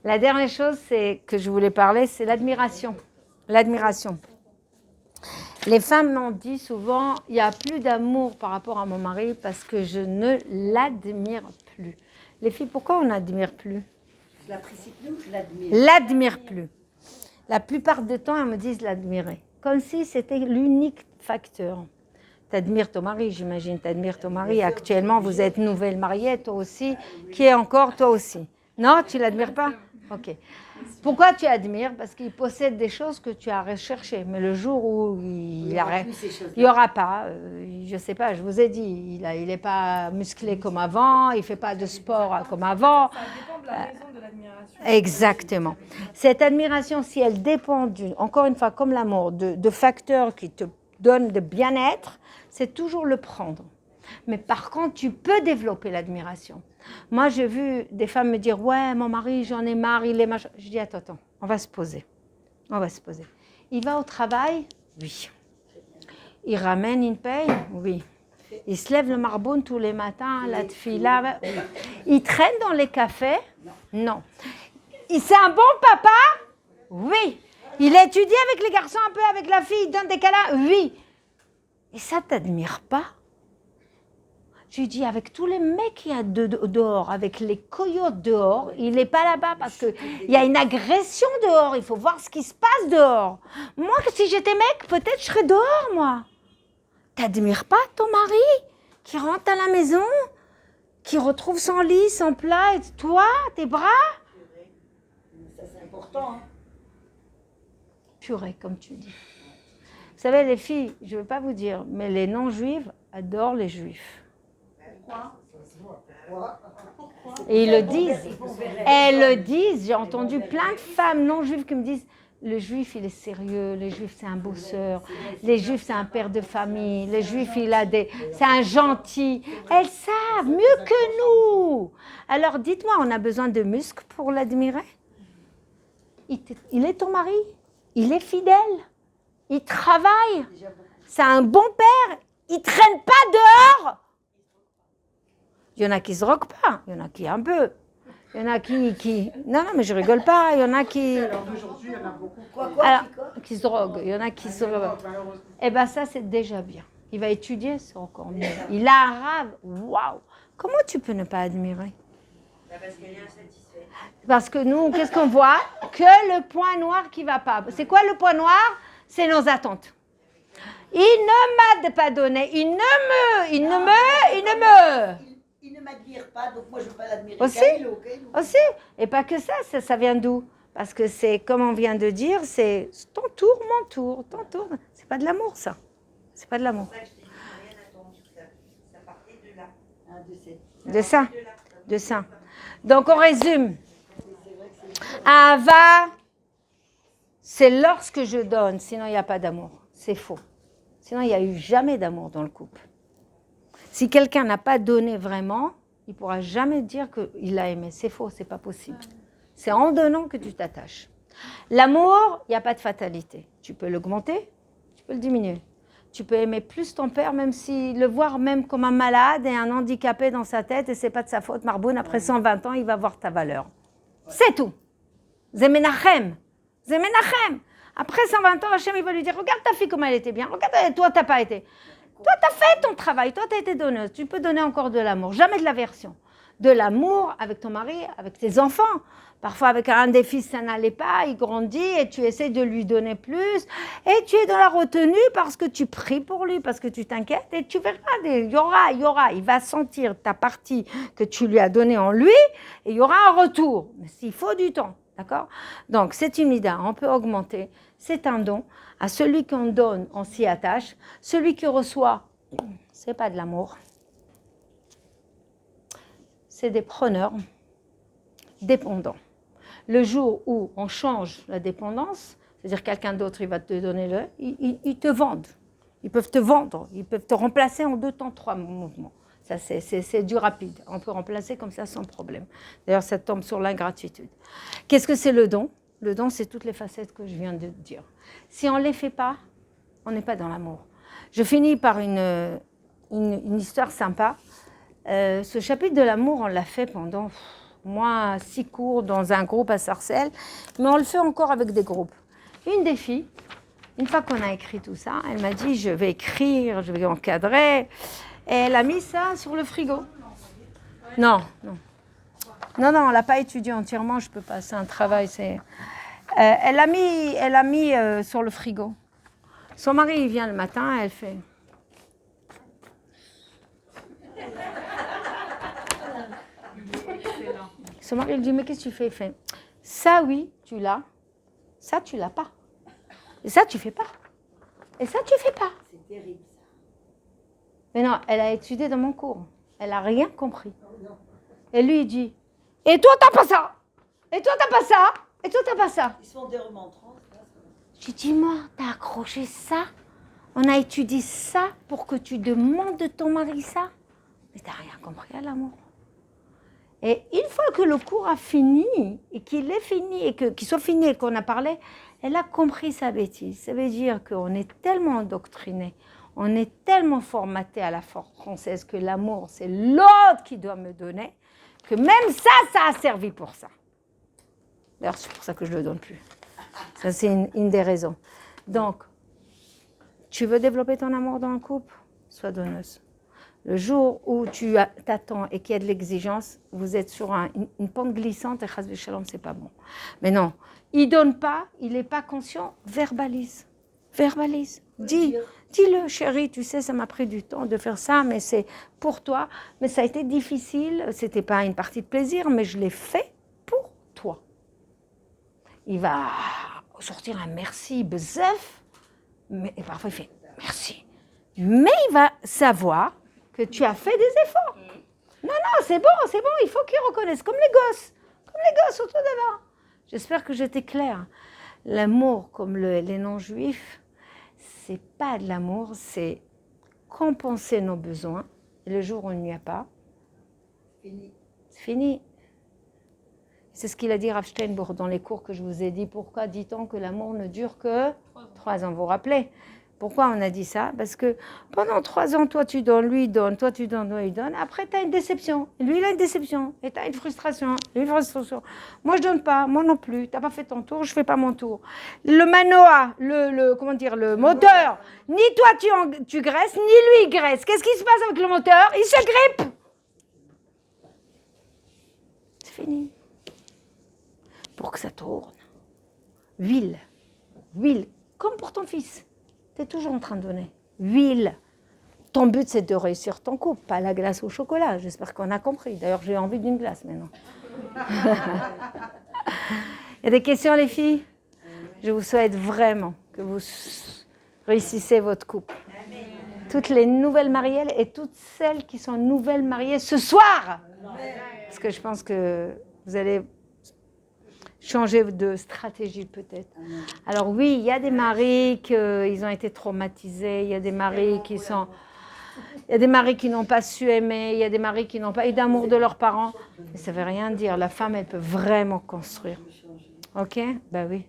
Speaker 1: La dernière chose que je voulais parler, c'est l'admiration. L'admiration. Les femmes m'ont dit souvent, il n'y a plus d'amour par rapport à mon mari parce que je ne l'admire plus. Les filles, pourquoi on n'admire plus?
Speaker 3: Je l'apprécie plus ou je l'admire?
Speaker 1: L'admire plus. La plupart du temps, elles me disent l'admirer. Comme si c'était l'unique facteur. Tu admires ton mari, j'imagine. Tu admires ton mari. Actuellement, vous êtes nouvelle mariée, toi aussi. Qui est encore, toi aussi. Non, tu ne l'admires pas? Ok. Pourquoi tu admires? Parce qu'il possède des choses que tu as recherchées. Mais le jour où il n'y aura pas, je ne sais pas, je vous ai dit, il n'est pas musclé comme avant, il ne fait pas de sport comme avant.
Speaker 4: Ça dépend de la raison de l'admiration.
Speaker 1: Exactement. Cette admiration, si elle dépend, encore une fois, comme l'amour, de facteurs qui te donnent de bien-être, c'est toujours le prendre. Mais par contre, tu peux développer l'admiration. Moi, j'ai vu des femmes me dire « Ouais, mon mari, j'en ai marre, il est machin. » Je dis « Attends, on va se poser. On va se poser. Il va au travail? Oui. Il ramène une paye? Oui. Il se lève le marboun tous les matins, la tefila? Oui. Il traîne dans les cafés? Non. C'est un bon papa? Oui. Il étudie avec les garçons un peu, avec la fille, il donne des câlins? Oui. Et ça t'admire pas? Je lui dis, avec tous les mecs qu'il y a dehors, avec les coyotes dehors, il n'est pas là-bas parce qu'il y a une agression dehors. Il faut voir ce qui se passe dehors. Moi, si j'étais mec, peut-être je serais dehors, moi. T'admires pas ton mari qui rentre à la maison, qui retrouve son lit, son plat, et toi, tes bras?
Speaker 3: Ça, c'est important. Hein.
Speaker 1: Purée, comme tu dis. Vous savez, les filles, je ne veux pas vous dire, mais les non-juives adorent les juifs. Et ils le disent. Elles le disent. J'ai entendu plein de femmes non-juives qui me disent le juif, il est sérieux, le juif, c'est un bosseur, les juifs, c'est un père de famille, le juif, c'est un gentil. Elles savent mieux que nous. Alors dites-moi, on a besoin de muscles pour l'admirer? Il est ton mari, il est fidèle, il travaille, c'est un bon père, il ne traîne pas dehors. Il y en a qui ne se droguent pas, il y en a qui un peu. Il y en a qui... Non, mais je rigole pas, il y en a qui...
Speaker 6: Alors aujourd'hui, il y en a beaucoup.
Speaker 1: Alors, qui se droguent, il y en a qui se... Eh bien ça, c'est déjà bien. Il va étudier, c'est encore mieux. Il a un rave, waouh. Comment tu peux ne pas admirer?
Speaker 7: Parce qu'elle est insatisfaite.
Speaker 1: Parce que nous, qu'est-ce qu'on voit? Que le point noir qui ne va pas. C'est quoi le point noir? C'est nos attentes. Il ne m'a pas donné, il ne me...
Speaker 3: Il ne m'admire pas, donc moi je ne veux pas l'admirer.
Speaker 1: Aussi. Et pas que ça vient d'où? Parce que c'est, comme on vient de dire, c'est ton tour, mon tour, ton tour. C'est pas de l'amour, ça. C'est pas de l'amour.
Speaker 7: C'est pour ça que je t'ai dit, rien attendu, ça partait de là.
Speaker 1: De ça. Donc on résume. Ahava, c'est lorsque je donne, sinon il n'y a pas d'amour. C'est faux. Sinon il n'y a eu jamais d'amour dans le couple. Si quelqu'un n'a pas donné vraiment, il ne pourra jamais dire qu'il a aimé. C'est faux, c'est pas possible. C'est en donnant que tu t'attaches. L'amour, il n'y a pas de fatalité. Tu peux l'augmenter, tu peux le diminuer. Tu peux aimer plus ton père, même si le voir même comme un malade et un handicapé dans sa tête, et c'est pas de sa faute, Marboun, après 120 ans, il va voir ta valeur. C'est tout. Zemenachem. Après 120 ans, Hachem, il va lui dire, regarde ta fille comme elle était bien, regarde, toi, t'as pas été. Toi, tu as fait ton travail, toi, tu as été donneuse. Tu peux donner encore de l'amour, jamais de l'aversion. De l'amour avec ton mari, avec tes enfants. Parfois, avec un des fils, ça n'allait pas, il grandit et tu essaies de lui donner plus. Et tu es dans la retenue parce que tu pries pour lui, parce que tu t'inquiètes. Et tu verras, il y aura. Il va sentir ta partie que tu lui as donnée en lui et il y aura un retour. Mais il faut du temps, d'accord? Donc, c'est une mida, on peut augmenter. C'est un don. À celui qu'on donne, on s'y attache. Celui qui reçoit, c'est pas de l'amour. C'est des preneurs dépendants. Le jour où on change la dépendance, c'est-à-dire quelqu'un d'autre, il va te donner ils te vendent. Ils peuvent te vendre, ils peuvent te remplacer en 2 temps, 3 mouvements. Ça, c'est du rapide. On peut remplacer comme ça sans problème. D'ailleurs, ça tombe sur l'ingratitude. Qu'est-ce que c'est le don? Le don, c'est toutes les facettes que je viens de dire. Si on ne les fait pas, on n'est pas dans l'amour. Je finis par une histoire sympa. Ce chapitre de l'amour, on l'a fait pendant moins 6 cours dans un groupe à Sarcelles, mais on le fait encore avec des groupes. Une des filles, une fois qu'on a écrit tout ça, elle m'a dit, je vais écrire, je vais encadrer. Et elle a mis ça sur le frigo. Non, on ne l'a pas étudié entièrement, je ne peux pas, c'est un travail. Elle a mis sur le frigo. Son mari, il vient le matin, elle fait... Son mari, il dit, mais qu'est-ce que tu fais? Il fait, ça oui, tu l'as, ça tu l'as pas. Et ça tu fais pas. Et ça tu fais pas.
Speaker 3: C'est terrible ça.
Speaker 1: Mais non, elle a étudié dans mon cours. Elle n'a rien compris. Et lui, il dit, et toi, t'as pas ça. Et toi, t'as pas ça. Et toi, t'as pas ça.
Speaker 3: Ils sont des remontrants.
Speaker 1: Je dis, moi, t'as accroché ça. On a étudié ça pour que tu demandes de ton mari ça. Mais t'as rien compris à l'amour. Et une fois que le cours a fini, et qu'il est fini, et qu'il soit fini et qu'on a parlé, elle a compris sa bêtise. Ça veut dire qu'on est tellement endoctriné, on est tellement formaté à la française que l'amour, c'est l'autre qui doit me donner, que même ça a servi pour ça. D'ailleurs, c'est pour ça que je ne le donne plus. Ça, c'est une des raisons. Donc, tu veux développer ton amour dans le couple? Sois donneuse. Le jour où tu t'attends et qu'il y a de l'exigence, vous êtes sur une pente glissante et chas v'shalom, c'est pas bon. Mais non, il donne pas, il n'est pas conscient, verbalise. Verbalise. Dis-le, chérie, tu sais, ça m'a pris du temps de faire ça, mais c'est pour toi. Mais ça a été difficile, c'était pas une partie de plaisir, mais je l'ai fait pour toi. Il va sortir un merci, bezef, et parfois il fait merci. Mais il va savoir que tu as fait des efforts. Non, c'est bon, il faut qu'ils reconnaissent, comme les gosses autour de là. J'espère que j'étais claire. L'amour, comme les non-juifs, c'est pas de l'amour, c'est compenser nos besoins. Et le jour où il n'y a pas, c'est fini. C'est ce qu'il a dit Rav Steinbourg dans les cours que je vous ai dit. Pourquoi dit-on que l'amour ne dure que 3 ans? Vous vous rappelez? Pourquoi on a dit ça? Parce que pendant 3 ans, toi tu donnes, lui il donne, toi tu donnes, lui il donne. Après, tu as une déception. Lui, il a une déception. Et tu as une frustration. Lui, une frustration. Moi, je donne pas. Moi non plus. Tu n'as pas fait ton tour, je fais pas mon tour. Le manoa, le moteur, ni toi tu graisses, ni lui il graisse. Qu'est-ce qui se passe avec le moteur? Il se grippe. C'est fini. Pour que ça tourne. Huile, comme pour ton fils. Tu es toujours en train de donner. Huile. Ton but, c'est de réussir ton couple, pas la glace au chocolat. J'espère qu'on a compris. D'ailleurs, j'ai envie d'une glace maintenant. Il y a des questions, les filles? Je vous souhaite vraiment que vous réussissez votre couple. Toutes les nouvelles mariées et toutes celles qui sont nouvelles mariées ce soir. Parce que je pense que vous allez changer de stratégie peut-être. Alors oui, il y a des maris qui ont été traumatisés, il y a des maris qui n'ont pas su aimer, il y a des maris qui n'ont pas eu d'amour de leurs parents. Mais ça ne veut rien dire. La femme, elle peut vraiment construire. Ok? Ben oui.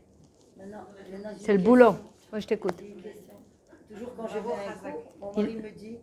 Speaker 1: C'est le boulot. Moi, je t'écoute.
Speaker 3: Toujours quand je vais à un cours, mon mari me dit